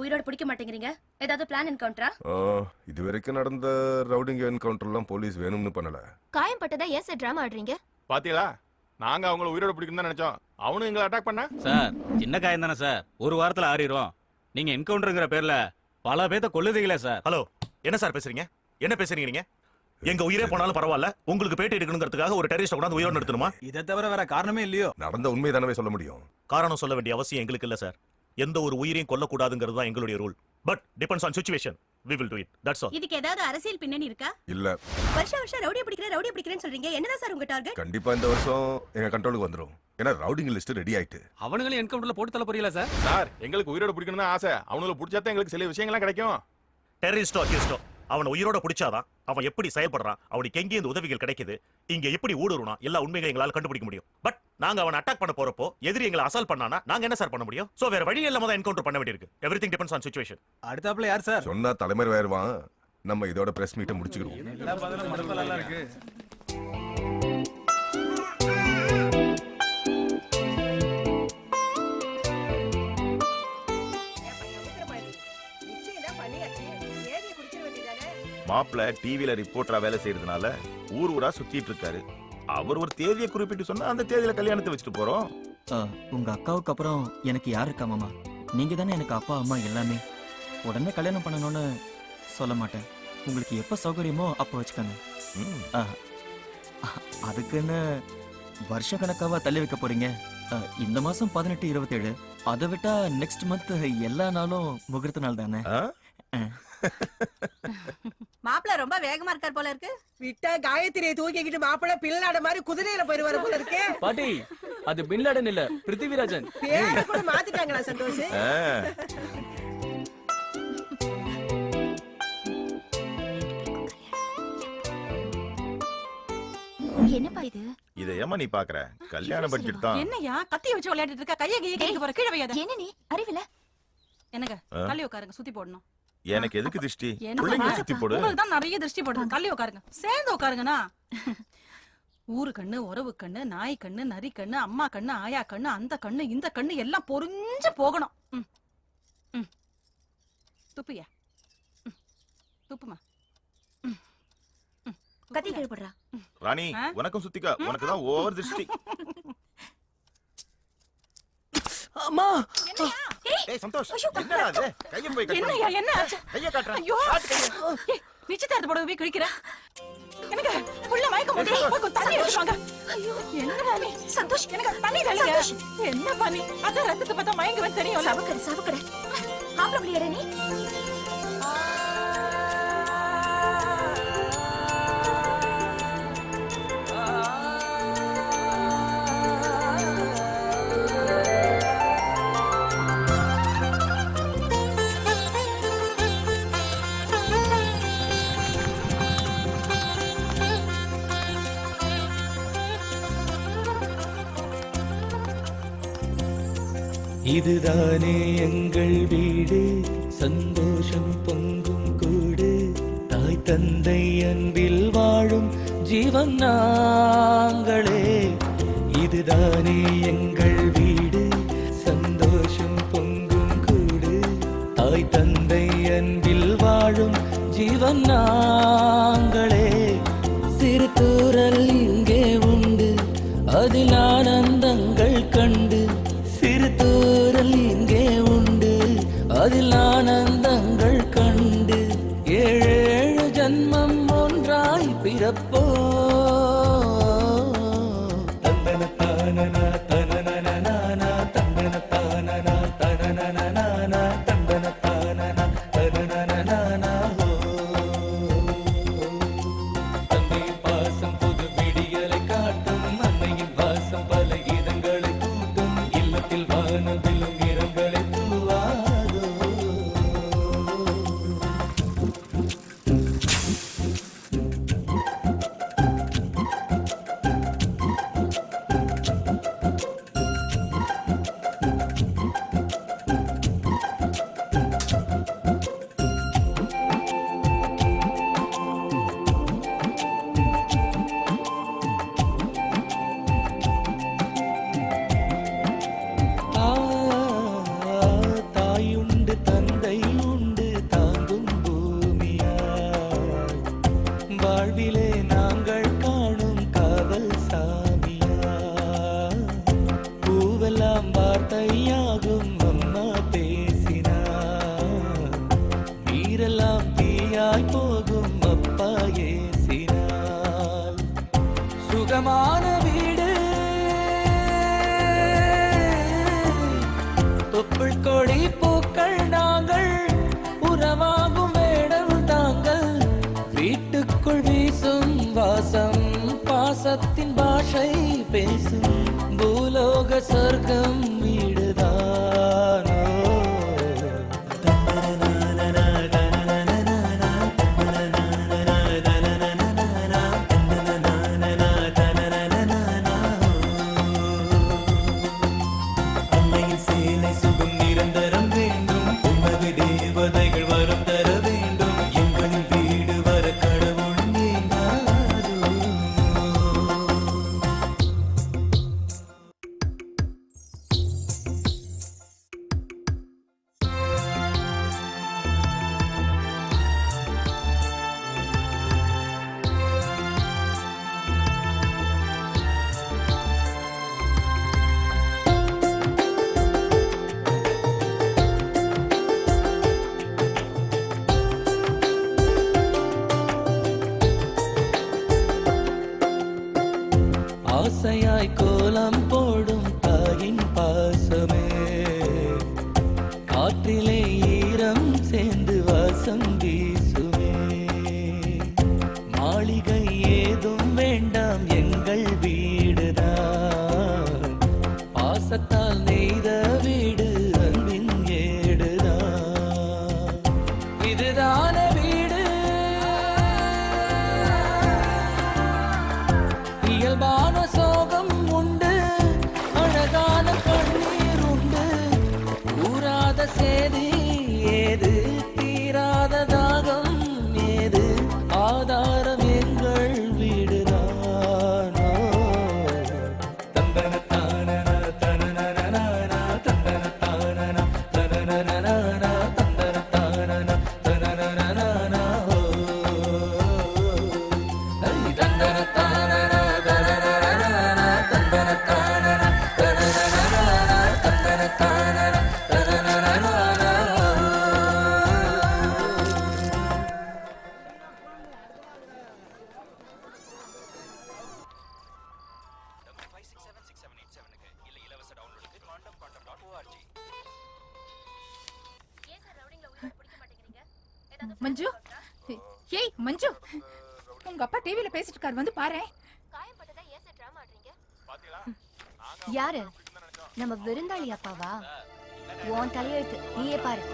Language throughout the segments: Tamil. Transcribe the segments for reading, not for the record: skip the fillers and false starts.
உயிரோட பிடிக்க மாட்டேங்கிறீங்க? ஏதாவது பிளான் என்கவுண்டரா? இதுவரைக்கும் நடந்த ரவுடிங் என்கவுண்டர்லாம் போலீஸ் வேணும்னு பண்ணல. காயம் பட்டதா ஏன் சார் டிராமா ஆடுறீங்க? பாத்தீங்களா, நாங்க அவங்கள உயிரோட பிடிக்கணும் தான் நினைச்சோம். அவனும் எங்களை அட்டாக் பண்ணா. சார் சின்ன காயம் தானே சார், ஒரு வாரத்துல ஆறிரும். நீங்க என்கவுண்டர்ங்கிற பேர்ல பல பேத்த கொல்லுதீங்களே சார். ஹலோ, என்ன சார் பேசுறீங்க? என்ன பேசுறீங்க நீங்க? எங்க உயிரே போனாலும் பரவாயில்ல, உங்களுக்கு பேட்டி எடுக்கணுங்கிறதுக்காக ஒரு டெரரிஸ்ட் கொண்டாந்து உயிரோடு நிறுத்தணுமா? இதை தவிர வேற காரணமே இல்லையோ? நடந்த உண்மை தானே சொல்ல முடியும். காரணம் சொல்ல வேண்டிய அவசியம் எங்களுக்கு இல்ல சார். எந்த ஒரு உயிரையும் கொல்லக்கூடாதுங்கிறது தான் எங்களுடைய rule. But depends on situation. We will do it. That's all. இதுக்கு ஏதாவது அரசியல் பின்னணி இருக்கா? இல்ல. வருஷம் ரவுடி பிடிக்கிறேன்னு சொல்றீங்க. என்னதான் சார் உங்க டார்கெட்? கண்டிப்பா இந்த வருஷம் எங்க கண்ட்ரோலுக்கு வந்துரும். ஏன்னா ரவுடிங் லிஸ்ட் ரெடி ஆயிட்டு. அவனுங்களே என்கவுண்டர்ல போட்டு தள்ள போறீங்களா சார்? சார், எங்களுக்கு உயிரோட பிடிக்கணும் தான் ஆசை. அவங்கள பிடிச்சாதான் எங்களுக்கு சில விஷயங்கள்லாம் கிடைக்கும். டெரரிஸ்டோ அக்யூஸ்டோ அவனை உயிரோட பிடிச்சாதான் அவன் எப்படி செயல்படுறான், அவனுக்கு எங்கே இந்த உதவிகள் கிடைக்குது, இங்க எப்படி ஊடுருவா, எல்லா உண்மைகளை எங்களால கண்டுபிடிக்க முடியும். பட் நாங்க அவனை அட்டாக் பண்ண போறப்போ எதிரி எங்களை அசால்ட் பண்ணானா நாங்க என்ன சார் பண்ண முடியும்? சோ வேற வழி இல்லாம தான் என்கவுண்டர் பண்ண வேண்டியிருக்கு. Everything depends on situation. அடுத்தாப்ல யார் சார் சொன்னா தலைமறை ஆயிருவான். நம்ம இதோட பிரஸ் மீட்டை முடிச்சுக்கிறோம். எல்லா பதிலும் மடப்பலா இருக்கு. மாப்பிள்ள டிவில ரிப்போர்ட்டரா வேலை செய்யறதுனால ஊர் ஊரா சுத்திட்டு இருக்காரு. அவர் ஒரு தேதியை குறிப்பிட்டு சொன்னா அந்த தேதியில கல்யாணத்தை வச்சுட்டு போறோம். உங்க அக்காவுக்கு அப்புறம் எனக்கு யார் இருக்கா மாமா? நீங்க தானே எனக்கு அப்பா அம்மா எல்லாமே. உடனே கல்யாணம் பண்ணணும்னு சொல்ல மாட்டேன். உங்களுக்கு எப்ப சௌகரியமோ அப்ப வச்சுக்கோங்க. அதுக்குன்னு வருஷ கணக்காவா தள்ளி வைக்க போறீங்க? இந்த மாசம் 18, 27. அதை விட்டா நெக்ஸ்ட் மந்த் எல்லா நாளும் முகூர்த்த நாள் தானே. மாப்பிள்ள ரொம்ப வேகமா இருக்கார் போல இருக்கு. விட்டா காயத்ரியை தூக்கிக்கிட்டு மாப்பிள்ள பில்லாட மாதிரி குதிரையில போயிருவாரு போல இருக்கு. பாட்டி, அது பின் லாடன் இல்ல, பிருத்திவிராஜன். பேரை கூட மாத்திட்டாங்களா சந்தோஷ்? என்னப்பா இது? இத ஏமா நீ பாக்குற? கல்யாண பட்ஜெட் தான். என்னையா கத்திய வச்சு விளையாடிட்டு இருக்க? கைய கேக்க போற, கீழ வையாத. என்ன நீ அறிவில? என்னங்க கல்லி உட்காருங்க, சுத்தி போடணும். எனக்கு எதுக்கு திருஷ்டி? புள்ளைங்க சுத்தி போடு. உங்களுக்கு தான் நிறைய திருஷ்டி போடுது. கல்லி உட்காருங்க, சேர்ந்து உட்காருங்கனா. ஊரு கண்ணு, உறவு கண்ணு, நாய் கண்ணு, நரி கண்ணு, அம்மா கண்ணு, ஆயா கண்ணு, அந்த கண்ணு, இந்த கண்ணு எல்லாம் பொறிஞ்சு போகணும். துப்பியா, துப்புமா. கத்தி கீழ்படுறா. ராணி, உனக்கும் சுத்திக்கா. உனக்கு தான் ஓவர் திருஷ்டி. அம்மா, ஏய் சந்தோஷ், என்னடா இது? கைய போய் கட்டு. என்னையா என்ன ஆச்சு? கைய காட்றா. ஐயோ, ஏய் நிச்சயதார்த்த போடவே கிழிக்கிற. எனக்கு புள்ள மயக்கம் போட்டு போய் தண்ணி எடுத்து வாங்க. ஐயோ, என்னடா நீ? சந்தோஷ், எனக்கு தண்ணி தரீங்க. என்ன பண்ணி? அத ரத்தத்தை பார்த்தா மயங்கி வந்து தெரியும். சவக்கற. ஆப்ல புள்ளியடா நீ. இதுதானே எங்கள் வீடு, சந்தோஷம் பொங்கும் கூடு, தாய் தந்தை அன்பில் வாழும் ஜீவன் நாங்களே. இதுதானே எங்கள் வீடு, சந்தோஷம் பொங்கும் கூடு, தாய் தந்தை அன்பில் வாழும் ஜீவன் நாங்களே. சிறு தூரல் இங்கே உண்டு, அதில் ஆனந்தங்கள் கண்டு. சிறு தூரல் இங்கே உண்டு, அதில் ஆனந்தங்கள் கண்டு. 7 ஜன்மம் ஆகிறப்போ தந்தன தானனா தனனனனானா தந்தன தானனா தனனனனானா தந்தன தானனா தனனனனானா தந்தையின் பாசம் புது விடியலை காட்டும் அன்னையின் பாசம் பல கீதங்களை கூட்டும் இல்லத்தில் வானவிலும் இரங்களை தூவாதோ தாயுண்டு தந்தை உண்டு தாங்கும் பூமியாய் வாழ்விலே நாங்கள் காணும் காவல் சாமியாய் பூவெல்லாம் வார்த்தையாகும் அம்மா பேசினார் நீரெல்லாம் தீயாய் போகும் அப்பா ஏசினார் சுகமான வீடு தொப்புள் கொடி பூக்கள் நாங்கள் உறவாகும் வேடம் தாங்கள் வீட்டுக்குள் வீசும் வாசம் பாசத்தின் பாஷை பேசும் பூலோக சொர்க்கம் வீடுதானோ அன்னையின் சேலை சுகம் நிரந்தரம் வேண்டும் உமது தேவதைகள் வரம் தர வேண்டும் எங்களின் வீடு வர கடவுள் நீங்காதோ ஆசையாய் கோலம் போடும் தாயின் பாசமே காற்றிலே ஈரம் சேர்ந்து வாசம் வீசுமே மாளிகை ஏதும் வேண்டாம் எங்கள் வீடுதான் பாசத்தால் நெய்த வீடு அன்பின் ஏடுதான் இதுதான வீடு இயல்பான சோகம் உண்டு அழகான கண்ணீர் உண்டு ஊராத சேதி ஏது தீராத தாகம் ஏது ஆதாரம் எங்கள் வீடுதானோ தந்தன தானன தனனனனானா தந்தன தானன தனனனனானா தந்தன தானன தனனனனானா தந்தன தானன தனனனனானா தந்தன தானன தனனனனானா தந்தன தானன தனனனனானா மஞ்சு ஏய் மஞ்சு உங்க அப்பா டிவில பேசிட்டு இருக்காரு வந்து பாரு யாரு நம்ம விருந்தாளி அப்பாவா உன் தலையெழுத்து நீயே பாரு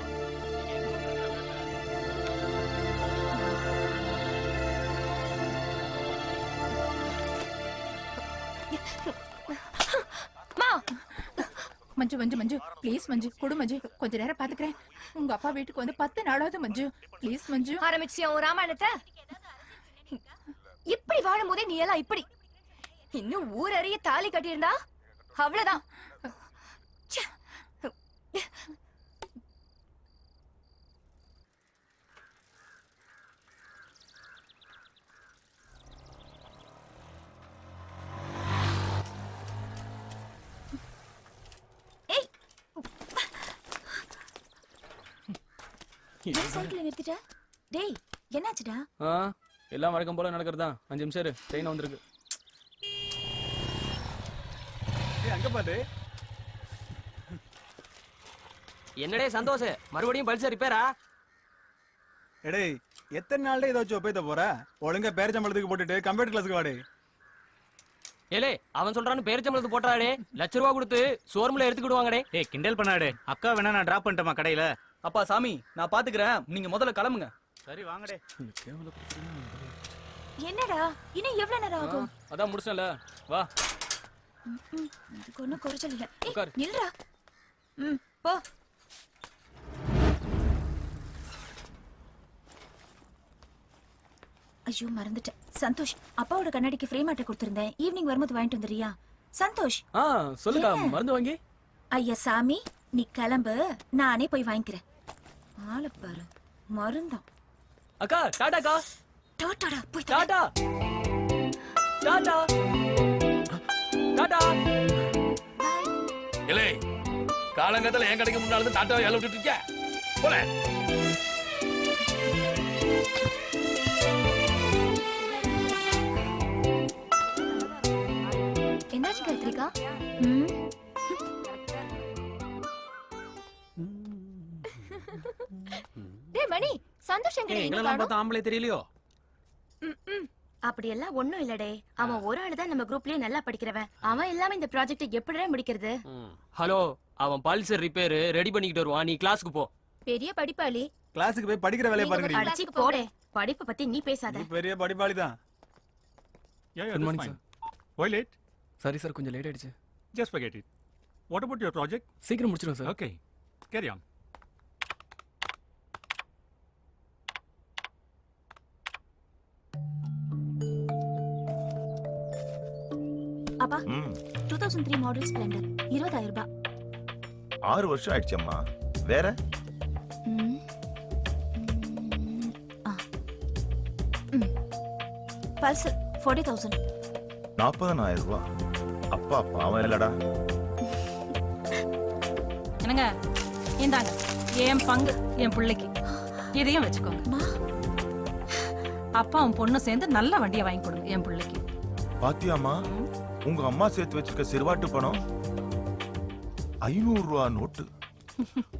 மஞ்சு மஞ்சு மஞ்சு ப்ளீஸ் மஞ்சு கொடு மஞ்சு கொஞ்ச நேரம் பாத்துக்கிறேன் உங்க அப்பா வீட்டுக்கு வந்து 10 நாளாவது மஞ்சு ப்ளீஸ் மஞ்சு ஆரம்பிச்சியா உன் ராமாயணத்தை இப்படி வாழும் போதே நீ எல்லாம் இப்படி இன்னும் ஊரறிய தாலி கட்டியிருந்தா அவ்வளவுதான் ச்சே. ஏய் சைக்கிள் நிறுத்திட்ட டேய் என்னாச்சுடா எல்லாம் வழக்கம் போல நடக்கிறதா. 5 நிமிஷம் இரு, ட்ரெயின் வந்திருக்கு. அங்க பாரு. என்னடே சந்தோஷ், மறுபடியும் பல்சர் ரிப்பேரா? எடே எத்தனை நாள்ல ஏதாச்சும் ஒப்பேத்த போற? ஒழுங்கா பேரச்சம்பளத்துக்கு போட்டுட்டு கம்ப்யூட்டர் கிளாஸுக்கு வாடே. ஏலே அவன் சொல்றான்னு பேரிச்சம்பளத்துக்கு போட்டாடே, ₹1,00,000 கொடுத்து ஷோரூம்ல எடுத்துக்கிடுவாங்கடே. ஏய் கிண்டல் பண்ணாடே. அக்கா வேணா நான் டிராப் பண்ணிட்டேமா கடையில. அப்பா சாமி நான் பாத்துக்கிறேன், நீங்க முதல்ல கிளம்புங்க. சரி வாங்கடே. என்னடா இன்னும் எவ்வளவு நேரம் ஆகும்? அதான் முடிச்சல, வா. இதுக்கு ஒண்ணும் குறைச்சல் இல்ல. ஏய், உட்காரு. நில்றா. போ. ஐயோ மறந்துட்டேன். சந்தோஷ், அப்பாவோட கண்ணாடிக்கு ஃப்ரேம் ஆட்ட கொடுத்திருந்தேன். ஈவினிங் வரும்போது வாங்கிட்டு வந்துறியா? சந்தோஷ். சொல்லுக்கா, என்ன? மருந்து வாங்கி. ஐயா சாமி, நீ கிளம்பு, நானே போய் வாங்கிக்கிறேன். ஆளை பாரு, மருந்தம். அக்கா டாடாக்கா. டாடாடா, போய் டாடா டாடா டாடா. இல்லை காலங்கத்துல என் கடைக்கு முன்னால இருந்து டாட்டாவை ஏல விட்டுட்டு இருக்க போல. என்னாச்சு காயத்ரிகா? டேய் மணி, சந்தோஷ் எங்க? எங்களெல்லாம் பார்த்தா ஆம்பளை தெரியலையோ? அப்படி எல்லாம் ஒண்ணும் இல்லடே. அவன் ஒரு ஆளு தான் நம்ம குரூப்லயே நல்லா படிக்கிறவன். அவன் இல்லாம இந்த ப்ராஜெக்ட் எப்படிடா முடிக்கிறது? ஹலோ, அவன் பல்சர் ரிப்பேர் ரெடி பண்ணிக்கிட்டு வருவான், நீ கிளாஸ்க்கு போ. பெரிய படிப்பாளி. கிளாஸுக்கு போய் படிக்கிற வேலையை பாருங்க. அடிச்சு போடே. படிப்பு பத்தி நீ பேசாத. நீ பெரிய படிப்பாளி தான். Good morning, sir. Why late? Sorry sir, கொஞ்சம் லேட் ஆயிடுச்சு. Just forget it. What about your project? சீக்கிரம் முடிச்சிடும் சார். Okay, carry on. அப்பா, 2003 மாடல் ஸ்ப்ளெண்டர், 20,000 ரூபாய். 6 வருஷம் ஆயிடுச்சம்மா. வேற பல்சர் 40,000. 40,000 ரூபாய். அப்பா பாவம் இல்லடா. என்னங்க, இந்தாங்க என் பங்கு என் பிள்ளைக்கு. இதையும் வச்சுக்கோங்க. அப்பா உன் பொண்ணு சேர்ந்து நல்ல வண்டியை வாங்கி கொடுங்க என் பிள்ளைக்கு. பாத்தியாமா, உங்க அம்மா சேர்த்து வச்சிருக்க சிறுவாட்டு பணம் 500 ரூபா நோட்டு.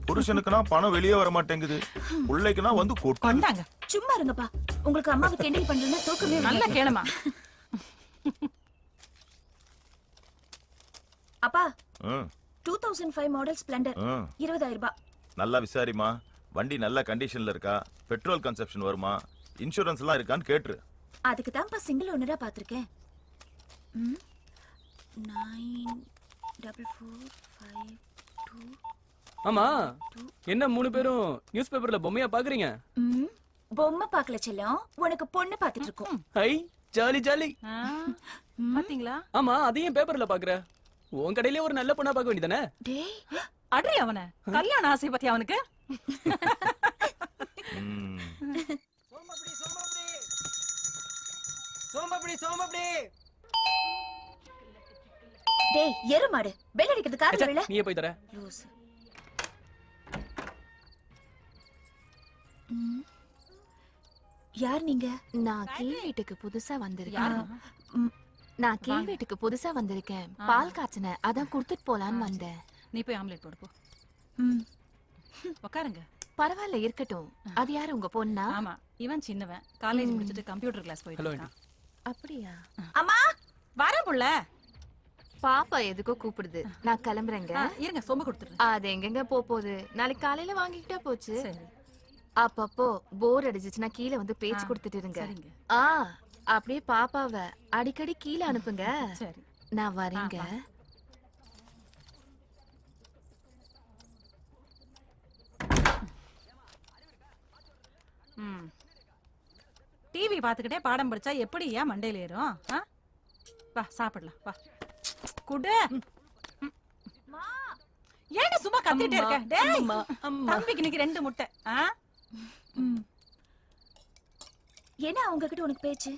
புருஷனுக்குனா பணம் வெளியே வர மாட்டேங்குது, பிள்ளைக்குனா வந்து கொட்டு. கொண்டாங்க. சும்மா இருங்கப்பா. உங்களுக்கு அம்மாவை கிண்டல் பண்றதுன்னா தூக்கமே நல்ல வராது. கேளுமா. அப்பா, ம், 2005 மாடல் ஸ்ப்ளெண்டர், ம். 20,000 ரூபாய். நல்லா விசாரிமா. வண்டி நல்ல கண்டிஷன்ல இருக்கா, பெட்ரோல் கன்சப்ஷன் வருமா, இன்சூரன்ஸ் எல்லாம் இருக்கான்னு கேட்டுரு. அதுக்கு தான்ப்பா சிங்கிள் ஓனரா பாத்திருக்கேன். 94452. ஆமா, என்ன 3 பேரும் நியூஸ் பேப்பர்ல பொம்மையா பாக்குறீங்க? பொம்மை பாக்கல செல்லம், உனக்கு பொண்ணு பாத்துட்டு இருக்கோம். High, jolly jolly. பாத்தீங்களா? ஆமா, அதையும் பேப்பர்ல பாக்குற. உன் கடையிலே ஒரு நல்ல பொண்ணா பார்க்க வேண்டியதானே? டேய், அடி அவன கல்யாண ஆசை பத்தி அவனுக்கு. ம். டேய் எருமாடு, பெல் அடிக்கிறது காதுல விழல. நீயே போய் தர. லூஸ். யார் நீங்க? நான் கீழ் வீட்டுக்கு புதுசா வந்திருக்கேன். யாரு? நான் கீழ் வீட்டுக்கு புதுசா வந்திருக்கேன். பால் காய்ச்சின, அதான் குடுத்துட்டு போலான்னு வந்தேன். நீ போய் ஆம்லெட் போடு போ. உட்காருங்க. பரவாயில்ல இருக்கட்டும். அது யாரு, உங்க பொண்ணா? ஆமா, இவன் சின்னவன். காலேஜ் முடிச்சிட்டு கம்ப்யூட்டர் கிளாஸ் போயிட்டு ஹலோ இருக்கான். அப்படியா? அம்மா, வரேன் புள்ள. பாப்பா எதுக்கோ கூப்பிடுது, நான் கிளம்புறேங்க. இருங்க, சொம்ப கொடுத்துரு. அது எங்கெங்க போகுது, நாளைக்கு காலையில வாங்கிக்கிட்டா போச்சு. சரி அப்பப்போ போர் அடிச்சுச்சுன்னா கீழே வந்து பேச்சு கொடுத்துட்டு இருங்க. சரிங்க. அப்படியே பாப்பாவ அடிக்கடி கீழே அனுப்புங்க. சரி, நான் வரேங்க. டிவி பாத்துக்கிட்டே பாடம் படிச்சா எப்படி ஏன் மண்டையில ஏறும்? வா சாப்பிடலாம், வா. குடு. ஏன் சும்மா கத்திட்டே இருக்க? டேய், தம்பிக்கு இன்னைக்கு 2 முட்டை. என்ன அவங்க கிட்ட உனக்கு பேச்சு?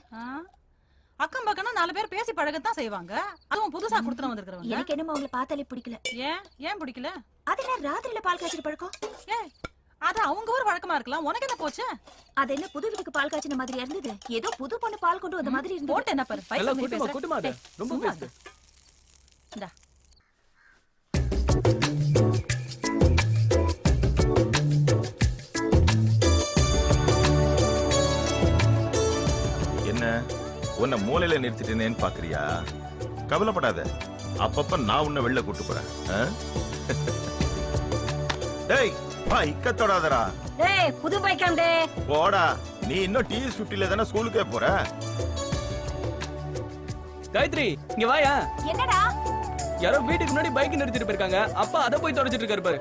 அக்கம் பக்கம் 4 பேர் பேசி பழகத்தான் செய்வாங்க. அதுவும் புதுசா குடுத்துட்டு வந்திருக்கிறவங்க. எனக்கு என்னமோ அவங்கள பார்த்தாலே பிடிக்கல. ஏன் பிடிக்கல? அதெல்லாம் ராத்திரில பால் காய்ச்சிட்டு பழக்கம். ஏய், அது அவங்க ஊர் வழக்கமா இருக்கலாம், உனக்கு என்ன போச்சு? அது என்ன புது வீட்டுக்கு பால் காய்ச்சின மாதிரி இருந்தது? ஏதோ புது பொண்ணு பால் கொண்டு வந்த மாதிரி இருந்தது. போட்டு என்ன பாரு, பைசா நல்லா மாதிரி கூட்டமா பேசுற. கூட்டமா டேய், ரொம்ப சும்மா பேசுது. இந்தா. என்ன உன்னை மூலையில நிறுத்திட்டேனேன்னு பாக்குறியா? கவலைப்படாத, அப்பப்ப நான் உன்னை வெளில கூட்டு போறேன். ஆ? டேய் வா, இக்க தொடாதடா. டேய் புது பைக்காண்டே. போடா, நீ இன்னும் TS50ல தானே ஸ்கூலுக்கே போற. காயத்ரி இங்க வாயா. என்னடா? யாரோ வீட்டுக்கு முன்னாடி பைக் நிறுத்திட்டு போயிருக்காங்க. அப்பா அத போய் தொடச்சிட்டு இருக்காரு பாரு.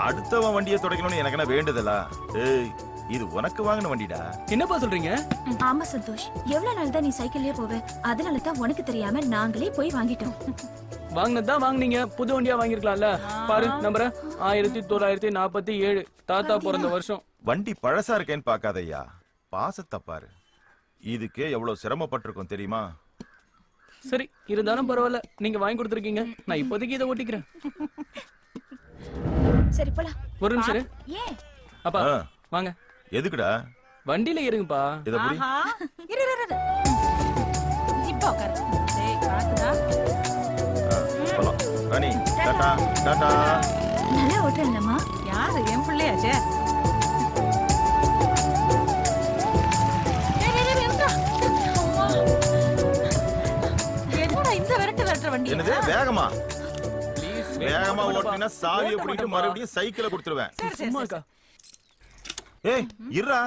அடுத்தவன் வண்டியை துடைக்கணும்னு எனக்கு என்ன வேண்டுதலா? ஏய், இது உனக்கு வாங்கின வண்டிடா. என்னப்பா சொல்றீங்க? ஆமா சந்தோஷ், எவ்வளவு நாள் தான் நீ சைக்கிள்லயே போவ? அதனால தான் உனக்கு தெரியாம நாங்களே போய் வாங்கிட்டோம். வாங்கினதுதான் வாங்குனீங்க, புது வண்டியா வாங்கிருக்கலாம்ல. பாரு நம்பர 1947, தாத்தா பிறந்த வருஷம். வண்டி பழசா இருக்கேன்னு பாக்காதய்யா, பாசத்தை பாரு. இதுக்கே எவ்வளவு சிரமப்பட்டிருக்கும் தெரியுமா? சரி இருந்தாலும் பரவாயில்ல, நீங்க வாங்கி கொடுத்துருக்கீங்க. நான் இப்போதைக்கு இதை ஓட்டிக்கிறேன். சரி போலாம். ஒரு நிமிஷம் இரு. ஏன்? அப்பா ஆ. வாங்க, எதுக்குடா? வண்டியில இருங்கப்பா. இத புடி. ஆஹா. இரு, இரு, இரு. இப்போ உட்காரு. டேய், காத்துடா. போலாம். ராணி, டாடா டாடா. நல்லா ஓட்டுறேன்லம்மா. யாரு என் பிள்ளையாச்சே? டேய், டேய், டேய், நிறுத்துடா. அம்மா. என்னடா இந்த விரட்டுற வண்டி? என்னது வேகமா? Please, வேகமா ஓட்ட ஓட்டினா சாவியை ஓட்ட பிடிட்டு மாட்டேன்ப்பா. மறுபடியும் சைக்கிளை கொடுத்துருவேன். சரி, சரி, சும்மா சரி. இருக்கா? ஏய் இருடா.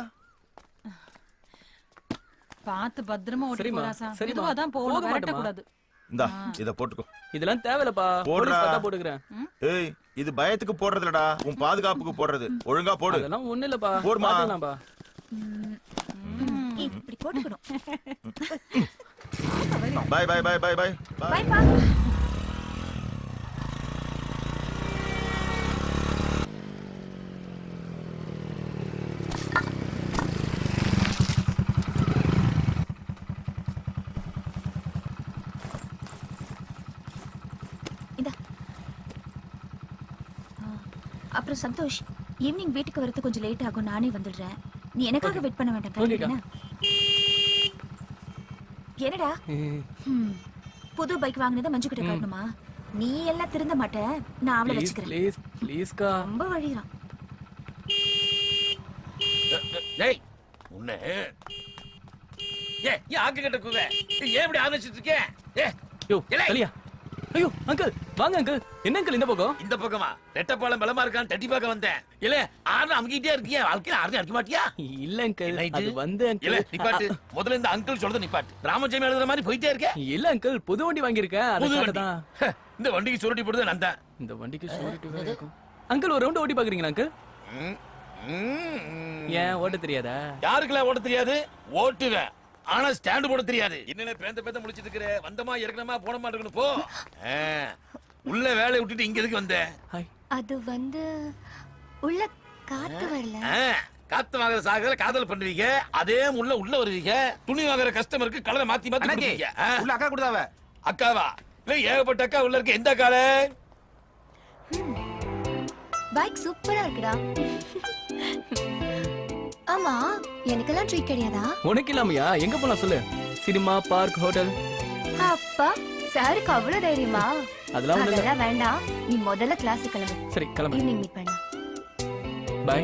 பாத்து பத்திரமா ஓட்டி சரிம்மா, போறாசா. சரிம்மா. இதுவா தான் போகணும், போக விரட்ட மாட்டேம்மா. கூடாது. இந்தா இத போட்டுக்கோ. இதெல்லாம் தேவையில்லப்பா. போடுறா. போலீஸ் பார்த்தா போட்டுக்கிறேன். ஏய், இது பயத்துக்கு போடுறதுலடா, உன் பாதுகாப்புக்கு போடுறது. ஒழுங்கா போடு. அதெல்லாம் ஒண்ணு இல்லப்பா. போடுமா. பாத்துக்கலாம்ப்பா. இப்படி போட்டுக்கணும். Bye bye bye bye bye bye. Bye பா. இந்தா. அப்புறம் சந்தோஷ், ஈவினிங் வீட்டுக்கு வரது கொஞ்சம் லேட் ஆகும், நானே வந்துடுறேன். நீ எனக்காக வெயிட் பண்ண வேண்டாம். ஓகேக்கா. என்ன? என்னடா? புது பைக் வாங்கினதை மஞ்சு கிட்ட காட்டணுமா? நீ எல்லாம் திருந்த மாட்ட, நான் அவளை ப்ளீஸ் வச்சுக்கிறேன். ப்ளீஸ் ப்ளீஸ்க்கா. ரொம்ப வழிறான். டேய் உன்னை ஏன் ஆக்கு கிட்ட கூவே? ஏன் இப்படி ஆரம்பிச்சிட்டு இருக்க? யோ ஏலே. கலியா. ஐயோ அங்கிள் வாங்க அங்கிள். என்ன அங்கிள் இந்த பக்கம்? இந்த பக்கமா ரெட்டப்பாலம் பலமா இருக்கான்னு தட்டி பார்க்க வந்தேன். இல்ல ஆறு அமுக்கிட்டே இருக்கியா? வாழ்க்கையில ஆறு அடிக்க மாட்டியா? இல்ல அங்கிள், Night. அது வந்து இல்ல அங்கிள். நிப்பாட்டு. முதல்ல இந்த அங்கிள் சொல்றது நிப்பாட்டு. ராமஜெயம் எழுதுற மாதிரி போயிட்டே இருக்க. இல்ல அங்கிள், புது வண்டி வாங்கியிருக்கேன். புது அதுக்காக வண்டி. தான். ஹ, இந்த வண்டிக்கு சுருட்டி போடுறது நான் தான். இந்த வண்டிக்கு சூரிட்டு வேற இருக்கும். அங்கிள் ஒரு ரவுண்ட் ஓட்டி பாக்குறீங்களா அங்கிள்? ம், ம், ம். ஏன் ஓட்ட தெரியாதா? யாருக்கெல்லாம் ஓட்ட தெரியாது? ஓட்டுவேன். ஆனா ஸ்டாண்ட் போட தெரியாது. என்னென்ன பேந்த முடிச்சிட்டு இருக்கிற? வந்தமா இறக்கணுமா போனமா இருக்கணும் போ. உள்ள வேலையை விட்டுட்டு இங்க எதுக்கு வந்த? ஹாய். அது வந்து உள்ள காத்து வரல. காத்து வாங்குற சாகல காதல் பண்ணுவீங்க, அதே முள்ள உள்ள வருவீங்க. துணி வாங்குற கஸ்டமருக்கு கலரை மாத்தி மாத்தி கொடுப்பீங்க. உள்ள அக்கா கொடுத்தாவ. அக்காவா? இல்ல ஏகப்பட்ட அக்கா உள்ள இருக்க. எந்த அக்கால? பைக் சூப்பரா இருக்குடா. ஆமா, எனக்கெல்லாம் ட்ரீட் கிடையாதா? உனக்கு இல்லாமையா? எங்க போலாம் சொல்லு. Cinema, park, hotel. அப்பா சாருக்கு அவ்வளவு தைரியமா? அதெல்லாம் ஒண்ணும் இல்ல. அதெல்லாம் வேண்டாம், நீ முதல்ல கிளாஸ் கிளம்பு. சரி கிளம்பு. ஈவினிங் மீட் பண்ணலாம். பை.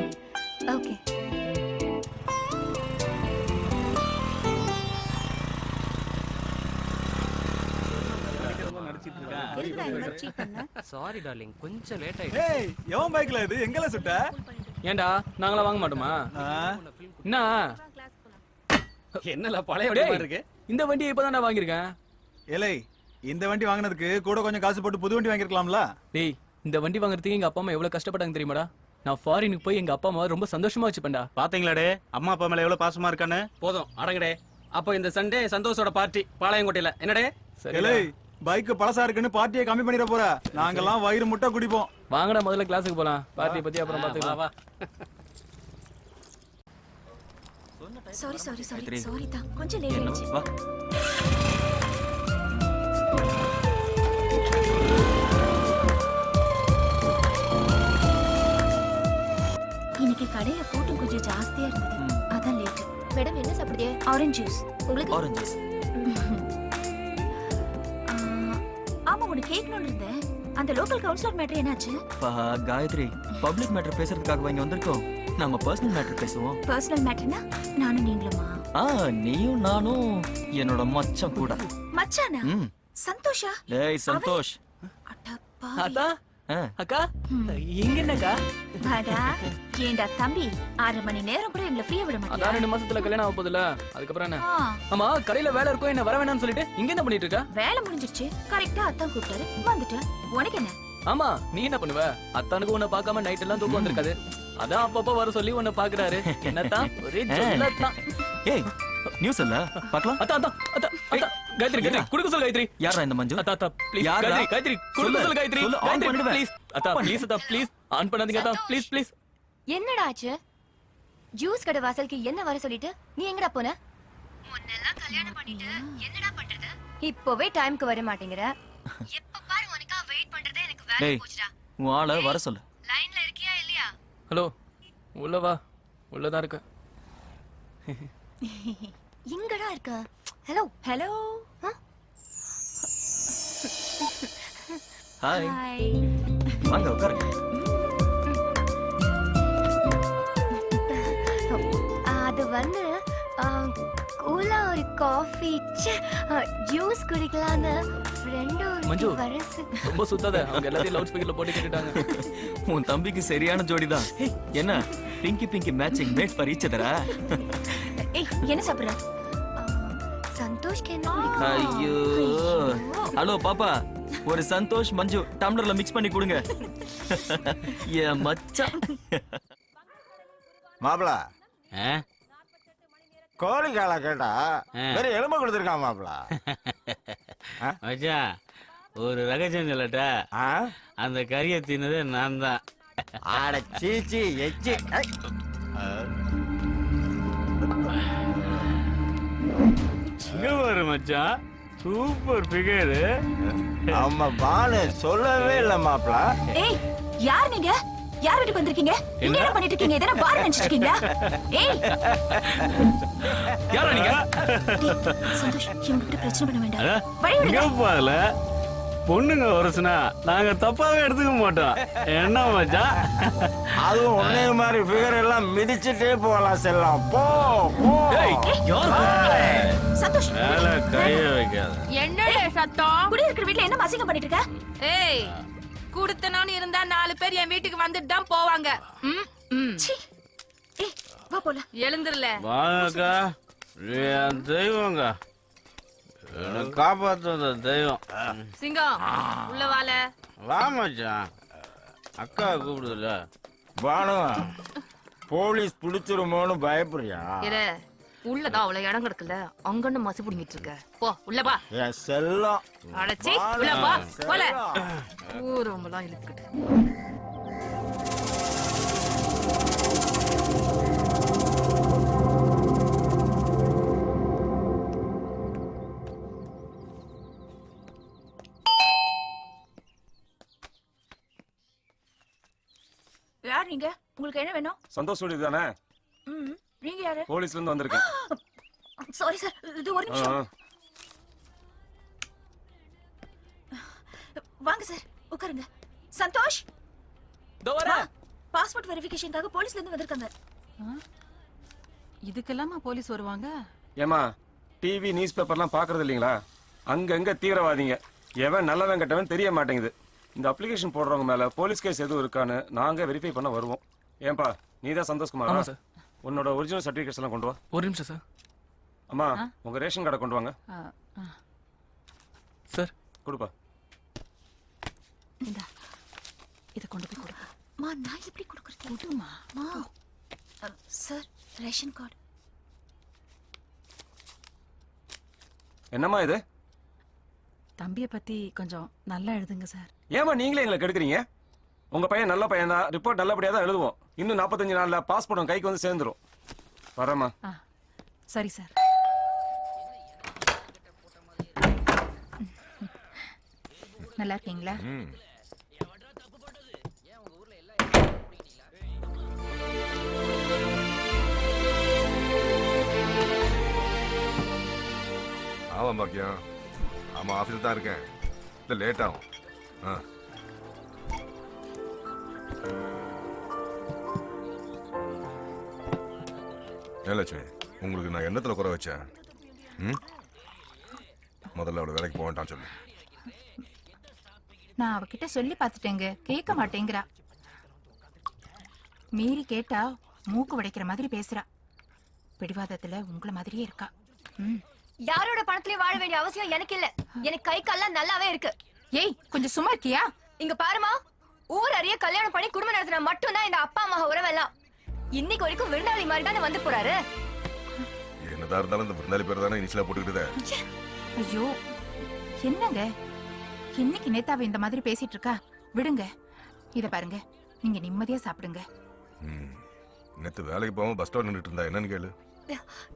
ஓகே. சாரி டார்லிங், கொஞ்சம் லேட் ஆயிடுச்சு. ஏய், எவன் பைக்ல இது? எங்கல சுட்ட? ஏன்டா நாங்களா வாங்க மாட்டோமா? என்ன என்னல பழைய வண்டி டேய், மாதிரி இருக்கு? இந்த வண்டியை இப்பதான் வாங்கியிருக்கேன். ஏலே, இந்த வண்டி வாங்குனதுக்கு கூட கொஞ்சம் காசு போட்டு புது வண்டி வாங்கிருக்கலாம்ல? டேய், இந்த வண்டி வாங்குறதுக்கு எங்க அப்பா அம்மா எவ்வளவு கஷ்டப்பட்டாங்க தெரியுமாடா? நான் ஃபாரினுக்கு போய் எங்க அப்பா அம்மா ரொம்ப சந்தோஷமா வச்சுப்பேன்டா. பாத்தீங்களாடே அம்மா அப்பா மேல எவ்வளவு பாசமா இருக்கானு? போதும் அடங்கடே. அப்ப இந்த சண்டே சந்தோஷோட பார்ட்டி பாளையங்கோட்டையில என்னடே? ஏலே, பைக் பழசா இருக்குன்னு பார்ட்டியை கம்மி பண்ணிட போற. நாங்கெல்லாம் வயிறு முட்டை குடிப்போம். வாங்கடா முதல்ல கிளாஸுக்கு போலாம். பார்ட்டி பத்தி அப்புறம் பாத்துக்கலாம். சாரி சாரி சாரி சாரி தான், கொஞ்சம் லேட் ஆயிடுச்சு. வா. பிஸியா இருந்தது அதான் லேட். மேடம் என்ன சாப்பிடுறீங்க? Orange juice. உங்களுக்கு? Orange juice. ஆமா உனக்கு கேட்கணும்னு இருந்தேன். அந்த லோக்கல் கவுன்சிலர் மேட்டர் என்னாச்சு? காயத்ரி, பப்ளிக் மேட்டர் பேசுறதுக்காக இங்க வந்திருக்கோம். நம்ம பர்சனல் மேட்டர் பேசுவோம். பர்சனல் மேட்டர்னா நானும் நீங்களுமா? நீயும் நானும் என்னோட மச்சான் கூட. மச்சானா? சந்தோஷா? டேய் சந்தோஷ். அடப்பா. அத்தா அக்கா இங்க என்னக்கா? வாடா. ஏண்டா தம்பி 6 மணி நேரம் கூட எங்களை ஃப்ரீயா விட அதான் மாட்டியா? 2 மாசத்துல கல்யாணம் ஆக போகுதுல, அதுக்கப்புறம் என்ன? ஆ, ஆமா கடையில வேலை இருக்கும், என்ன வர வேணாம்னு சொல்லிட்டு இங்க என்ன பண்ணிட்டு இருக்கா? வேலை முடிஞ்சிருச்சு. கரெக்டா அத்தான் கூப்பிட்டாரு வந்துட்டேன். உனக்கு என்ன? ஆமா நீ என்ன பண்ணுவ? அத்தானுக்கு உன்னை பார்க்காம நைட் எல்லாம் தூக்கம் வந்திருக்காது. அதான் அப்பப்ப வர சொல்லி உன்னை பாக்குறாரு. என்னத்தான் ஒரே சொல்லத்தான். ஏய் நியூஸ் இல்ல பார்க்கலாம். அத்தா அத்தா அத்தா அத்தா காயத்ரி காயத்ரி குடுக்க சொல்லு காயத்ரி. யாரா இந்த மஞ்சு? அத்தா அத்தா ப்ளீஸ் யாரா? காயத்ரி காயத்ரி குடுக்க சொல்லு காயத்ரி. சொல்லு, ஆன் காயத்ரி பண்ணிடுவேன். ப்ளீஸ் அத்தா ப்ளீஸ் அத்தா ப்ளீஸ் ஆன் பண்ணாதீங்க அத்தா ப்ளீஸ் ப்ளீஸ். என்னடா ஆச்சு? ஜூஸ் கடை வாசலுக்கு என்ன வர சொல்லிட்டு நீ எங்கடா போன? முன்னெல்லாம் கல்யாணம் பண்ணிட்டு என்னடா பண்றது? இப்போவே டைம்க்கு வர மாட்டேங்கற. எப்ப பாரு உனக்கா வெயிட் பண்றதே எனக்கு வேலை டேய் போச்சுடா. உன் ஆளை வர சொல்லு. லைன்ல இருக்கியா இல்லையா? ஹலோ உள்ள வா. உள்ளதான் இருக்க. எங்கடா இருக்க? Hello hello. Hi hi. வாங்க உட்காருங்க. அது வந்து கூலா ஒரு காஃபி ஜூஸ் குடிக்கலான்னு ஃப்ரெண்டு மஞ்சு. வரசு. ரொம்ப சுத்தாத, அவங்க எல்லாத்தையும் லவுட் ஸ்பீக்கர்ல போட்டு கேட்டுட்டாங்க. உன் தம்பிக்கு சரியான ஜோடிதான். என்ன pinky pinky matching made for each அதரா? ஏய் என்ன சாப்பிடுற? சந்தோஷ்க்கு என்ன பிடிக்கும்? ஐயோ. ஹலோ பாப்பா, ஒரு சந்தோஷ் மஞ்சு டம்ளர்ல மிக்ஸ் பண்ணி கொடுங்க. ஏன் மச்சான். மாப்பிள ஆ? கோழி காலை கேட்டா ஆ. வெறும் எலும்பு கொடுத்துருக்கான் மாப்பிள. மச்சான் ஒரு ரகசியம் சொல்லட்டா? அந்த கறியை தின்னதே நான் தான். ஆட சீச்சி எச்சி. இங்க பாரு மச்சான், சூப்பர் ஃபிகர். அம்மா பானு சொல்லவே இல்ல மாப்பிள. ஏய் யார் நீங்க? யார் வீட்டுக்கு வந்திருக்கீங்க? இங்க என்ன பண்ணிட்டு இருக்கீங்க? இதென்ன பார் நினைச்சிட்டு இருக்கீங்களா? ஏய் யாரா நீங்க? சந்தோஷ் இவங்க கிட்ட பிரச்சனை பண்ண வேண்டாம். வழி இங்க விடுங்க. பால பொண்ணுங்க வரசுனா நாங்க தப்பாவே எடுத்துக்க மாட்டோம். என்ன மச்சான்? அதுவும் உன்னை மாதிரி ஃபிகர் எல்லாம் மிதிச்சுட்டே போகலாம் செல்லம். போ போ. சந்தோஷ் மேல கைய வைக்காத. என்னடே சத்தம்? குடி இருக்கிற வீட்ல என்ன அசிங்கம் பண்ணிட்டு இருக்க? ஏய் குடுத்தனோன்னு இருந்தா 4 பேர் என் வீட்டுக்கு வந்துட்டு தான் போவாங்க. சீ. ஏய் வா போலாம். எழுந்துருல. வாங்கக்கா, என் தெய்வங்க, என்னை காப்பாத்துற தெய்வம். சிங்கம் உள்ள வால. வா மச்சான், அக்கா கூப்பிடுதுல. பானு போலீஸ் பிடிச்சிருமோன்னு பயப்படுறியா? இரு உள்ளதான் அவ்வளவு இடம் கிடக்குல, அங்கன்னு மசு புடிங்கிட்டு இருக்க. போ உள்ள வா. என் செல்லம். அடச்சி உள்ள வா. போல ஊரம்பலாம் இழுத்துக்கிட்டு. யார் நீங்க? உங்களுக்கு என்ன வேணும்? சந்தோஷ் வீடு தானே? நீங்க யாரு? போலீஸ்ல இருந்து வந்திருக்கேன். சாரி சார், இது ஒரு நிமிஷம். வாங்க சார், உட்காருங்க. சந்தோஷ் இதோ வரேன். பாஸ்போர்ட் வெரிஃபிகேஷனுக்காக போலீஸ்ல இருந்து வந்திருக்காங்க. இதுக்கெல்லாமா போலீஸ் வருவாங்க? ஏமா டிவி நியூஸ் பேப்பர்லாம் பாக்குறது இல்லீங்களா? அங்கங்க தீவிரவாதிங்க, எவன் நல்லவன் கெட்டவன் தெரிய மாட்டேங்குது. இந்த அப்ளிகேஷன் போடுறவங்க மேல போலீஸ் கேஸ் எதுவும் இருக்கான்னு நாங்க வெரிஃபை பண்ண வருவோம். ஏன்பா நீதான் சந்தோஷ்குமாரா? ஆமா சார். உன்னோட ஒரிஜினல் சர்டிபிகேட்ஸ் எல்லாம் கொண்டு வா. ஒரு நிமிஷம் சார். அம்மா உங்க ரேஷன் கார்டை கொண்டு வாங்க. சார் கொடுப்பா. இந்தா இத கொண்டு போய் கொடு. மா நான் எப்படி கொடுக்கறது? விடுமா. மா சார் ரேஷன் கார்டு. என்னம்மா இது? தம்பியை பத்தி கொஞ்சம் நல்லா எழுதுங்க சார். ஏமா நீங்களே எங்களை கெடுக்குறீங்க? உங்க பையன் நல்ல பையன் தான், ரிப்போர்ட் நல்லபடியா தான் எழுதுவோம். இன்னும் 45 நாள்ல பாஸ்போர்ட் கைக்கு வந்து சேர்ந்துரும். வரமா? சரி சார். நல்லா இருக்கீங்களா? ஆமா பாக்கியம். ஆமா ஆஃபீஸில் தான் இருக்கேன். இல்லை லேட் ஆகும். ஏன் லட்சுமி, உங்களுக்கு நான் எண்ணத்துல குறை வச்சேன்? முதல்ல அவளை வேலைக்கு போக வேண்டாம்னு சொல்லு. நான் அவகிட்ட சொல்லி பார்த்துட்டேங்க, கேட்க மாட்டேங்கிறா. மீறி கேட்டா மூக்கு உடைக்கிற மாதிரி பேசுறா. பிடிவாதத்துல உங்கள மாதிரியே இருக்கா. யாரோட பணத்திலயும் வாழ வேண்டிய அவசியம் எனக்கு இல்ல. எனக்கு கை கால்லாம் நல்லாவே இருக்கு. ஏய், கொஞ்சம் சும்மா இருக்கியா? இங்க பாருமா, ஊர் அறிய கல்யாணம் பண்ணி குடும்பம் நடத்தின மட்டும்தான் இந்த அப்பா அம்மா உறவெல்லாம். இன்னைக்கு வரைக்கும் விருந்தாளி மாதிரி தானே வந்து போறாரு. என்னதான் இருந்தாலும் இந்த விருந்தாளி பேர் தானே இனிஷியலா போட்டுக்கிட்டே. ஐயோ, என்னங்க இன்னைக்கு நேத்தாவை இந்த மாதிரி பேசிட்டு இருக்கா? விடுங்க. இத பாருங்க, நீங்க நிம்மதியா சாப்பிடுங்க. நேத்து வேலைக்கு போகாம பஸ் ஸ்டாண்ட் நின்றுட்டு இருந்தா என்னன்னு கேளு.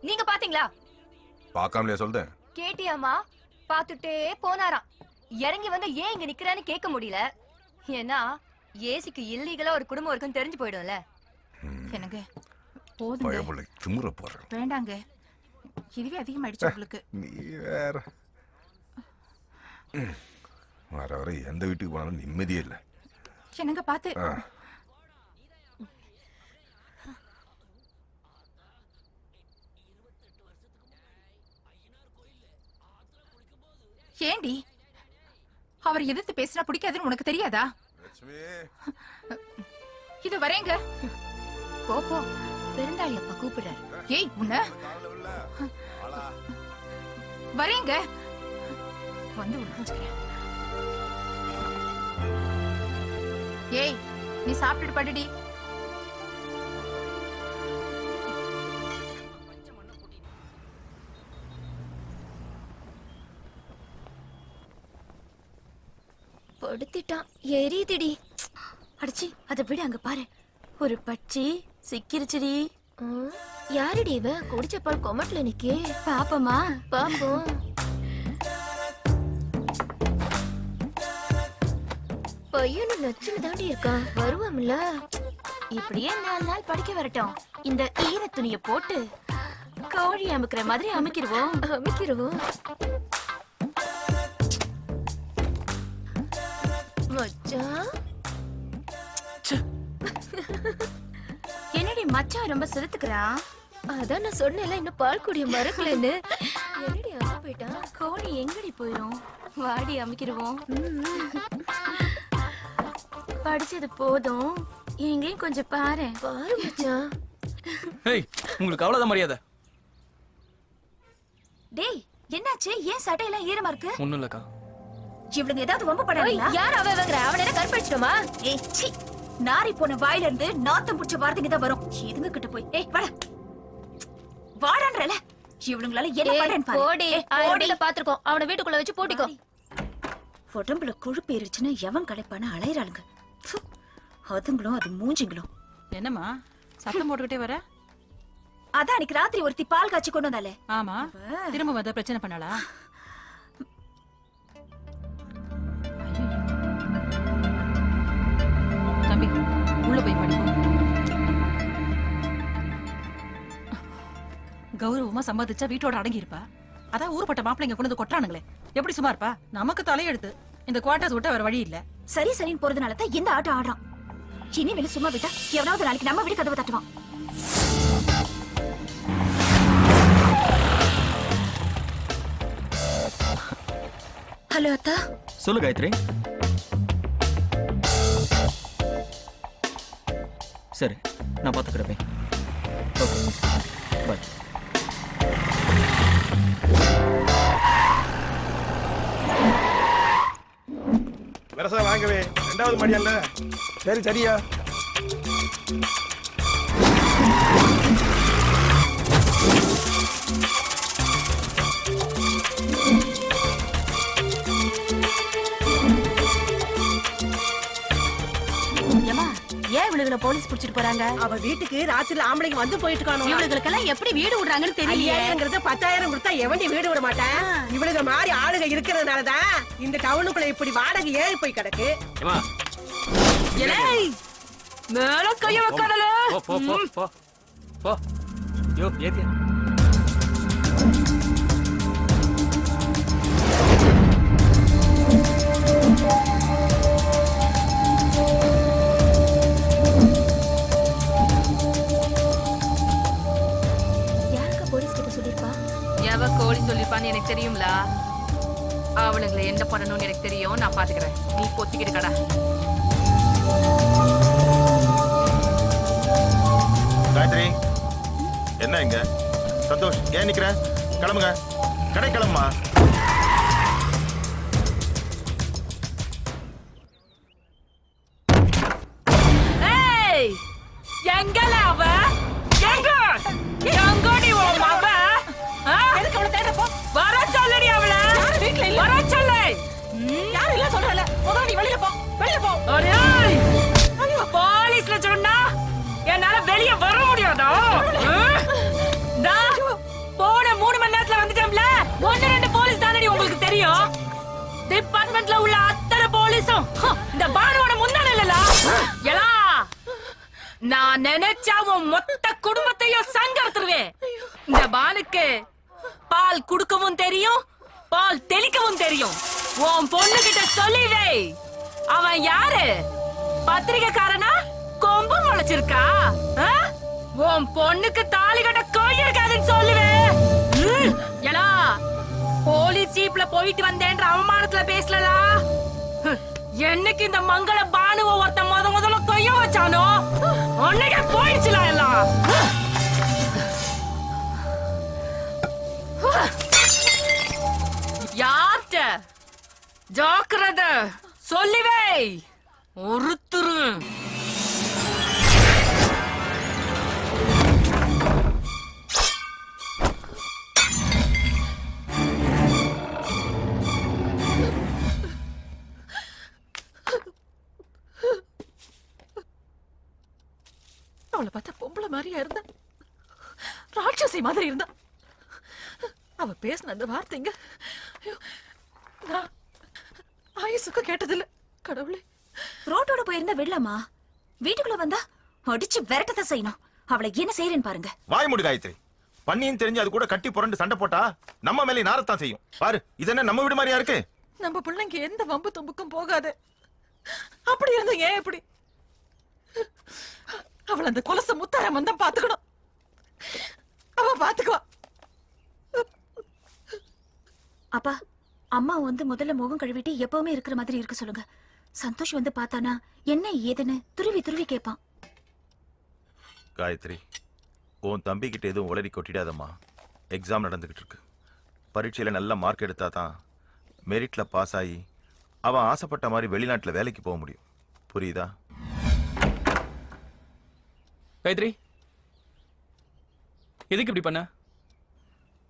நீங்க பாத்தீங்களா? பார்க்காமலையா சொல்றேன்? கேட்டியாமா? பாத்துட்டே போனாராம். இறங்கி வந்து ஏன் இங்க நிக்கிறான்னு கேட்க முடியல. ஏன்னா ஏசிக்கு இல்லீகலா ஒரு குடும்பம் இருக்குன்னு தெரிஞ்சு போயிடும்ல. என்னங்க போதுங்க, பயமுள்ள திமுற போறேன். வேண்டாங்க, இதுவே அதிகமாயிடுச்சு உங்களுக்கு. நீ வேற வர வர எந்த வீட்டுக்கு போனாலும் நிம்மதியே இல்லை. என்னங்க பாத்து. ஏண்டி அவர் எதிர்த்து பேசினா பிடிக்காதுன்னு உனக்கு தெரியாதா? இது வரேங்க. போ போ, பெருந்தாளி அப்பா கூப்பிடுறாரு. ஏய், உன்ன வரேங்க. வந்து உட்காந்துக்கிறேன். ஏய், நீ சாப்பிட்டுட்டு படுடி. படுத்திட்டான், எரியுதுடி. அடிச்சி அதை விட, அங்க பாரு, ஒரு பச்சி சிக்கிருச்சுடி. யாருடி இவ? குடிச்ச பால் கொமட்ல நிக்கே. பாப்பமா, பாப்போம். பையனும் நச்சுன்னு தாண்டி இருக்கான், வருவாம்ல. இப்படியே 4 நாள் படிக்க வரட்டும். இந்த ஈர துணிய போட்டு கோழி அமுக்கிற மாதிரி அமுக்கிடுவோம். மச்சான், என்னடி மச்சான் ரொம்ப செலுத்துக்கிறான்? அதான் நான் சொன்னேன்ல, இன்னும் பால் குடிய மறக்கலன்னு. என்னடி அங்க போயிட்டான்? கோழி எங்கடி போயிரும்? வாடி அமுக்கிடுவோம். படிச்சது போதும், எங்களையும் கொஞ்சம் பாரு. பாரு மச்சான். ஏய், உங்களுக்கு அவ்வளவுதான் மரியாதை. டேய், என்னாச்சு? ஏன் சட்டையெல்லாம் ஈரமா இருக்கு? ஒண்ணும் இல்லக்கா. இவளுங்க ஏதாவது வம்பு பண்ணாங்களா? யார் அவங்கற? அவன என்ன கற்பழிச்சிடுமா? ஏய், சீ, நாரி போன வாயில இருந்து நாத்தம் புடிச்ச வார்த்தைங்க தான் வரும். இதுங்க கிட்ட போய் ஏய் வாடா வாடான்றல. இவளுங்களால என்ன பண்றேன்னு பாரு. ஓடி, ஓடில பாத்துறோம். அவன வீட்டுக்குள்ள வச்சு பூட்டிக்கோ. உடம்புல கொழுப்பு ஏறிச்சுன்னா எவன் களைப்பான அலையறாளுங்க. அதுங்களும் அது மூஞ்சிங்களும். என்னம்மா சத்தம் போட்டுக்கிட்டே வர? அதான் அன்னைக்கு ராத்திரி ஒருத்தி பால் காய்ச்சி கொண்டு வந்தாலே. ஆமா, திரும்ப வந்த பிரச்சனை பண்ணாளா? தம்பி, உள்ள போய் படிப்போம். கௌரவமா சம்பாதிச்சா வீட்டோட அடங்கி இருப்பா. அதான் ஊர்பட்ட மாப்பிள்ளைங்க கொண்டு வந்து கொட்டானுங்களே, எப்படி சும்மா இருப்பா? நமக்கு தலையெடுத்து இந்த குவார்டர்ஸ் விட்டு வேற வழி இல்ல. சரி சரின்னு போறதுனால தான் இந்த ஆட்டம் ஆடுறான். இனிமேல சும்மா விட்டா எவனாவது நாளைக்கு நம்ம வீடு கதவை தட்டுவான். ஹலோ அத்தா. சொல்லு காயத்ரி. சரி, நான் பாத்துக்கிறேன். ஓகே, பாய். வரசா வாங்கவே 2வது மணியல்ல. சரி சரியா. ஏன் இவளுகளை போலீஸ் புடிச்சிட்டு போறாங்க? அவ வீட்டுக்கு ராத்திரில ஆம்பளைங்க வந்து போயிட்டு இருக்கானோ. இவளுகளுக்கெல்லாம் எப்படி வீடு விடுறாங்கன்னு தெரியல. 10,000 கொடுத்தா எவண்டி வீடு விட மாட்டேன். இவளுங்க மாதிரி ஆளுங்க இருக்கிறதுனாலதான் இந்த டவுனுக்குள்ள இப்படி வாடகை ஏறி போய் கிடக்கு. மேல கைய வைக்காதல. போ போ போ போ. யோ ஏத்தியா. எவ கோழி சொல்லிப்பான்னு எனக்கு தெரியும்ல. அவளுங்களை என்ன பண்ணணும்னு எனக்கு தெரியும், நான் பாத்துக்கிறேன். நீ பொத்திக்கிட்டு கடா. காயத்ரி என்ன இங்க? சந்தோஷ் ஏன் நிக்கிற? கிளம்புங்க, கடை கிளம்புமா. எங்கல அவ? எங்க எங்கடி உன் மவ? எதுக்கு அவளை தேட போ? வர சொல்லடி அவள. யாரும் வீட்ல இல்ல. வர சொல்லு. யாரும் இல்ல சொல்றல. முதல்ல நீ வெளிய போ. வெளிய போ. அடேய், போலீஸ்ல சொன்னா என்னால வெளிய வர முடியாதா? நான் போன 3 மணி நேரத்துல வந்துட்டேன்ல. 1-2 போலீஸ் தானடி உங்களுக்கு தெரியும். டிபார்ட்மெண்ட்ல உள்ள அத்தனை போலீஸும் இந்த பானுவோட முன்னாடி இல்லல. எலா, நான் நினைச்சா உன் மொத்த குடும்பத்தையும் சங்கடத்துருவேன். இந்த பானுக்கு பால் குடுக்கவும் தெரியும், பால் தெளிக்கவும் தெரியும். உன் பொண்ணு கிட்ட சொல்லி வை. அவன் யாரு? பத்திரிகைக்காரனா? கொம்பு முளைச்சிருக்கா? உன் பொண்ணுக்கு தாலி கட்ட கோயில் இருக்காதுன்னு சொல்லுவேன். ஏலா, போலீஸ் ஜீப்ல போயிட்டு வந்தேன்ற அவமானத்துல பேசலா. என்னைக்கு இந்த மங்கள பானுவ ஒருத்த முதல்ல கொய்ய வச்சானோ அன்னைக்கே போயிடுச்சுல எல்லாம். யார்ட்ட ஜாக்கிரத சொல்லிவே ஒருத்தரு. அவளை பார்த்தா பொம்பளை மாதிரியா இருந்தா, ராட்சசி மாதிரி இருந்தா. அவ பேசின அந்த வார்த்தைங்க நான் ஆயுசுக்கு கேட்டதில்ல. கடவுளே, ரோட்டோட போயிருந்தா விடலாமா? வீட்டுக்குள்ள வந்தா அடிச்சு விரட்டத்தை செய்யணும். அவளை என்ன செய்யறேன்னு பாருங்க. வாய் மூடு காயத்ரி. பண்ணின்னு தெரிஞ்சு அது கூட கட்டி புரண்டு சண்டை போட்டா நம்ம மேலே நாரத்தான் செய்யும். பாரு, இது என்ன நம்ம வீடு மாதிரியா இருக்கு? நம்ம பிள்ளைங்க எந்த வம்பு தும்புக்கும் போகாது. அப்படி இருந்தா ஏன் இப்படி? அவள் அந்த கொலச முத்தாரம் தான் பாத்துக்கணும். அவ பாத்துக்குவா. அப்பா, அம்மா வந்து முதல்ல முகம் கழுவிட்டு எப்பவுமே இருக்கிற மாதிரி இருக்க சொல்லுங்க. சந்தோஷ் வந்து பார்த்தானா என்ன ஏதுன்னு துருவி துருவி கேட்பான். காயத்ரி, உன் தம்பி கிட்ட எதுவும் உளறி கொட்டிடாதம்மா. எக்ஸாம் நடந்துகிட்டு இருக்கு. பரீட்சையில நல்ல மார்க் எடுத்தா தான் மெரிட்ல பாஸ் ஆகி அவன் ஆசைப்பட்ட மாதிரி வெளிநாட்டுல வேலைக்கு போக முடியும். புரியுதா? காயத்ரி, எதுக்கு இப்படி பண்ண?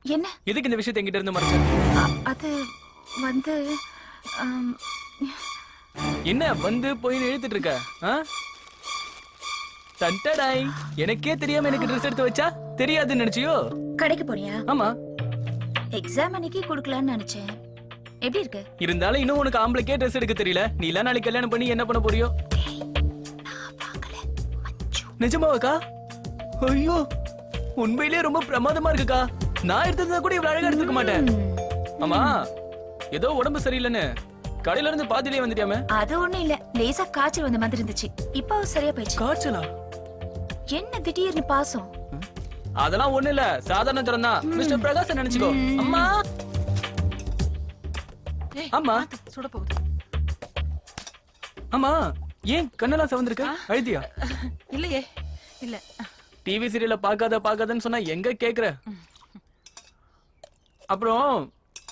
என்ன? எதுக்கு இந்த விஷயத்தை என்கிட்ட இருந்து மறைச்ச? அது வந்து என்ன வந்து போய் இழுத்துட்டு இருக்க? தண்டடாய், எனக்கே தெரியாம எனக்கு ட்ரெஸ் எடுத்து வச்சா தெரியாதுன்னு நினைச்சியோ? கடைக்கு போனியா? ஆமா. எக்ஸாம் அன்னைக்கு கொடுக்கலாம்னு நினைச்சேன். எப்படி இருக்கு? இருந்தாலும் இன்னும் உனக்கு ஆம்பளைக்கே ட்ரெஸ் எடுக்க தெரியல. நீ எல்லாம் நாளைக்கு கல்யாணம் பண்ணி என்ன பண்ண போறியோ? நிஜமாவாக்கா? ஐயோ, உண்மையிலேயே ரொம்ப பிரமாதமா இருக்குக்கா. நான் எடுத்ததா கூட இவ்வளவு அழகா எடுத்துக்க மாட்டேன். ஆமா, ஏதோ உடம்பு சரியில்லைன்னு கடையில இருந்து பாதியிலே வந்துட்டியாமே? அது ஒண்ணும் இல்ல, லேசா காய்ச்சல் வந்த மாதிரி இருந்துச்சு. இப்போ சரியா போயிடுச்சு. காய்ச்சலா? என்ன திடீர்னு பாசம்? அதெல்லாம் ஒண்ணு இல்ல, சாதாரண ஜுரம் தான். மிஸ்டர் பிரகாஷ் நினைச்சுக்கோ. அம்மா, ஆமா, சுட போகுது. ஆமா, ஏன் கண்ணெல்லாம் சவந்திருக்க? அழுதியா? இல்லையே, இல்ல. டிவி சீரியல பாக்காதன்னு சொன்னா எங்க கேக்குற? அப்புறம்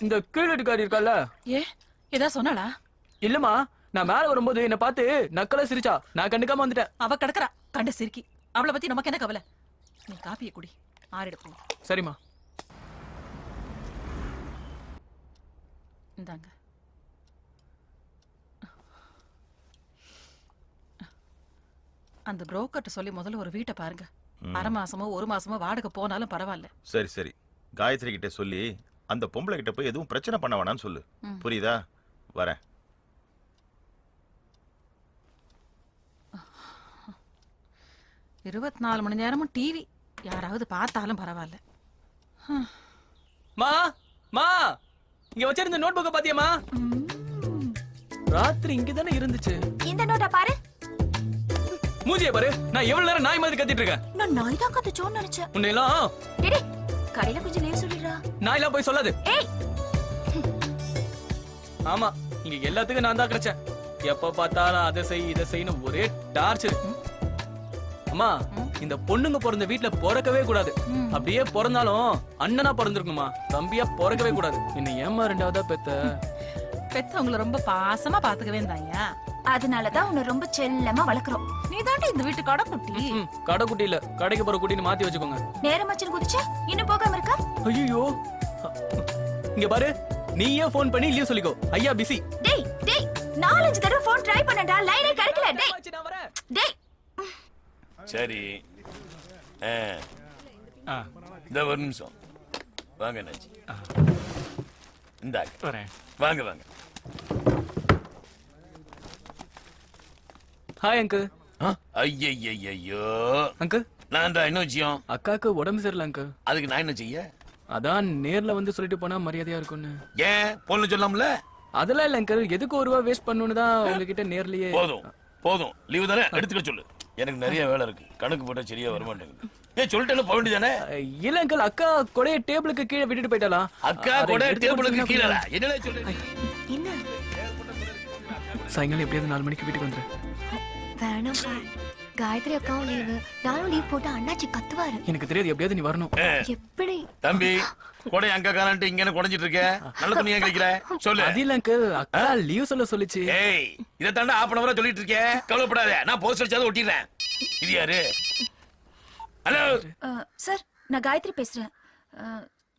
இந்த கீழட்டுக்காரி இருக்கால, ஏ ஏதா சொன்னாளா? இல்லம்மா, நான் மேல வரும்போது என்ன பார்த்து நக்கலா சிரிச்சா. நான் கண்டுக்காம வந்துட்டேன். அவ கிடக்குறா கண்ட சிரிக்கி. அவளை பத்தி நமக்கு என்ன கவலை? நீ காப்பியை குடி, ஆறிடுப்போம். சரிம்மா. இந்தாங்க. அந்த புரோக்கர்ட்ட சொல்லி முதல்ல ஒரு வீட்டை பாருங்க. 1/2 மாசமோ 1 மாசமோ வாடகை போனாலும் பரவாயில்ல. சரி சரி, காயத்ரி கிட்ட சொல்லி அந்த பொம்பளை கிட்ட போய் எதுவும் பிரச்சனை பண்ண வேணாம்னு சொல்லு. புரியுதா? வரேன். ஆ, 24 மணி நேரமும் டிவி. யாராவது பார்த்தாலும் பரவாயில்ல. மா மா, இங்க வச்சிருந்த நோட் புக்க பாத்தியமா? ராத்திரி இங்க தானே இருந்துச்சு. இந்த நோட்டை பாரு. மூஞ்சிய பாரு. நான் எவ்வளவு நேரம் நாய் மாதிரி கத்திட்டு இருக்கேன். நான் நாய் தான் கத்துச்சோன்னு நினைச்சேன். உன்னை எல்லாம் டேய், கடையில கொஞ்சம் நேரம் சொல்லிடுறா. நான் எல்லாம் போய் சொல்லாது. ஏய் ஆமா, இங்க எல்லாத்துக்கும் நான் தான் கிடைச்சேன். எப்ப பார்த்தாலும் அதை செய் இதை செய்யணும் ஒரே டார்ச்சர். அம்மா, இந்த பொண்ணுங்க பிறந்த வீட்டுல பிறக்கவே கூடாது. அப்படியே பிறந்தாலும் அண்ணனா பிறந்திருக்குமா, தம்பியா பிறக்கவே கூடாது. என்ன ஏமா ரெண்டாவதா பெத்தவங்கள ரொம்ப பாசமா பாத்துக்கவே இருந்தாங்க. அதனாலதான் உன்னை ரொம்ப செல்லமா வளர்க்குறோம். நீ தாண்டி இந்த வீட்டு கடைக்குட்டி. கடைக்குட்டி இல்ல, கடைக்கு போற குட்டின்னு மாத்தி வச்சுக்கோங்க. நேரமாச்சு குதிச்சா இன்னும் போகாம இருக்கா? ஐயோ, இங்க பாரு, நீயே போன் பண்ணி லீவ் சொல்லிக்கோ. ஐயா பிஸி. டேய் டேய் 4-5 தடவை போன் ட்ரை பண்ணடா, லைனே கிடைக்கல. டேய் டேய் சரி இந்த ஒரு நிமிஷம் வாங்க என்னாச்சு. இந்தாங்க வரேன். வாங்க வாங்க. Hi uncle. ஐயோ அங்கிள், நான் தான் என்ன விஷயம்? அக்காக்கு உடம்பு சரியில்லை அங்கிள். அதுக்கு நான் என்ன செய்ய? அதான் நேர்ல வந்து சொல்லிட்டு போனா மரியாதையா இருக்கும்னு. ஏன் பொண்ணு சொல்லாமல? அதெல்லாம் இல்ல அங்கிள், எதுக்கு ஒரு ரூபா வேஸ்ட் பண்ணணும்னு தான் உங்ககிட்ட நேர்லயே. போதும் போதும், லீவு தானே எடுத்துக்க சொல்லு. எனக்கு நிறைய வேலை இருக்கு, கணக்கு போட்டா சரியா வர மாட்டேங்குது. ஏன் சொல்லிட்டு போக வேண்டியதானே? இல்ல அங்கிள், அக்கா கொடைய டேபிளுக்கு கீழே விட்டுட்டு போயிட்டாலாம். அக்கா கூட டேபிளுக்கு கீழே என்னடா சொல்றீங்க? என்ன சாயங்காலம் எப்படியாவது 4 மணிக்கு வீட்டுக்கு வந்துரு. வேணாம்ப்பா, காயத்ரி அக்காவும் லீவு, நானும் லீவ் போட்டு அண்ணாச்சி கத்துவாரு. எனக்கு தெரியாது, எப்படியாவது நீ வரணும். எப்படி தம்பி கொடை அங்க காரன்ட்டு இங்க குறைஞ்சிட்டு இருக்க, நல்ல துணியா கிடைக்கிற சொல்லு. அது இல்ல அங்கிள், அக்கா லீவ் சொல்ல சொல்லிச்சு. ஏய், இத தாண்டா half an hour சொல்லிட்டு இருக்கேன். கவலைப்படாத, நான் போஸ்ட் அடிச்சாத ஒட்டிடுறேன். இது யாரு? ஹலோ சார், நான் காயத்ரி பேசுறேன்.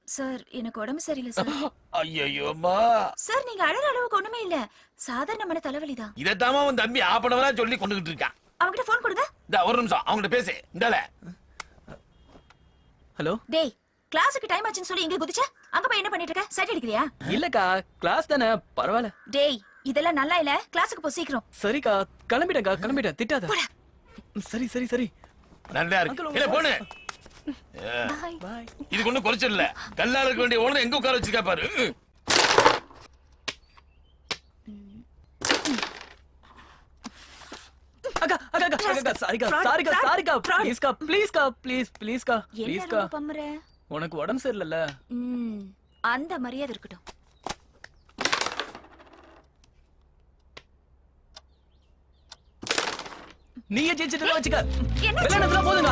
சார், எனக்கு உடம்பு சரியில்லை சார். ஐயோம்மா சார், நீங்க அழற அளவுக்கு ஒண்ணுமே இல்ல, சாதாரணமான தலைவலிதான். இதத்தாம உன் தம்பி half an hour சொல்லி கொண்டுகிட்டு இருக்கான். அவங்கிட்ட போன் கொடுங்க. இந்த ஒரு நிமிஷம் அவங்கிட்ட பேசு. இந்தால. ஹலோ. டேய், கிளாஸுக்கு டைம் ஆச்சுன்னு சொல்லி இங்க குதிச்ச, அங்க போய் என்ன பண்ணிட்டு இருக்க? சைட் அடிக்கிறியா? இல்லக்கா, கிளாஸ் தானே, பரவாயில்ல. டேய், இதெல்லாம் நல்லா இல்ல, கிளாஸுக்கு போ சீக்கிரம். சரிக்கா, கிளம்பிட்டேன்க்கா, கிளம்பிட்டேன், திட்டாத. சரி சரி சரி, நல்லா இருக்கு. இல்ல போனு. பாய். இது ஒண்ணும் குறைச்சல் இல்ல. கல்லால இருக்க வேண்டிய ஓனர் எங்க உட்கார வச்சிருக்கா பாரு. அக்கா அக்கா அக்கா, சாரிக்கா ப்ளீஸ்க்கா, ப்ளீஸ்க்கா, ப்ளீஸ்க்கா. என்ன பம்மற? உனக்கு உடம்பு சரியில்லைல்ல? அந்த மரியாதை இருக்கட்டும். நீயே ஜெயிச்சிட்டு வச்சுக்க. என்ன விளையாடுறதுல போதுங்க.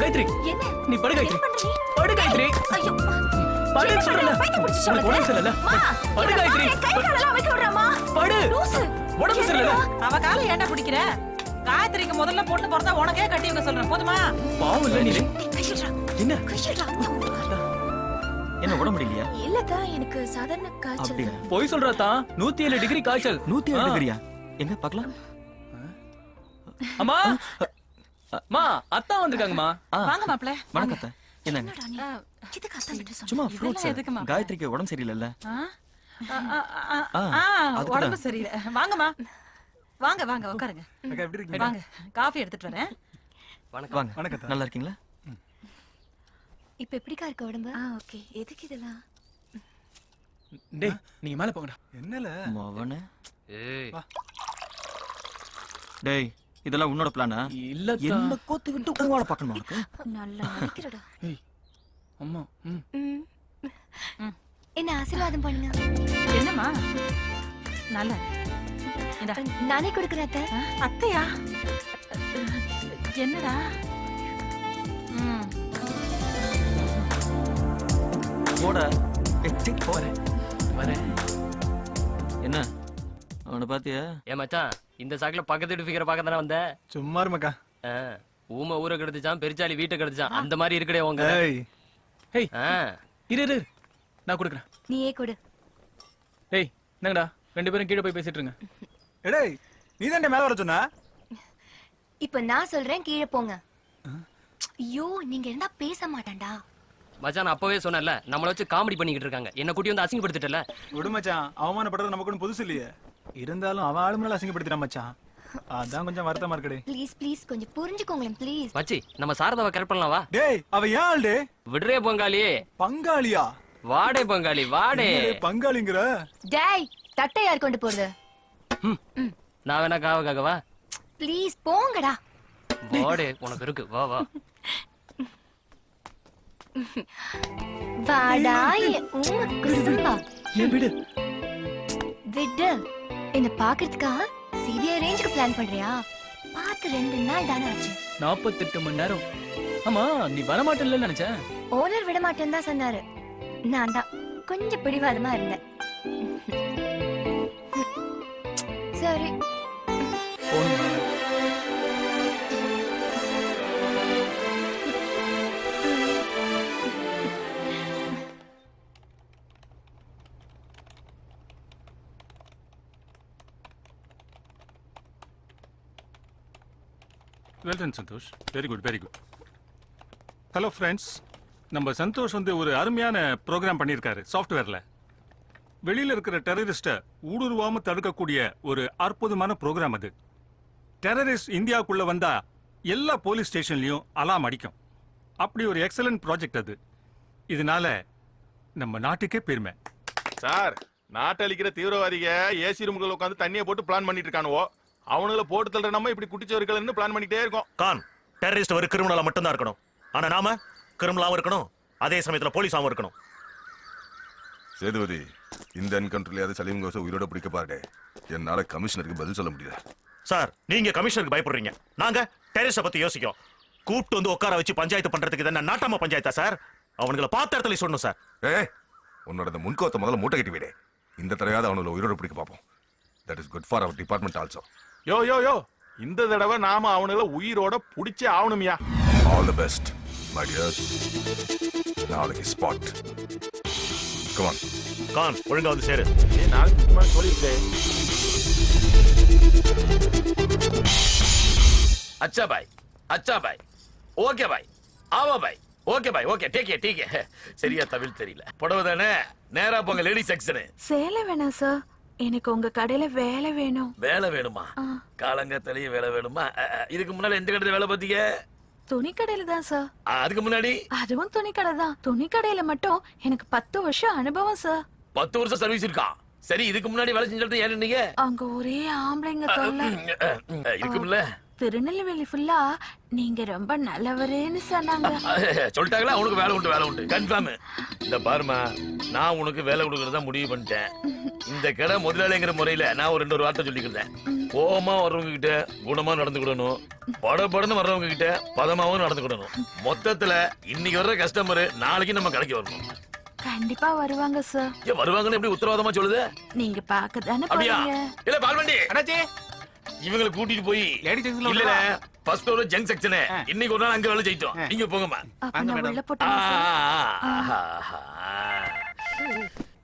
காயத்ரி, நீ படு காயத்ரி. படு காயத்ரி. ஐயோ, படு சொல்றல. உனக்கு உடம்பு சரியில்லைல்ல? படு காயத்ரி. கை காலெல்லாம் வைக்க விடுறாமா? படு. உடம்பு சரியில்லைல்ல? அவ காலை ஏன்டா பிடிக்கிற? காயத்ரிக்கு முதல்ல பொண்ணு பிறந்தா உனக்கே கட்டி வைக்க சொல்றேன், போதுமா? பாவம் இல்ல நீ. என்ன என்ன உடம்பு முடியலையா? இல்லக்கா, எனக்கு சாதாரண காய்ச்சல். அப்படியா? போய் சொல்றதா? 107 டிகிரி காய்ச்சல். 107 டிகிரியா? எங்க பார்க்கலாம்? அம்மா, அம்மா, அத்தா வந்திருக்காங்கம்மா. வாங்க மாப்ள. வணக்கம் அத்தை. என்னங்க? இதுக்கு அத்தா கிட்ட சொன்ன. சும்மா ஃப்ரூட்ஸ். எதுக்குமா? காயத்ரிக்கு உடம்பு சரியில்லைல்ல? உடம்பு சரியில்லை. வாங்கம்மா, வாங்க வாங்க உட்காருங்க. அக்கா எப்படி இருக்கீங்க? வாங்க, காஃபி எடுத்துட்டு வரேன். வாங்க. வணக்கம். நல்லா இருக்கீங்களா? இப்ப எப்படிக்கா இருக்க உடம்பு? ஓகே. எதுக்கு இதெல்லாம்? டேய், நீங்க மேல போங்கடா. என்னல மவனே. ஏய், டேய், இதெல்லாம் உன்னோட பிளானா? இல்ல என்ன கோத்து விட்டு உங்களோட பார்க்கணுமா உனக்கு? நல்லா நடிக்கிறடா. ஏய், அம்மா. என்ன ஆசீர்வாதம் பண்ணுங்க. என்னம்மா? நல்ல இந்தா. நானே கொடுக்குறேன் அத்தை. அத்தையா? என்னடா? போடா. வரேன். என்ன அவனை பாத்தியா? ஏன் மச்சான், இந்த சாக்குல பக்கத்து வீட்டு ஃபிகரை பார்க்க தானே வந்த? சும்மா இருமக்கா. ஊமை ஊரை கெடுத்துச்சான், பெருச்சாலி வீட்டை கெடுத்துச்சான், அந்த மாதிரி இருக்கடே உங்க. ஏய், ஏய், இரு நான் கொடுக்குறேன். நீயே கொடு. ஏய், என்னங்கடா, 2 பேரும் கீழே போய் பேசிட்டு இருங்க. டேய், நீ தான் மேல வர சொன்னா? இப்ப நான் சொல்றேன், கீழே போங்க. ஐயோ, நீங்க இருந்தா பேச மாட்டான்டா. மச்சான், நான் அப்பவே சொன்னேன்ல, நம்மள வச்சு காமெடி பண்ணிக்கிட்டு இருக்காங்க. என்ன கூட்டி வந்து அசிங்கப்படுத்திட்டல. விடு மச்சான், அவமானப்படுறது நமக்கு ஒன்றும் புதுசு இல்லையே. இருந்தாலும் அவன் ஆளு மேல அசிங்கப்படுத்திட்டான் மச்சான். அதான் கொஞ்சம் வருத்தமா இருக்குடே. ப்ளீஸ் கொஞ்சம் புரிஞ்சுக்கோங்களேன் ப்ளீஸ். மச்சி, நம்ம சாரதாவை கரெக்ட் பண்ணலாம் வா. டேய், அவ ஏன் ஆளு? விடுறே பங்காளி. பங்காளியா? வாடே பங்காளி, வாடே. பங்காளிங்கற? டேய், தட்டை யார் கொண்டு போறது? நான் வேணா காவ காகவா? ப்ளீஸ் போங்கடா. வாடே, உனக்கு இருக்கு, வா வா. வாடா என் ஊம குசும்பா. ஏன் விடு. விடு. என்ன பாக்குறதுக்காக சிபிஐ ரேஞ்சுக்கு பிளான் பண்றியா? பார்த்து 2 நாள் தானே ஆச்சு. 48 மணி நேரம். ஆமா நீ வரமாட்டேன்னு நினைச்சேன். ஓனர் விட மாட்டேன்னு தான் சொன்னாரு. நான் தான் கொஞ்சம் பிடிவாதமா இருந்தேன். சரி. Well done Santhosh, very good very good. Hello friends, நம்ம சந்தோஷ் வந்து ஒரு அருமையான ப்ரோக்ராம் பண்ணியிருக்காரு சாஃப்ட்வேர்ல. வெளியில இருக்கிற டெரரிஸ்ட்டை ஊடுருவாம தடுக்கக்கூடிய ஒரு அற்புதமான ப்ரோக்ராம் அது. டெரரிஸ்ட் இந்தியாவுக்குள்ள வந்தா எல்லா போலீஸ் ஸ்டேஷன்லயும் அலாம் அடிக்கும். அப்படி ஒரு எக்ஸலன்ட் ப்ராஜெக்ட் அது. இதனால நம்ம நாட்டுக்கே பெருமை. சார், நாட்டை அழிக்கிற தீவிரவாதிக ஏசி ரூம்குள்ள உட்காந்து தண்ணியை போட்டு பிளான் பண்ணிட்டு இருக்கானுவோ. அவனுங்கள போட்டு தள்ளுற நம்ம இப்படி குட்டிச்சவர்கள்னு பிளான் பண்ணிட்டே இருக்கோம். கான், டெரரிஸ்ட் ஒரு கிரிமினலா மட்டும் தான் இருக்கணும். ஆனா நாம கிரிமினலாவும் இருக்கணும், அதே சமயத்துல போலீஸாவும் இருக்கணும். சேதுபதி, இந்த என்கவுண்டர்லயாவது சலீம் கோச உயிரோட பிடிக்க பாருங்க. என்னால கமிஷனருக்கு பதில் சொல்ல முடியல. சார், நீங்க கமிஷனருக்கு பயப்படுறீங்க, நாங்க டெரரிஸ்ட பத்தி யோசிக்கும். கூப்பிட்டு வந்து உட்கார வச்சு பஞ்சாயத்து பண்றதுக்கு தானே நாட்டாம பஞ்சாயத்தா சார்? அவனுங்களை பார்த்த இடத்துல சொல்லணும் சார். உன்னோட இந்த முன்கோத்த முதல்ல மூட்டை கட்டி விடு. இந்த தடவையாவது அவனுங்களை உயிரோட பிடிக்க பார்ப்போம். That is good for our department also. Yo yo yo, இந்த தடவை நாம அவனுங்கள உயிரோட பிடிச்சே ஆகணும்யா. All the best my dear. நாளைக்கு ஸ்பாட். Come on. கான், ஒழுங்கா வந்து சேரு. நாளைக்கு சும்மா சொல்லிருக்கேன். अच्छा भाई, अच्छा भाई, ओके भाई, आओ भाई, ओके भाई, ओके, ठीक है. சரியா தமிழ் தெரியல. புடவை தானே, நேரா போங்க லேடி செக்ஷன். சேலை வேணாம் சார், எனக்கு உங்க கடையில வேலை வேணும். வேலை வேணுமா? காலங்கத்திலேயே வேலை வேணுமா? இதுக்கு முன்னாடி எந்த கடையில வேலை பார்த்தீங்க? துணி கடையில தான் சார். அதுக்கு முன்னாடி? அதுவும் துணி கடை தான். துணி கடையில மட்டும் எனக்கு 10 வருஷம் அனுபவம் சார். 10 வருஷம் சர்வீஸ் இருக்கா? சரி, இதுக்கு முன்னாடி வேலை செஞ்சிருந்தது ஏன் நீங்க? அங்க ஒரே ஆம்பளைங்க தொல்லை. இருக்கும்ல. திருநெல்வேலி ஃபுல்லா நீங்க ரொம்ப நல்லவரேன்னு சொன்னாங்க. சொல்லிட்டாங்களா? உனக்கு வேலை உண்டு, வேலை உண்டு கன்ஃபார்ம். இந்த பாருமா, நான் உனக்கு வேலை கொடுக்கறதா முடிவு பண்ணிட்டேன். இந்த கடை முதலாளிங்கிற முறையில நான் ஒரு 2 வார்த்தை சொல்லிக்கிறேன். கோபமா வர்றவங்க கிட்ட குணமா நடந்துக்கிடணும், படபடன்னு வர்றவங்க கிட்ட பதமாவும் நடந்துக்கிடணும். மொத்தத்துல இன்னைக்கு வர்ற கஸ்டமர் நாளைக்கு நம்ம கடைக்கு வரணும். கண்டிப்பா வருவாங்க சார். வருவாங்கன்னு எப்படி உத்தரவாதமா சொல்லுது? நீங்க பாக்க தானே அப்படியா? போறீங்க. இல்ல பால்வண்டி அண்ணாச்சி, இவங்களை கூட்டிட்டு போய் லேடி செக்ஷன்ல இல்ல ஃபர்ஸ்ட் ஃப்ளோர் ஜங்க் செக்ஷன். இன்னைக்கு ஒரு நாள் அங்க வேலை செய்தோம். நீங்க போங்கம்மா. அப்ப நான் உள்ள போட்டேன்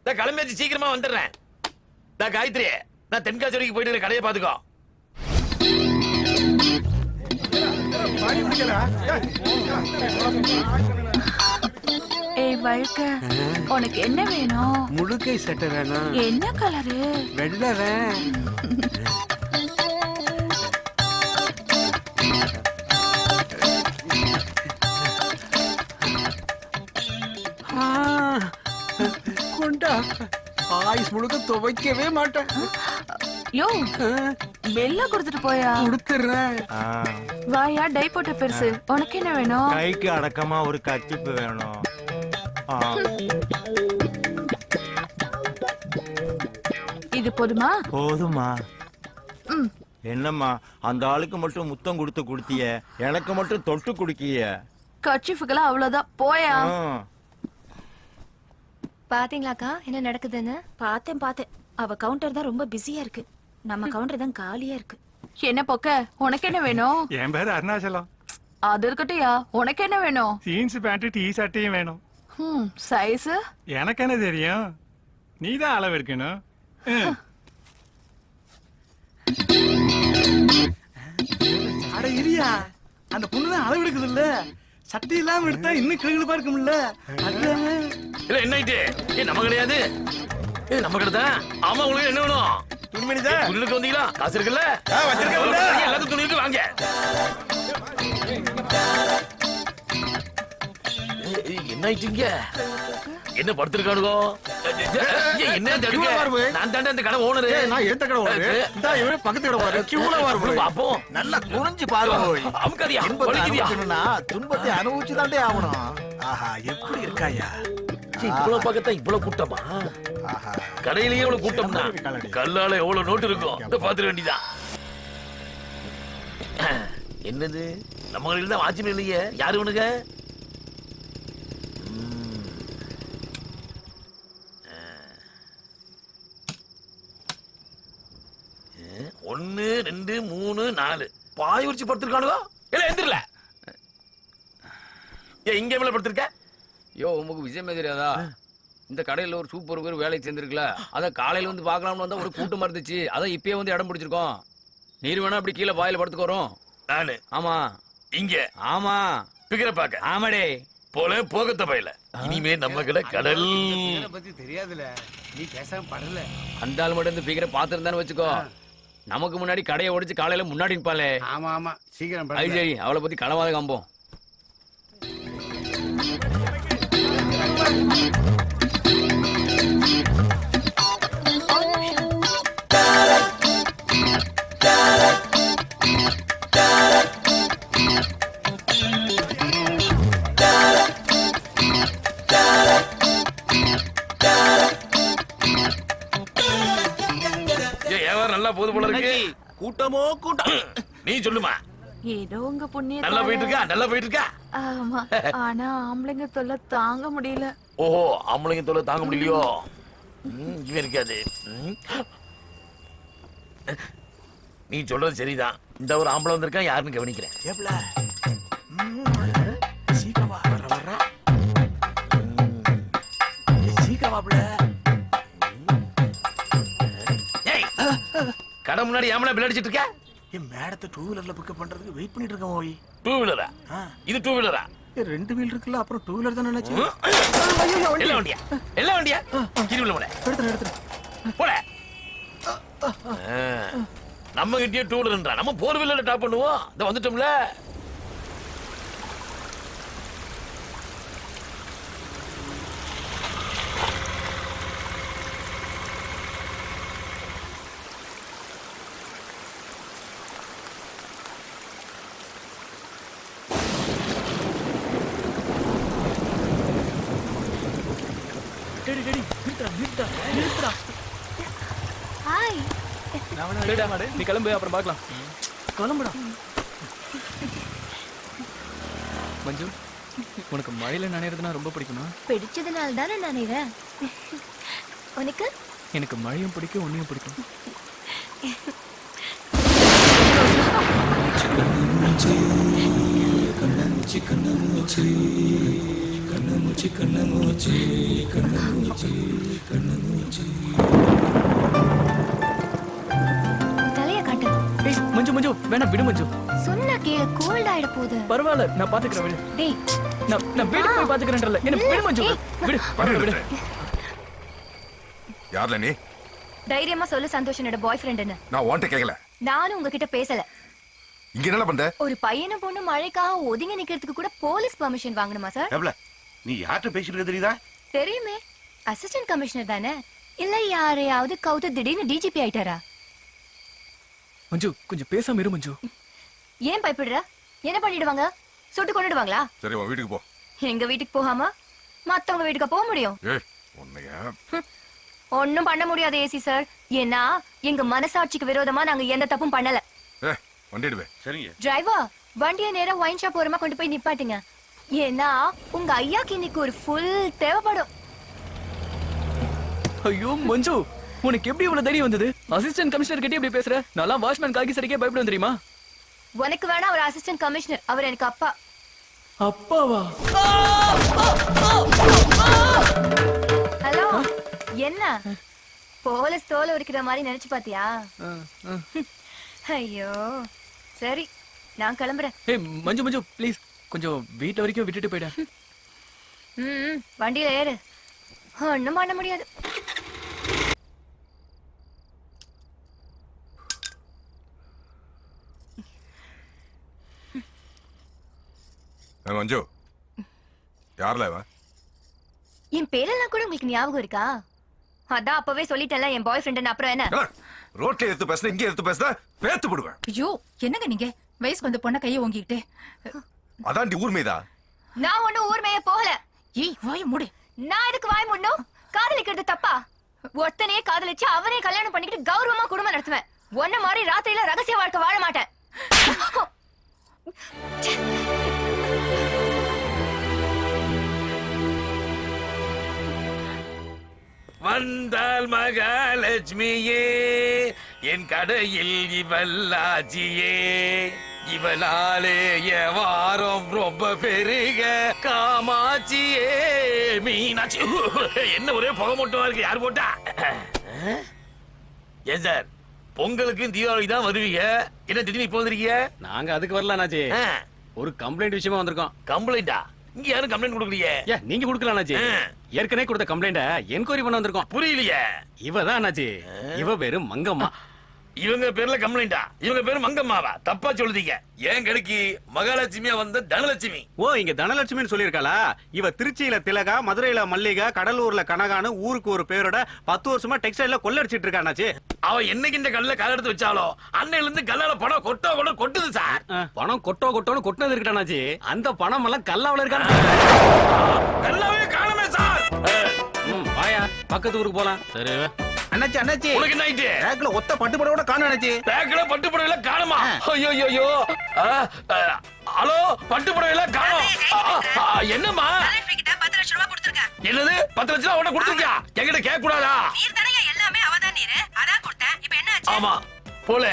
சார். கிளம்பியாச்சு, சீக்கிரமா வந்துடுறேன். காயத்ரி, நான் தென்காசி வரைக்கும் போயிட்டு கடையை பாத்துக்கோ. ஏய் வழுக்க, உனக்கு என்ன வேணும்? முழுக்கை சட்டை வேணும். என்ன கலரு? வெள்ளை. கொண்டா, ஆயுஸ் முழுக்க துவைக்கவே மாட்டேன். யோ, வெள்ள கொடுத்துட்டு போயா. கொடுத்துறேன். வாயா, டை போட்ட பெருசு. உனக்கு என்ன வேணும்? கைக்கு அடக்கமா ஒரு கத்திப்பு வேணும். இது போதுமா? போதுமா? என்னம்மா, அந்த ஆளுக்கு மட்டும் முத்தம் கொடுத்திய, எனக்கு மட்டும் தொட்டு குடிக்கிய. கர்ச்சீஃபுக்கெல்லாம் அவ்வளவுதான், போயா. பாத்தீங்களாக்கா என்ன நடக்குதுன்னு? பார்த்தேன். அவ கவுண்டர் தான் ரொம்ப பிஸியா இருக்கு. நம்ம கவுண்டர் தான் காலியா இருக்கு. என்ன பொக்க, உனக்கு என்ன வேணும்? என் பேரு அருணாச்சலம். அது இருக்கட்டும்யா, உனக்கு என்ன வேணும்? ஜீன்ஸ் பேண்ட் டீ ஷர்ட்டையும் வேணும். சைஸ் எனக்கு என்ன தெரியும்? நீதான் அளவு எடுக்கணும். அட இரியா, அந்த பொண்ணுதான் அளவு எடுக்குது இல்ல. சட்டை இல்லாம எடுத்தா இன்னும் கிளுகிளுப்பா இருக்கும்ல. இல்ல என்ன ஆயிட்டு? நம்ம கிடையாது, நம்ம கடை தான். ஆமா, உங்களுக்கு என்ன வேணும்? துணிமணிதான். துணிக்கு வந்தீங்களா? காசு இருக்குல்ல? எல்லாத்துக்கும் துணி இருக்கு, வாங்க. என்ன ஆயிட்டீங்க? என்ன படுத்திருக்கானுங்க? என்ன நான் தாண்டா இந்த கடை ஓனரு. நான் ஏத்த கடை ஓனரு. இந்த இவரே பக்கத்து கடை ஓனரு. கியூல வர பாப்போம். நல்லா குனிஞ்சு பாரு. அமுக்காதியா, வலிக்குதியா? துன்பத்தை அனுபவிச்சு தாண்டே ஆகணும். ஆஹா எப்படி இருக்காயா இவ்வளவு பக்கத்தான் இவ்வளவு கூட்டமா கடையிலேயே இவ்வளவு கூட்டம்னா கல்லால எவ்வளவு நோட்டு இருக்கும் இத பாத்துற வேண்டியதா என்னது நம்ம கடையில தான் வாட்ச்மேன் இல்லையே யாரு உனக்கு 1 2 3 4 பாய் உரிச்சு படுத்திருக்கானுங்க இல்ல எந்திரல இங்க மேல படுத்திருக்க யோ உங்களுக்கு விஷயமே தெரியாதா இந்த கடையில ஒரு சூப்பர் பேர் வேலைக்கு சேர்ந்துருக்குல அதான் காலையில வந்து பார்க்கலாம்னு வந்தா ஒரு கூட்டமா இருந்துச்சு அதான் இப்பயே வந்து இடம் பிடிச்சிருக்கோம் நீர் வேணா அப்படி கீழே பாயில படுத்துக்கோறோம் நானு ஆமா இங்க ஆமா பிகர பாக்க ஆமாடே போல போகத்த பையில இனிமே நம்ம கடை கடல் பத்தி தெரியாதுல நீ பேசாம படல அந்த ஆள் மட்டும் இந்த பிகரை பாத்துருந்தான்னு வச்சுக்கோ நமக்கு முன்னாடி கடையை உடைச்சு காலையில முன்னாடி நிப்பாளே ஆமா ஆமா சீக்கிரம் அது சரி அவளை பத்தி களவாத காம்போம் நல்லா போது போல இருக்கு கூட்டமோ கூட்டம் நீ சொல்லுமா ஏதோ உங்க புண்ணிய நல்லா போயிட்டு இருக்கா நல்லா போயிட்டு இருக்கா ஆமா ஆனா ஆம்பளைங்க தொல்லை தாங்க முடியல ஓஹோ ஆம்பளைங்க தொல்லை தாங்க முடியலையோ இவன் இருக்காது நீ சொல்றது சரிதான் இந்த ஒரு ஆம்பளை வந்திருக்கான் யாருன்னு கவனிக்கிறேன் சீக்கிரமா வர வர சீக்கிரமாப்ல கடை முன்னாடி ஏமலா பில் அடிச்சிட்டு இருக்க என் மேடத்தை 2 வீலர்ல பிக்கப் பண்றதுக்கு வெயிட் பண்ணிட்டு இருக்கேன் ஓய் 2 வீலரா இது 2 வீலரா 2 வீல் இருக்குல்ல அப்புறம் 2 வீலர் தான் நினைச்சேன் எல்லா வண்டியா எல்லா வண்டியா கிரிவுல போல எடுத்துறேன் போல நம்ம கிட்டயே 2 வீலர்ன்றா நம்ம 4 வீலர்ல டாப் பண்ணுவோம் இத வந்துட்டோம்ல ஹாய் நீ கிளம்பு அப்புறம் பார்க்கலாம் கிளம்புடா மஞ்சு உனக்கு மழையில நனையறதுனா ரொம்ப பிடிக்குமா பிடிச்சதுனால தானே நினைறேன் உனக்கு எனக்கு மழையும் பிடிக்கும் உன்னையும் பிடிக்கும் தலைய காட்டு மஞ்சு மஞ்சு வேணா விடு மஞ்சு சொன்னா கேளு கோல்ட் ஆயிட போகுது பரவாயில்ல நான் பாத்துக்கிறேன் விடு டேய் நான் வீட்டுக்கு போய் பாத்துக்கிறேன்ல என்ன விடு மஞ்சு விடு பரவாயில்ல விடு யார்ல நீ தைரியமா சொல்லு சந்தோஷ் என்னோட பாய் ஃப்ரெண்ட்னு நான் உன்கிட்ட கேக்கல நானும் உங்ககிட்ட பேசல இங்க என்ன பண்ற ஒரு பையனும் பொண்ணு மழைக்காக ஒதுங்கி நிக்கிறதுக்கு கூட போலீஸ் பெர்மிஷன் வாங்கணுமா சார் எவ்வளோ நீ யார்கிட்ட பேசிட்டு இருக்க தெரியுதா தெரியுமே அசிஸ்டன்ட் கமிஷனர் தானே இல்ல யாரையாவது கவுத்து திடீர்னு டிஜிபி ஆயிட்டாரா மஞ்சு கொஞ்சம் பேசாம இரு மஞ்சு ஏன் பயப்படுற என்ன பண்ணிடுவாங்க சுட்டு கொண்டுடுவாங்களா சரி உன் வீட்டுக்கு போ எங்க வீட்டுக்கு போகாம மத்தவங்க வீட்டுக்கு போக முடியும் ஏய் உன்னைய ஒண்ணும் பண்ண முடியாது ஏசி சார் ஏன்னா எங்க மனசாட்சிக்கு விரோதமா நாங்க எந்த தப்பும் பண்ணல ஏய் வண்டிடுவே சரிங்க டிரைவர் வண்டியை நேரா ஒயின் ஷாப் ஓரமா கொண்டு போய் நிப்பாட்டுங்க ஏன்னா உங்க ஐயாக்கு இன்னைக்கு ஒரு ஃபுல் தேவைப்படும் ஐயோ மஞ்சு உனக்கு எப்படி இவ்வளவு தைரியம் வந்தது அசிஸ்டன்ட் கமிஷனர் கிட்ட எப்படி பேசுற நான் வாட்ச்மேன் காக்கி சரிக்கே பயப்படுவேன் தெரியுமா உனக்கு வேணா அவர் அசிஸ்டன்ட் கமிஷனர் அவர் எனக்கு அப்பா அப்பாவா ஹலோ என்ன போலீஸ் தோலை உரிக்கிற மாதிரி நினைச்சு பாத்தியா ஐயோ சரி நான் கிளம்புறேன் ஏய் மஞ்சு மஞ்சு ப்ளீஸ் கொஞ்சம் வீட்டு வரைக்கும் விட்டுட்டு போயிட வண்டியில ஏறு ஒண்ணும் பண்ண முடியாது மஞ்சு யார்ல இவன் என் பேரெல்லாம் கூட உங்களுக்கு ஞாபகம் இருக்கா அதான் அப்பவே சொல்லிட்டேன்ல என் பாய் ஃப்ரெண்ட் அப்புறம் என்ன ரோட்ல எடுத்து பேசுன இங்க எடுத்து பேசுன பேத்து போடுவேன் ஐயோ என்னங்க நீங்க வயசுக்கு வந்த பொண்ண கையை ஓங்கிக்கிட்டே அதாண்டி ஊர் மீதா நான் ஒண்ணும் ஊர் மேய போகல. ஏய் வாய மூடு. நான் எதுக்கு வாய் மூடணும்? காதலிக்கிறது தப்பா? ஒருத்தனையே காதலிச்சு அவனே கல்யாணம் பண்ணிக்கிட்டு கௌரவமா குடும்பம் நடத்துவேன். ஒன்ன மாதிரி ராத்திரியில ரகசிய வாழ்க்கை வாழ மாட்டேன். வந்தால் மகாலட்சுமியே என் கடையில் இவல்லாச்சியே இவளாலே வாரம் ரொம்ப பெருக காமாட்சியே மீனாட்சி. என்ன ஒரே புகை மட்டுமா இருக்கு, யார் போட்டா? ஏன் சார் பொங்கலுக்கு தீபாவளி தான் வருவீங்க, என்ன திடீர்னு இப்போ வந்திருக்கீங்க? நாங்க அதுக்கு வரல அண்ணாச்சி, ஒரு கம்ப்ளைண்ட் விஷயமா வந்திருக்கோம். கம்ப்ளைண்டா? இங்க யாரும் கம்ப்ளைண்ட் கொடுக்கலையே. நீங்க கொடுக்கல அண்ணாச்சி, ஏற்கனவே கொடுத்த கம்ப்ளைண்ட என்கொயரி பண்ண வந்திருக்கோம். புரியலையே. இவதான் அண்ணாச்சி, இவ பேரு மங்கம்மா. இவங்க பேர்ல கம்ப்ளைண்டா? இவங்க பேரு மங்கம்மாவா? தப்பா சொல்லுதீங்க. ஏன் கடைக்கு மகாலட்சுமியா வந்த தனலட்சுமி. ஓ, இங்க தனலட்சுமின்னு சொல்லியிருக்காளா? இவ திருச்சியில திலகா, மதுரையில மல்லிகா, கடலூர்ல கனகான்னு ஊருக்கு ஒரு பேரோட 10 வருஷமா டெக்ஸ்டைல்ல கொள்ளடிச்சிட்டு இருக்கா அண்ணாச்சி. அவ என்னைக்கு இந்த கல்ல கால எடுத்து வச்சாலோ அன்னையில இருந்து கல்லால பணம் கொட்டுது சார். பணம் கொட்டோன்னு கொட்டினது இருக்கட்டாச்சு. அந்த பணம் எல்லாம் கல்லாவில இருக்கான. கல்லாவே காணமே சார். வாயா பக்கத்து ஊருக்கு போலாம். சரி அண்ணாச்சி அண்ணாச்சி, உனக்கு என்ன ஆயிட்டு? பேக்ல ஒத்த பட்டுப்படவோட காணோம் அண்ணாச்சி. பேக்ல பட்டுப்படவில காணுமா? ஐயோ ஐயோ. ஹலோ, பட்டுப்படவில காணோம். என்னம்மா? 10 லட்சம் ரூபாய் கொடுத்திருக்கேன். என்னது 10 லட்சம் ரூபாய் உனக்கு கொடுத்திருக்கியா? என்கிட்ட கேட்க கூடாதா? நீர் தானே எல்லாமே அவதான் நீர். அதான் கொடுத்தேன். இப்போ என்ன ஆச்சு? ஆமா போல.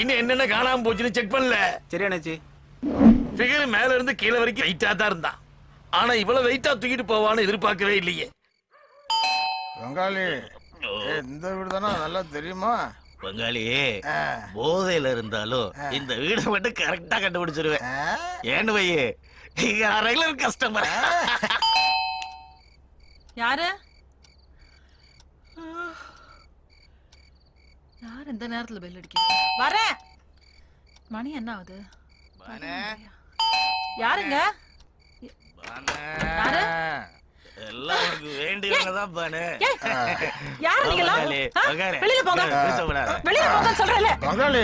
இன்னும் என்னென்ன காணாம போச்சுன்னு செக் பண்ணல. சரி அண்ணாச்சி. ஃபிகர் மேல இருந்து கீழே வரைக்கும் வெயிட்டா தான் இருந்தான். ஆனா இவ்வளவு வெயிட்டா தூக்கிட்டு போவான்னு எதிர்பார்க்கவே இல்லையே. பங்காளி, இந்த வீடு தானே நல்லா தெரியுமா? பங்காளி, போதையில இருந்தாலும் இந்த வீடை மட்டும் கரெக்டா கண்டுபிடிச்சிருவேன். ஏன்னு வையே, நீங்க ரெகுலர் கஸ்டமர். யாரு யார் இந்த நேரத்துல பெல் அடிக்கிறீங்க? வரேன். மணி என்ன ஆகுது? யாருங்க? யாரு? எல்லாம் உனக்கு வேண்டியவங்க தான் பானு. யாரு நீங்களா? வெளியில போங்க. வெளியில போங்க சொல்றேன்ல. பங்காளி,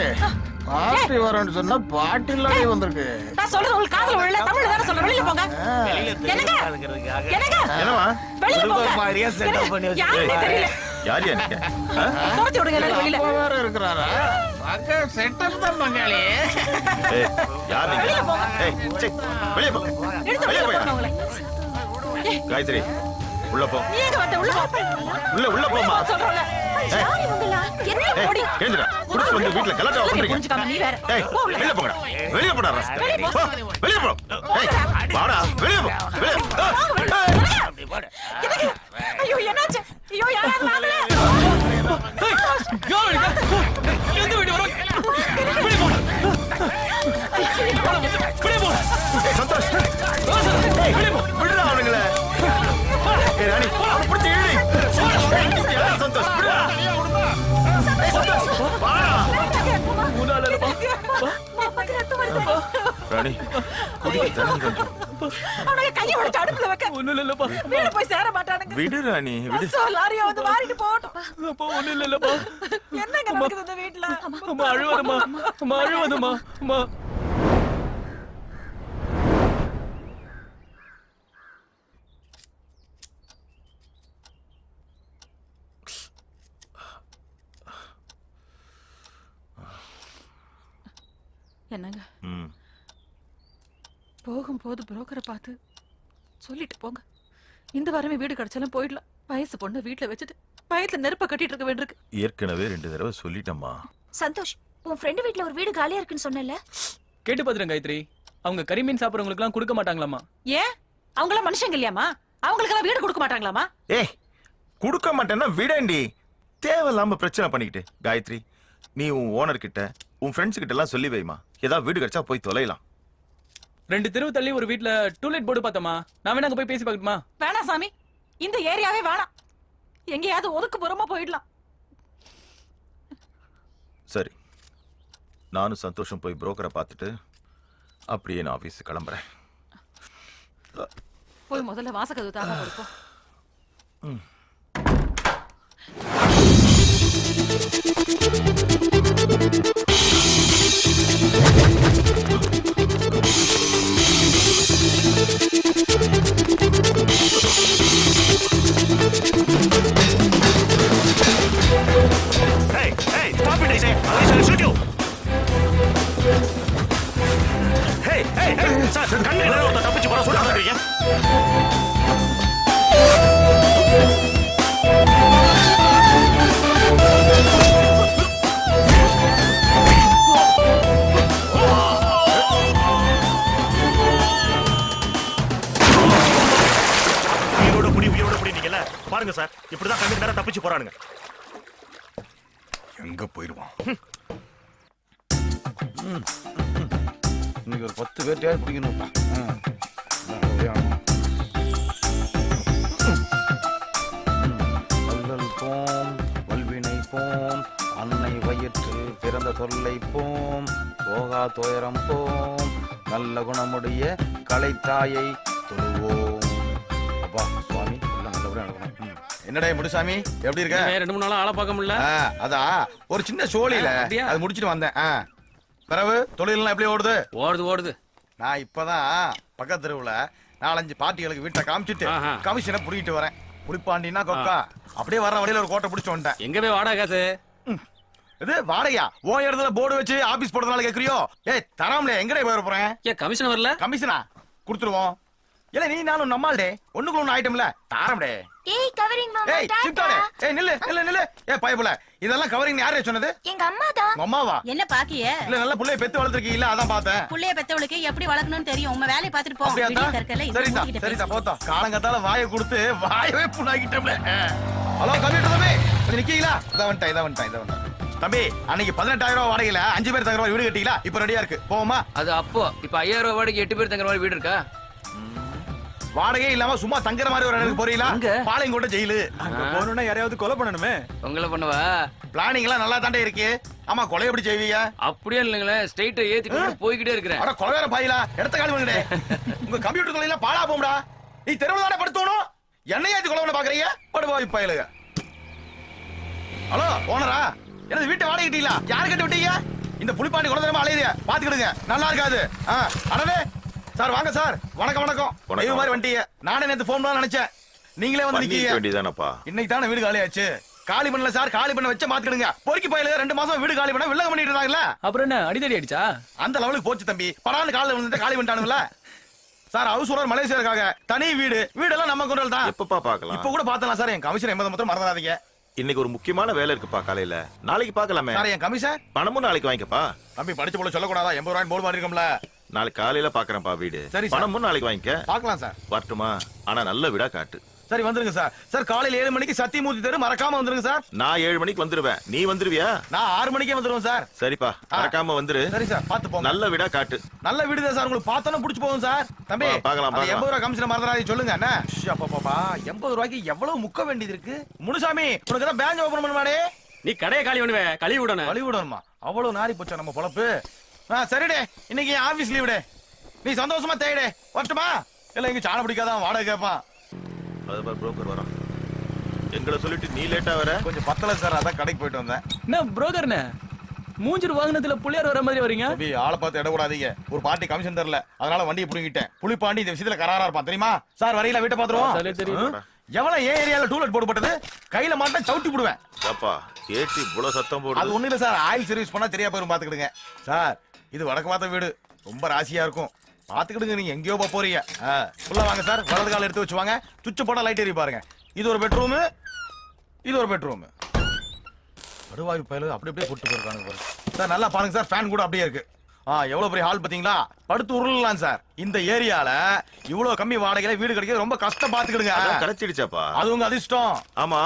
பாட்டி வரேன்னு சொன்னா பாட்டி இல்லாடி வந்திருக்கு. நான் சொல்றது உங்களுக்கு காதுல விழல. தமிழ்ல தான சொல்றேன். வெளியில போங்க. என்னங்க? என்னவா? வெளியில போங்க. மாதிரியா செட்டப் பண்ணி யாருன்னே தெரியல. யாரியா நீங்க? தோத்தி விடுங்க எல்லாரும் வெளியில. வேற இருக்கிறாரா? அங்க செட்டப் தான் பங்காளி. யார் நீங்க? ஏய், சே, வெளிய போ. எடுத்து வெளியில போங்க உங்களை. காயத்ரி, உள்ள போ. நீ எங்க வந்த? உள்ள போ. உள்ள போமா. சொல்றேன்ல. யார் இவங்களா? என்ன ஓடி? கேந்திரா, குடிச்சு வந்து வீட்ல கலாட்டா பண்றீங்க. புரிஞ்சுக்காம நீ வேற. ஏய், வெளிய போங்கடா. வெளிய போடா ராஸ்கல். வெளிய போ. ஏய், வாடா, வெளிய போ. ஐயோ என்னாச்சு? ஐயோ யாராவது வாங்க. எந்த வீடு வரும்? வெளிய போ. வெளிய போ. ஏய், சந்தோஷ். ஏய், வெளிய போ. விடுடா அவனுங்களே. ஏய், ராணி, அவனை பிடிச்சு இழு. ஏய், சந்தோஷ், விடுடா. ஏய், சந்தோஷ், வாடா. ராணி, குடிக்க தண்ணி கொஞ்சம். அவனுக்கு கையை உடைச்சு அடுப்புல வைக்க. ஒண்ணும் இல்லப்பா. வீடு போய் சேர மாட்டானுங்க. விடு ராணி, விடு. லாரியா வந்து மாறிட்டு போகட்டும். அப்பா ஒண்ணும் இல்லப்பா. என்னங்க நடக்குது இந்த வீட்ல? அம்மா அழுவாதம்மா. அம்மா அழுவாதம்மா. அம்மா. என்னங்க? ம். போகும்போது புரோக்கரை பார்த்து சொல்லிட்டு போங்க. இந்த வாரமே வீடு கிடைச்சாலும் போயிடலாம். வயசு பொண்ணு வீட்டுல வச்சுட்டு வயசுல நெருப்ப கட்டிட்டு இருக்க வேண்டியிருக்கு. ஏற்கனவே 2 தடவை சொல்லிட்டேம்மா. சந்தோஷ், உன் ஃப்ரெண்ட் வீட்ல ஒரு வீடு காலியா இருக்குன்னு சொன்னல. கேட்டு பாத்துறேன் காயத்ரி. அவங்க கறிமீன் சாப்பிடுறவங்களுக்கு எல்லாம் கொடுக்க மாட்டாங்களாமா. ஏன்? அவங்க எல்லாம் மனுஷங்க இல்லையாமா? அவங்களுக்கு எல்லாம் வீடு கொடுக்க மாட்டாங்களாமா? ஏய், கொடுக்க மாட்டேன்னா விடேண்டி. தேவையில்லாம பிரச்சனை பண்ணிக்கிட்டு. காயத்ரி, நீ உன் ஓனர் கிட்ட உன் ஃப்ரெண்ட்ஸ் கிட்ட எல்லாம் சொல்லி வைமா. ஏதாவது வீடு கிடைச்சா போய் தொலைலாம். 2 தெருவு தள்ளி ஒரு வீட்ல டூலெட் போர்டு பார்த்தமா. நான் வேணா அங்க போய் பேசி பார்க்கட்டுமா? வேணாம் சாமி, இந்த ஏரியாவே வேணாம். எங்கேயாவது ஒதுக்குப்புறமா போயிடலாம். சரி, நானும் சந்தோஷம் போய் புரோக்கரை பார்த்துட்டு அப்படியே நான் ஆபீஸ் கிளம்புறேன். போய் முதல்ல வாசக்கதவு தாங்க கொடுப்போம். ம். உயிரோட புடி நீங்கல்ல பாருங்க சார், இப்படிதான் கண்ணு நேரம் தப்பிச்சு போறானுங்க. எங்க போயிருவான்? இன்னைக்கு ஒரு 10 பேர்ட்டையாவது பிடிக்கணும்ப்பா. வள்ளல் போம் வல்வினை போம் அன்னை வயிற்று பிறந்த தொல்லை போம் போகா துயரம் போம் நல்ல குணமுடைய கலைத்தாயை தொழுவோம். அப்பா சுவாமி எல்லாம் நல்லபடியா நடக்கணும். என்னடா முடுசாமி எப்படி இருக்க? 2-3 நாளா ஆளை பார்க்க முடியல. அதா ஒரு சின்ன சோழியில அது முடிச்சிட்டு வந்தேன். பிறகு தொழிலெல்லாம் எப்படி ஓடுது? ஓடுது. நான் இப்பதான் பக்கத்து தெருவுல 4-5 பார்ட்டிகளுக்கு வீட்டை காமிச்சிட்டு கமிஷனை புடிக்கிட்டு வரேன். புடிப்பாண்டினா கொக்கா அப்படியே வர வழியில ஒரு கோட்டை பிடிச்சிட்டு வந்துட்டேன். எங்க போய் வாடகை காசு? இது வாடகையா? ஓ இடத்துல போர்டு வச்சு ஆபீஸ் போடுறதுனால கேக்குறியோ? ஏய் தராமலே எங்கடே போய் போறேன்? ஏன் கமிஷன் வரல? கமிஷனா கொடுத்துருவோம். இல்ல நீ நானும் நம்மால்டே ஒண்ணுக்குள்ள ஒண்ணு ஐட்டம்ல தாரம்டே. ஏய் கவரிங் மாமா ஏய் சிப்டாடே. ஏய் நில்லு. ஏய் பயப்புல இதெல்லாம் கவரிங் யாரே சொன்னது? எங்க அம்மா தான். அம்மாவா? என்ன பாக்கிய? இல்ல நல்ல புள்ளைய பெத்து வளர்த்திருக்கீங்க அதான் பார்த்தேன். புள்ளைய பெத்தவளுக்கு எப்படி வளர்க்கணும்னு தெரியும். உங்க வேலைய பாத்துட்டு போ. சரிதா போத்தா காலங்கத்தால வாயை கொடுத்து வாயவே புண்ணாக்கிட்டோம்ல. ஹலோ கம்ப்யூட்டர் தம்பி கொஞ்சம் நிக்கீங்களா? இதான் வந்துட்டேன். தம்பி அன்னைக்கு 18,000 ரூபாய் வாடகையில 5 பேர் தங்குற மாதிரி வீடு கட்டிங்களா? இப்ப ரெடியா இருக்கு போவோமா? அது அப்போ இப்ப 5,000 ரூபாய் வாடகை 8 பேர் தங்குற மாதிரி வீடு இருக்கா? வாடகையே இல்லாம சும்மா தங்குற மாதிரி ஒரு இடத்துக்கு போறீங்களா? பாளையங்கோட்டை ஜெயிலு. அங்க போகணும்னா யாரையாவது கொலை பண்ணணுமே. உங்களை பண்ணவா? பிளானிங் எல்லாம் நல்லா தாண்டே இருக்கு. ஆமா கொலை எப்படி செய்வீங்க? அப்படியே இல்லைங்களே, ஸ்ட்ரைட்டா ஏத்திட்டு போய்கிட்டே இருக்கிறேன். அட கொலை வேற பாயிலா இடத்த காலி பண்ணுடே. உங்க கம்ப்யூட்டர் தொழில பாழா போம்டா. நீ தெருவுல தானே படுத்தணும். என்னைய ஏத்தி கொலை பண்ண பாக்குறீங்க? படுவாய் பாயிலுங்க. ஹலோ ஓனரா எனது வீட்டை வாடகை கட்டிங்களா? யாரு கட்டி விட்டீங்க? இந்த புலிப்பாண்டி குலதரமா அலையுது பாத்துக்கிடுங்க. நல்லா இருக்காது. அடவே சார் வாங்க சார். வணக்கம். இது மாதிரி வண்டிய நானே நேத்து போன் பண்ண நினைச்சேன். நீங்களே வந்து நிக்கீங்க. வேண்டியதானப்பா. இன்னைக்கு தானே வீடு காலியாச்சு. காலி பண்ணல சார். காலி பண்ண வச்ச மாத்துக்கிடுங்க. பொறுக்கி பாயில 2 மாசம் வீடு காலி பண்ண வில்லங்க பண்ணிட்டு இருந்தாங்கல்ல. அப்புறம் என்ன அடிதடி அடிச்சா? அந்த லெவலுக்கு போச்சு தம்பி. படான்னு காலைல வந்து காலி பண்ணிட்டானுங்கள. சார் ஹவுஸ் ஓனர் மலேசியா இருக்காங்க. தனி வீடெல்லாம் நம்ம கொண்டு தான். எப்பப்பா பார்க்கலாம்? இப்ப கூட பார்த்தலாம் சார். என் கமிஷன் 80 மட்டும் மறந்துடாதீங்க. இன்னைக்கு ஒரு முக்கியமான வேலை இருக்குப்பா காலையில. நாளைக்கு பார்க்கலாமே. சார் என் கமிஷன் பணமும் நாளைக்கு வாங்கிக்கப்பா. தம்பி படிச்ச போல சொல்லக்கூடாதா? 80 ரூபாய் போர்டு மாறிருக்கோம்ல. நாளைக்கு காலையில பாக்குறேன்ப்பா வீடு. சரி பணமும் நாளைக்கு வாங்கிக்க. பார்க்கலாம் சார். வரட்டுமா? ஆனா நல்ல வீடா காட்டு. சரி வந்துருங்க சார். சார் காலையில 7 மணிக்கு சத்தியமூர்த்தி தெரு மறக்காம வந்துருங்க சார். நான் 7 மணிக்கு வந்துருவேன். நீ வந்துருவியா? நான் 6 மணிக்கே வந்துருவேன் சார். சரிப்பா மறக்காம வந்துரு. சரி சார் பாத்து போங்க. நல்ல வீடா காட்டு. நல்ல வீடு தான் சார். உங்களுக்கு பார்த்தோன்னு புடிச்சு போகும் சார். தம்பி பார்க்கலாம் 80 ரூபாய் கமிஷன் மறந்துடாதீங்க சொல்லுங்க. என்ன அப்பா 80 ரூபாய்க்கு எவ்வளவு முக்க வேண்டியது இருக்கு. முனுசாமி உனக்கு தான் பேங்க் ஓபன் பண்ணுவாடே. நீ கடையை காலி பண்ணுவே. கழுவி விடணுமா? அவ்வளவு நாரி போச்சா நம்ம பொழப்பு. சரிடே இன்னைக்கு ஆபீஸ் லீவ் டே. நீ சந்தோஷமா தேய்டே. வரட்டுமா? இல்ல இங்க சாண பிடிக்காதான் வாடகை கேட்பான். அது பார் புரோக்கர் வரான். எங்களை சொல்லிட்டு நீ லேட்டா வர. கொஞ்சம் பத்தல சார். அதான் கடைக்கு போயிட்டு வந்தேன். என்ன புரோக்கர்னே மூஞ்சிரு வாகனத்துல புள்ளியார் வர மாதிரி வரீங்க? தம்பி ஆளை பார்த்து இடக்கூடாதீங்க. ஒரு பார்ட்டி கமிஷன் தரல அதனால வண்டியை புடுங்கிட்டேன். புலிப்பாண்டி இந்த விஷயத்துல கராரா இருப்பான் தெரியுமா? சார் வரையில வீட்டை பாத்துருவோம். எவ்வளவு ஏன் ஏரியால டூலெட் போட்டுப்பட்டது கையில மாட்டா சவுட்டி போடுவேன். அப்பா ஏட்டி இவ்வளவு சத்தம் போடு. அது ஒண்ணு இல்ல சார். ஆயில் சர்வீஸ் பண்ணா தெரியா போயிரும் பாத்துக்கிடுங்க. சார் இது வடக்கு பார்த்த வீடு ரொம்ப ராசியா இருக்கும். பாத்துக்கிடுங்க. நீங்க எங்கேயோ போறீங்க. உள்ள வாங்க சார். வலது கால எடுத்து வச்சு வாங்க. சுவிட்ச் போட்டா லைட் எரி பாருங்க. இது ஒரு பெட்ரூம். இது ஒரு பெட்ரூம். அடுவாயு பயலு அப்படி அப்படியே போட்டு போயிருக்காங்க பாருங்க. சார் நல்லா பாருங்க சார். ஃபேன் கூட அப்படியே இருக்கு. எவ்வளவு பெரிய ஹால் பாத்தீங்களா? படுத்து உருளலாம் சார். இந்த ஏரியால இவ்வளவு கம்மி வாடகையில வீடு கிடைக்கிறது ரொம்ப கஷ்டம். பாத்துக்கிடுங்க. கிடைச்சிடுச்சாப்பா? அது உங்க அதிர்ஷ்டம். ஆமா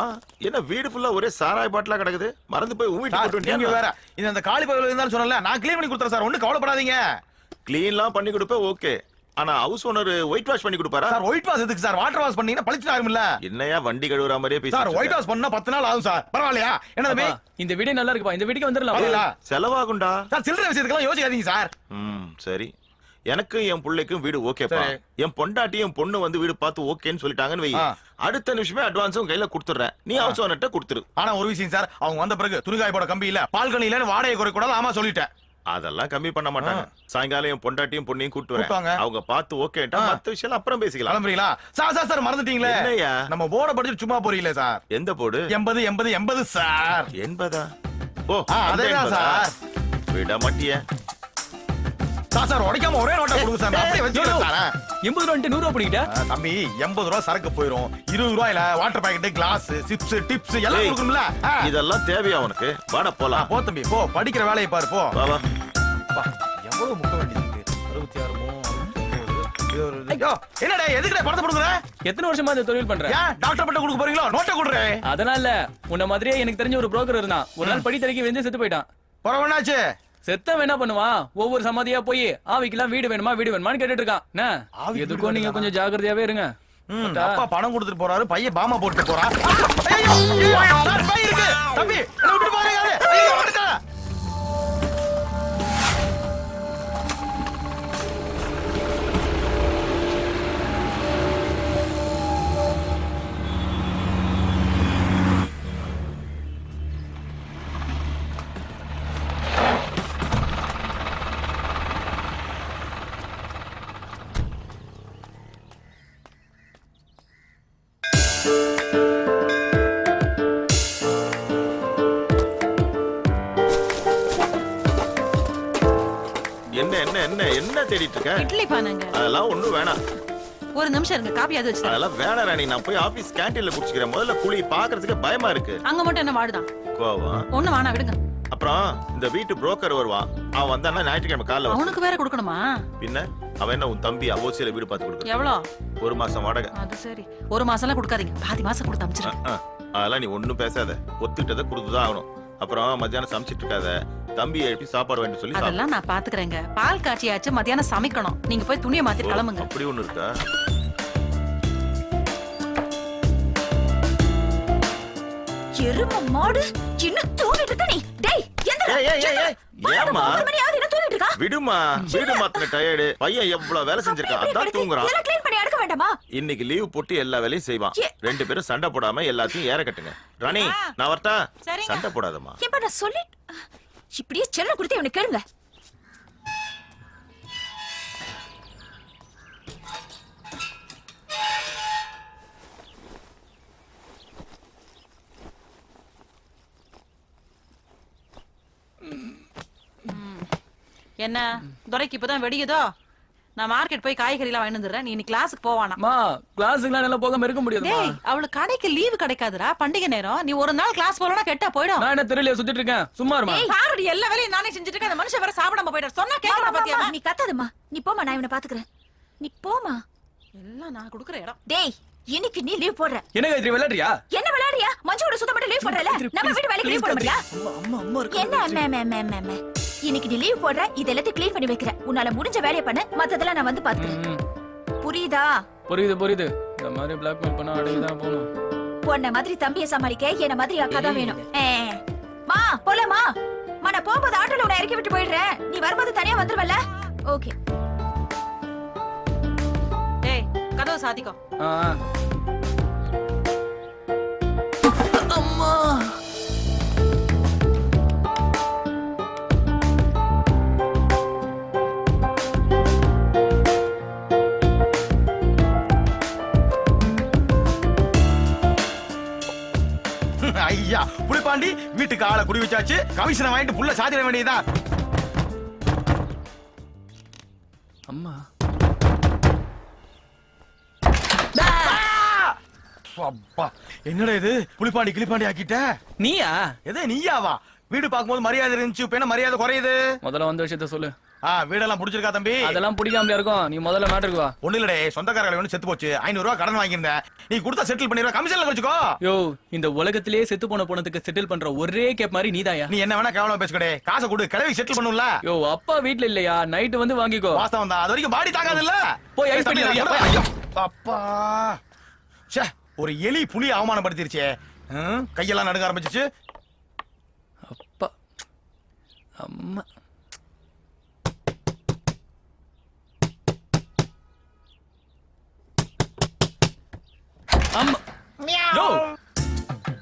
என்ன வீடு ஃபுல்லா ஒரே சாராய பாட்டிலா கிடக்குது. மறந்து போய் நீங்க வேற இந்த காலி பகுதியில் இருந்தாலும் சொன்னல. நான் கிளீன் பண்ணி கொடுத்தேன் சார். ஒண்ணு கவலைப்படாதீங்க. கிளீன்லாம் பண்ணி கொடுப்பேன் ஓகே. ஆனா ஹவுஸ் ஓனர் ஒயிட் வாஷ் பண்ணி கொடுப்பாரா? சார் ஒயிட் வாஷ் எதுக்கு சார்? வாட்டர் வாஷ் பண்ணீங்கன்னா பளிச்சு ஆகும்ல. என்னையா வண்டி கழுவுற மாதிரியே பேசி. சார் ஒயிட் வாஷ் பண்ணா 10 நாள் ஆகும் சார். பரவாயில்லையா? என்ன தம்பி இந்த வீடியோ நல்லா இருக்குப்பா. இந்த வீட்டுக்கு வந்துடலாம். செலவாகும்டா சார். சில்லறை விஷயத்துக்கெல்லாம் யோசிக்காதீங்க சார். சரி எனக்கு என் பிள்ளைக்கும் வீடு ஓகேப்பா. என் பொண்டாட்டியும் பொண்ணு வந்து வீடு பார்த்து ஓகேன்னு சொல்லிட்டாங்கன்னு வை. அடுத்த நிமிஷமே அட்வான்ஸும் கையில கொடுத்துறேன். நீ ஹவுஸ் ஓனர்ட்ட கொடுத்துரு. ஆனா ஒரு விஷயம் சார். அவங்க வந்த பிறகு துணிகாய் போட கம்பி இல்ல பால்கனி இல்லன்னு வாடகை குறை கூடாது. ஆமா சொல்லிட்டேன். அதெல்லாம் கம்மி பண்ண மாட்டாங்க. சாயங்காலம் என் பொண்டாட்டியும் பொண்ணையும் கூட்டு வரேன். அவங்க பார்த்து ஓகேட்டா மத்த விஷயம் அப்புறம் பேசிக்கலாம். கிளம்புறீங்களா? சார் மறந்துட்டீங்களே. என்னையா நம்ம போர்ட படிச்சு சும்மா போறீங்களே சார். எந்த போர்டு? 80 சார். 80? ஓ அதேதான் சார். விட மாட்டிய. சார் உடைக்காம ஒரே நோட்டா கொடுங்க சார் நான் அப்படியே வச்சுக்கிறேன் சார் 80 ரூபா 100 ரூபா பிடிக்கிட்ட தம்பி 80 ரூபா சரக்கு போயிரும் 20 ரூபாயில வாட்டர் பாக்கெட் கிளாஸ் சிப்ஸ் டிப்ஸ் எல்லாம் கொடுக்கணும்ல இதெல்லாம் தேவையா உனக்கு வாடா போலாம் போ தம்பி போ படிக்கிற வேலையை பாரு போ வா வா எவ்வளவு முக்க வேண்டியது இருக்கு 66 என்னடா எதுக்குடா பணத்தை கொடுக்குற எத்தனை வருஷமா இந்த தொழில் பண்ற ஏன் டாக்டர் பட்ட கொடுக்க போறீங்களோ நோட்டை கொடுறே அதனால இல்ல உன்ன மாதிரியே எனக்கு தெரிஞ்ச ஒரு புரோக்கர் இருந்தான் ஒரு நாள் படி தரைக்கு வெந்து செத்து போயிட்டான் பரவனாச்சு செத்தவன் என்ன பண்ணுவான் ஒவ்வொரு சமாதியா போய் ஆவிக்கெல்லாம் வீடு வேணுமான்னு கேட்டுட்டு இருக்கான் என்ன எதுக்கும் நீங்க கொஞ்சம் ஜாக்கிரதையாவே இருங்க அப்பா பணம் கொடுத்துட்டு போறாரு பையன் பாமா போட்டு போறான் சார் பை இருக்கு தம்பி என்ன விட்டு பாருங்க ஐயோ வந்துட்டா என்ன தேடிட்டு இருக்க இட்லி பாருங்க அதெல்லாம் ஒண்ணும் வேணாம் ஒரு நிமிஷம் இருங்க காப்பி அது வச்சு அதெல்லாம் வேணாம் ராணி நான் போய் ஆபீஸ் கேண்டீன்ல குடிச்சுக்கிறேன் முதல்ல புளி பாக்குறதுக்கு பயமா இருக்கு அங்க மட்டும் என்ன வாடுதான் கோவம் ஒண்ணு வேணா விடுங்க அப்புறம் இந்த வீட்டு புரோக்கர் வருவான் அவன் வந்தானா ஞாயிற்றுக்கிழமை காலைல அவனுக்கு வேற கொடுக்கணுமா பின்ன அவன் என்ன உன் தம்பி ஓசியில வீடு பார்த்து கொடுக்க எவ்வளவு 1 மாசம் வாடகை அது சரி 1 மாசம்லாம் கொடுக்காதீங்க பாதி மாசம் கொடுத்து அமிச்சிருங்க அதெல்லாம் நீ ஒண்ணும் பேசாத ஒத்துக்கிட்டதை கொடுத்துதான் ஆகணும் அப்புறம் மத்தியானம் சமைச்சிட்டு இருக்காத தம்பி எழுப்பி சாப்பாடு வேண்டி சொல்லி அதெல்லாம் நான் பாத்துக்கிறேங்க பால் காய்ச்சியாச்சு மத்தியானம் சமைக்கணும் நீங்க போய் துணியை மாத்தி கிளம்புங்க அப்படி ஒண்ணு இருக்கா எரும மாடு இன்னும் தூங்கிட்டு இருக்க நீ டேய் எந்திரா ஏமா என்ன தூங்கிட்டு இருக்கா விடுமா வீடு மாத்தின டயர்டு பையன் எவ்வளவு வேலை செஞ்சிருக்கான் அதான் தூங்குறான் இதெல்லாம் க்ளீன் பண்ணி அடுக்க வேண்டாமா இன்னைக்கு லீவ் போட்டு எல்லா வேலையும் செய்வான் 2 பேரும் சண்டை போடாம எல்லாத்தையும் ஏற கட்டுங்க ராணி நான் வரட்டா சண்டை போடாதம்மா ஏப்பா நான் சொல்லி இப்படியே செல்ல கொடுத்து இவனை கேளுங்க என்ன துரைக்கு இப்பதான் வெடிக்குதோ நான் மார்க்கெட் போய் காய்கறி எல்லாம் வாங்கி வந்துடுறேன் நீ இன்னைக்கு கிளாஸுக்கு போவானா கிளாஸுக்குலாம் நல்லா போகாம இருக்க முடியாது அவளுக்கு கடைக்கு லீவு கிடைக்காதுடா பண்டிகை நேரம் நீ ஒரு நாள் கிளாஸ் போலனா கெட்டா போயிடும் நான் என்ன தெரியல சுத்திட்டு இருக்கேன் சும்மா இருமா பாருடி எல்லா வேலையும் நானே செஞ்சுட்டு இருக்கேன் அந்த மனுஷன் வேற சாப்பிடாம போயிட்டார் சொன்னா கேக்குற பாத்தியா நீ கத்தாதம்மா நீ போமா நான் இவனை பாத்துக்கிறேன் நீ போமா எல்லாம் நான் குடுக்குற இடம் டேய் இன்னைக்கு நீ லீவ் போடுற என்ன காயத்ரி விளையாடுறியா என்ன விளையாடுறியா மஞ்சோட சுத்தம் மட்டும் லீவ் போடுறல நம்ம வீட்டு வேலைக்கு லீவ் போட முடியா என்ன இன்னைக்கு நீ லீவ் போடுற இது எல்லாத்தையும் க்ளீன் பண்ணி வைக்கிற உன்னால முடிஞ்ச வேலையை பண்ண மத்ததெல்லாம் நான் வந்து பாத்துக்கிறேன் புரியுதா புரியுது இந்த மாதிரி பிளாக்மெயில் பண்ணா அடங்கிதான் போணும் உன்ன மாதிரி தம்பியை சமாளிக்க என்ன மாதிரி அக்கா தான் வேணும் மா போலாமா நான் போகும்போது ஆட்டோல உன்னை இறக்கி விட்டு போயிடுறேன் நீ வரும்போது தனியா வந்துருவல்ல ஓகே டேய் கதவு சாத்திக்கோ அம்மா ஐயா புளிப்பாண்டி வீட்டுக்கு ஆளை குடி வச்சாச்சு கமிஷனை வாங்கிட்டு புள்ள சாதிட வேண்டியதா அம்மா அப்பா என்னடா இது புளிப்பாண்டி கிளிப்பாண்டி ஆக்கிட்ட நீயா நீயாவா வீடு பார்க்கும்போது மரியாதை இருந்துச்சு இப்ப என்ன மரியாதை குறையுது முதல்ல வந்த விஷயத்த சொல்லு வீடெல்லாம் புடிச்சிருக்கா தம்பி அதெல்லாம் பிடிக்காம இருக்கும் நீ முதல்ல மேட்டருக்கு வா ஒண்ணு இல்லடே சொந்தக்காரர்கள் ஒண்ணு செத்து போச்சு 500 ரூபாய் கடன் வாங்கியிருந்தேன் நீ கொடுத்தா செட்டில் பண்ணிடுவா கமிஷன்ல வச்சுக்கோ யோ இந்த உலகத்திலேயே செத்து போன போனதுக்கு செட்டில் பண்ற ஒரே கேப் மாதிரி நீதாயா நீ என்ன வேணா கேவலமா பேசுகடே காசை கொடு கிளவி செட்டில் பண்ணும்ல யோ அப்பா வீட்ல இல்லையா நைட் வந்து வாங்கிக்கோ வாஸ்தவம் தான் அது வரைக்கும் பாடி தாங்காது இல்ல போய் ஐஸ் பண்ணி அப்பா ச்சே ஒரு எலி புலி அவமானப்படுத்திருச்சே கையெல்லாம் நடுங்க ஆரம்பிச்சிச்சு அப்பா அம்மா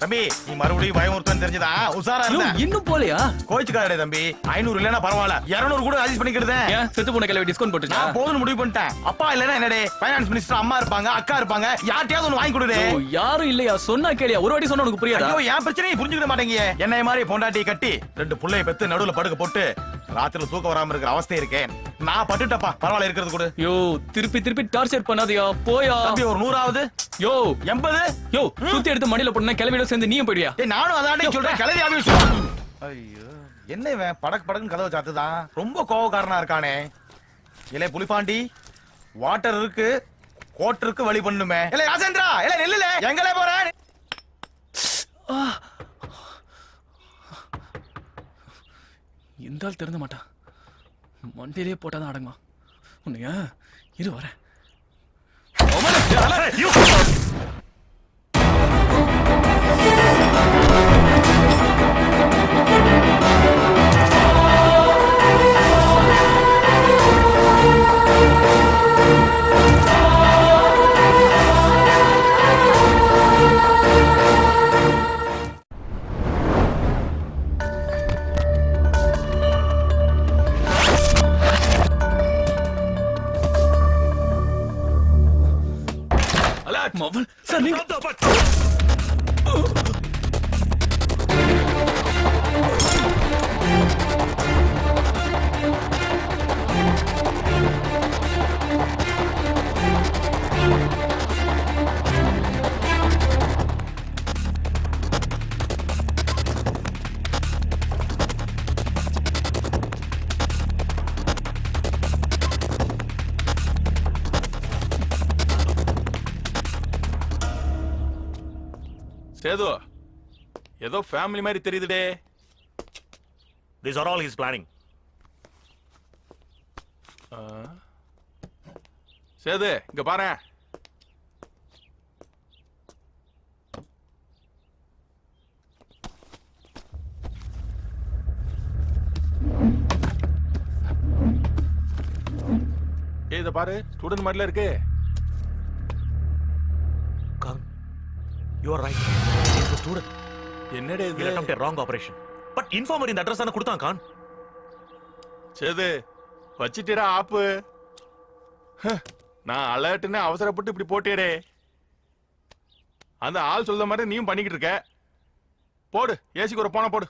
தம்பி நீ மறுபடியும் பயமுறுத்தம் தெரிஞ்சதா உசாரா இருந்த இன்னும் போலையா கோச்சுக்காரடே தம்பி 500 இல்லனா பரவாயில்ல 200 கூட அட்ஜஸ்ட் பண்ணிக்கிறதே செத்து போன கிளவி டிஸ்கவுண்ட் போட்டுச்சா நான் போதும் முடிவு பண்ணிட்டேன் அப்பா இல்லனா என்னடே ஃபைனான்ஸ் மினிஸ்டர் அம்மா இருப்பாங்க அக்கா இருப்பாங்க யார்ட்டையாவது ஒன்னு வாங்கி கொடுடே யாரும் இல்லையா சொன்னா கேளியா ஒரு வாட்டி சொன்னா உனக்கு புரியாதா ஐயோ என் பிரச்சனையை புரிஞ்சுக்க மாட்டேங்க என்னைய மாதிரி பொண்டாட்டி கட்டி 2 புள்ளைய பெத்து நடுவுல படுக்க போட்டு ராத்திரில தூக்கம் வராம இருக்கிற அவஸ்தை இருக்கேன். நான் பட்டுட்டப்பா, பரவாயில்ல இருக்கிறது கூட. யோ திருப்பி திருப்பி டார்ச்சர் பண்ணாதயா, போயா. தம்பி ஒரு 100ஆவது. யோ 80. யோ சுத்தி எடுத்து மடியில போட்டுனா கிளவியோட சேர்ந்து நீயும் போயிடுயா. ஏய் நானும் அதானே சொல்றேன், கிளவியாவே சொல்றேன். ஐயோ என்ன இவன் படக்கு படக்குன்னு கதவை சாத்துதான், ரொம்ப கோவக்காரனா இருக்கானே. இலே புலிபாண்டி, வாட்டர் இருக்கு, கோட்டருக்கு வழி பண்ணுமே. இல்ல ராஜேந்திரா, இல்ல நெல்லுல எங்களே போறேன். இந்த ஆள் திறந்த மாட்டான், மண்டையிலே போட்டாதான் அடங்குமா. உன்னைய இரு வரேன். மவன் சார் நீங்க சேது, ஏதோ ஃபேமிலி மாதிரி தெரியுதுடே. These are all his planning. Setu இங்க பாரு. இத பாரு, ஸ்டூடண்ட் மாதிரில இருக்கு. You are right. He is the student. என்னடே He இது? attempted a wrong operation. But informer இந்த அட்ரஸ் தான கொடுத்தான் கான். சேது வச்சிட்டடா ஆப்பு. நான் அலர்ட்னு அவசரப்பட்டு இப்படி போட்டேடே. அந்த ஆள் சொல்ற மாதிரி நீயும் பண்ணிக்கிட்டு இருக்க. போடு, ஏசிக்கு ஒரு போன போடு.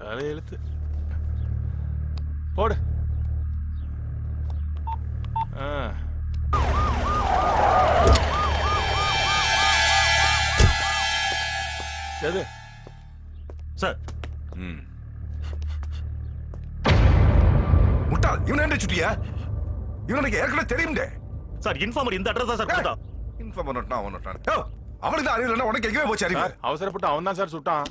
தலையெழுத்து போடு. சேது சார், முட்டாள், இவன் என்ன சுட்டியா? இவனுக்கு ஏற்கனவே தெரியும்டே. சார் இன்ஃபார்மர் இந்த அட்ரஸ் தான் சார் கொடுத்தான். இன்ஃபார்மர் நோட்னா அவன் நோட்டான். ஓ, அவனுக்கு தான் அறிவு இல்லைன்னா உனக்கு எங்கேயே போச்சு அறிவு? அவசரப்பட்டு அவன் தான் சார் சுட்டான்.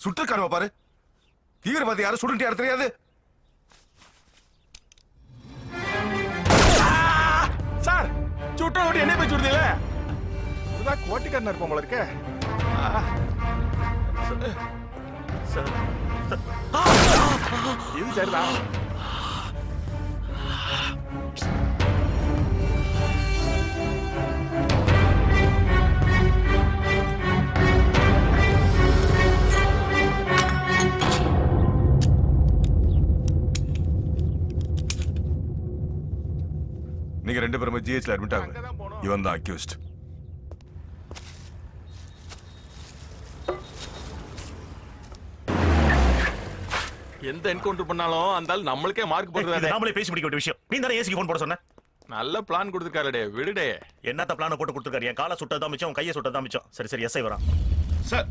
சுட்டிருக்கானுவ பாரு. தீவிரவாதி யாரு, சுடுட்டு யாரு தெரியாது. சார் சுட்ட ஓடி என்ன போய் சுடுதீல? இதுதான் கோட்டிக்காரன் இருப்போம் போல இருக்க. சார் இது சரிதான். நீங்க ரெண்டு பேரும் ஜிஹெச்ல அட்மிட் ஆகுங்க. இவன் தான் அக்யூஸ்ட். எந்த என்கவுண்டர் பண்ணாலும் அந்த ஆள் நம்மளுக்கே மார்க் போடுறாரு. நாமளே பேசி முடிக்க வேண்டிய விஷயம். நீ தானே ஏசிக்கு ஃபோன் போட சொன்ன. நல்ல பிளான் கொடுத்துருக்காருடே, விடுடே. என்னத்த பிளான போட்டு கொடுத்துருக்காரு? என் காலை சுட்டதான் மிச்சம், கையை சுட்டதான் மிச்சம். சரி சரி, எஸ்ஐ வரான் சார்.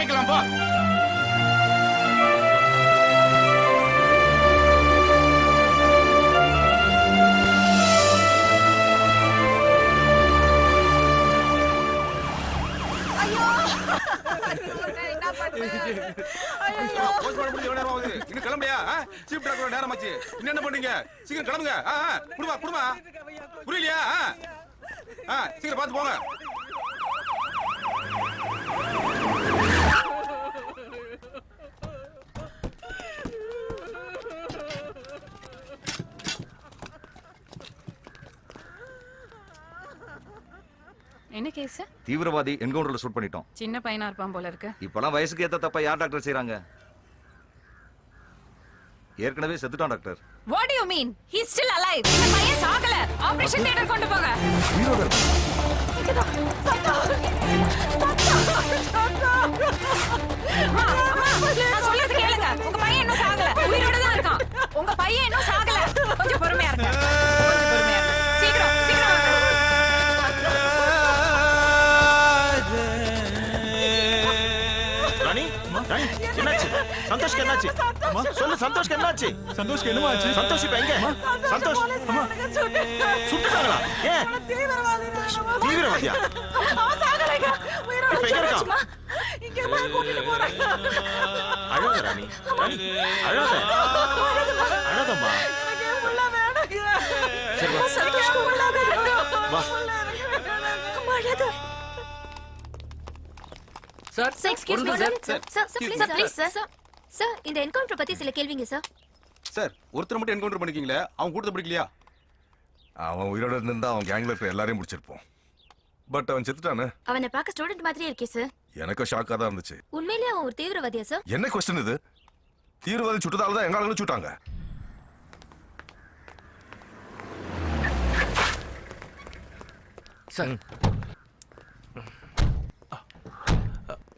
வாங்கிக்கலாம் போ. போஸ்ட்மார்ட்டம் முடிஞ்ச எவ்வளவு நேரம் ஆகுது? இன்னும் கிளம்பலையா? சீஃப் டாக்டர் நேரமாச்சு. இன்னும் என்ன பண்றீங்க? சீக்கிரம் கிளம்புங்க. குடுமா புரியலையா? சீக்கிரம் பார்த்து போங்க. என்ன கேஸ்? தீவிரவாதி என்கவுண்டர்ல ஷூட் பண்ணிட்டோம். சின்ன பையனா இருப்பான் போல இருக்கு. இப்பலாம் வயசுக்கு ஏத்த தப்ப யார் டாக்டர் செய்றாங்க? ஏற்கனவே செத்துட்டான் doctor. What do you mean? He's still alive. இந்த பையன் சாகல. ஆபரேஷன் தியேட்டர் கொண்டு போங்க. உயிரோட அம்மா, நான் சொல்றது கேளுங்க. உங்க பையன் இன்னும் சாகல. உயிரோட தான் இருக்கான். உங்க பையன் இன்னும் சாகல. கொஞ்சம் பொறுமையா இருங்க. சீக்கிரம் வாங்க. ராணி ராணி என்னாச்சு? சந்தோஷ்க்கு என்னாச்சு? சொல்லு சந்தோஷ்க்கு என்னாச்சு? சந்தோஷ்க்கு என்னமா ஆச்சு? சந்தோஷ் இப்ப எங்க? சந்தோஷ் சுட்டுட்டாங்களா? ஏன்? தீவிரவாதியா? இப்ப எங்க இருக்கான்? அழாத ராணி அழாத அழாதம்மா. சரி வா sir excuse me sir. Sir please sir. Sir இந்த என்கவுண்டர் பத்தி சில கேள்விங்க சார். சார் ஒருத்தர் மட்டும் என்கவுண்டர் பண்ணிருக்கீங்களே, அவன் கூட்டத்தை பிடிக்கலையா? அவன் உயிரோட இருந்தா அவன் கேங்ல இருக்கிற எல்லாரையும் முடிச்சிருப்போம். பட் அவன் செத்துட்டானே. அவனை பார்க்க ஸ்டூடெண்ட் மாதிரியே இருக்கே சார். எனக்கு ஷாக்கா தான் இருந்துச்சு. உண்மையிலேயே அவன் ஒரு தீவிரவாதியா சார்? என்ன கொஸ்டின் இது? தீவிரவாதி சுட்டதால தான் எங்க ஆளுங்களும் சுட்டாங்க. சார்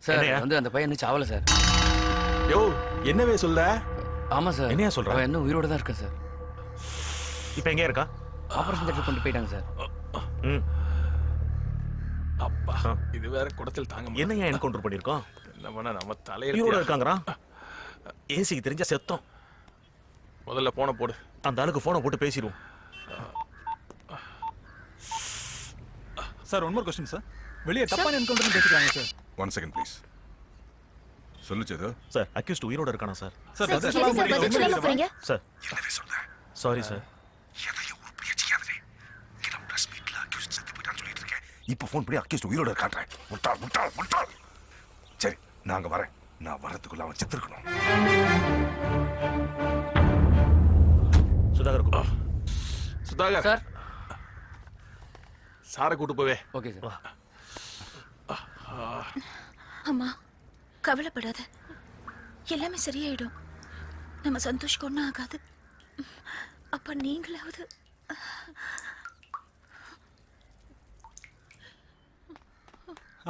சார் வந்து அந்த பையன் இன்னும் சாவல சார். யோ என்னவே சொல்ல? ஆமா சார். என்னையா சொல்ற? அவன் இன்னும் உயிரோட தான் இருக்கான் சார். இப்ப எங்க இருக்கா? ஆபரேஷன் தியேட்டர் கொண்டு போயிட்டாங்க சார். அப்பா இது வேற குடத்தில் தாங்க முடியல. என்னையா என்கவுண்டர் பண்ணிருக்கோம்? என்ன பண்ண நம்ம தலையில உயிரோட இருக்காங்கறான். ஏசிக்கு தெரிஞ்ச செத்தோம். முதல்ல போனை போடு. அந்த ஆளுக்கு போனை போட்டு பேசிடுவோம். Sir one more question sir. வெளியே தப்பான என்கவுண்டர் பேசிட்டாங்க சார். 1 second please. சொல்லுச்சது சார் அக்யூஸ்ட் உயிரோட இருக்கானா சார்? சார் சார் பதில் சொல்லாம போறீங்க? சார் என்னவே சொல்ற? Sorry sir. எதையும் ஒரு பேச்சிக்காதே. நீ பிரஸ் மீட்ல அக்யூஸ்ட் செத்து போயிட்டான்னு சொல்லிட்டு இருக்கேன். இப்போ ஃபோன் பண்ணி அக்யூஸ்ட் உயிரோட இருக்கான்றேன். முட்டாள். சரி நாங்க வரேன். நான் வரதுக்குள்ள அவன் செத்துருக்கணும். சுதாகர் சுதாகர் சார் சாரை கூட்டு போவே. Okay sir. அம்மா கவலைப்படாத, எல்லாமே சரியாயிடும். நம்ம சந்தோஷ்க்கு ஒன்றும் ஆகாது. அப்ப நீங்களாவது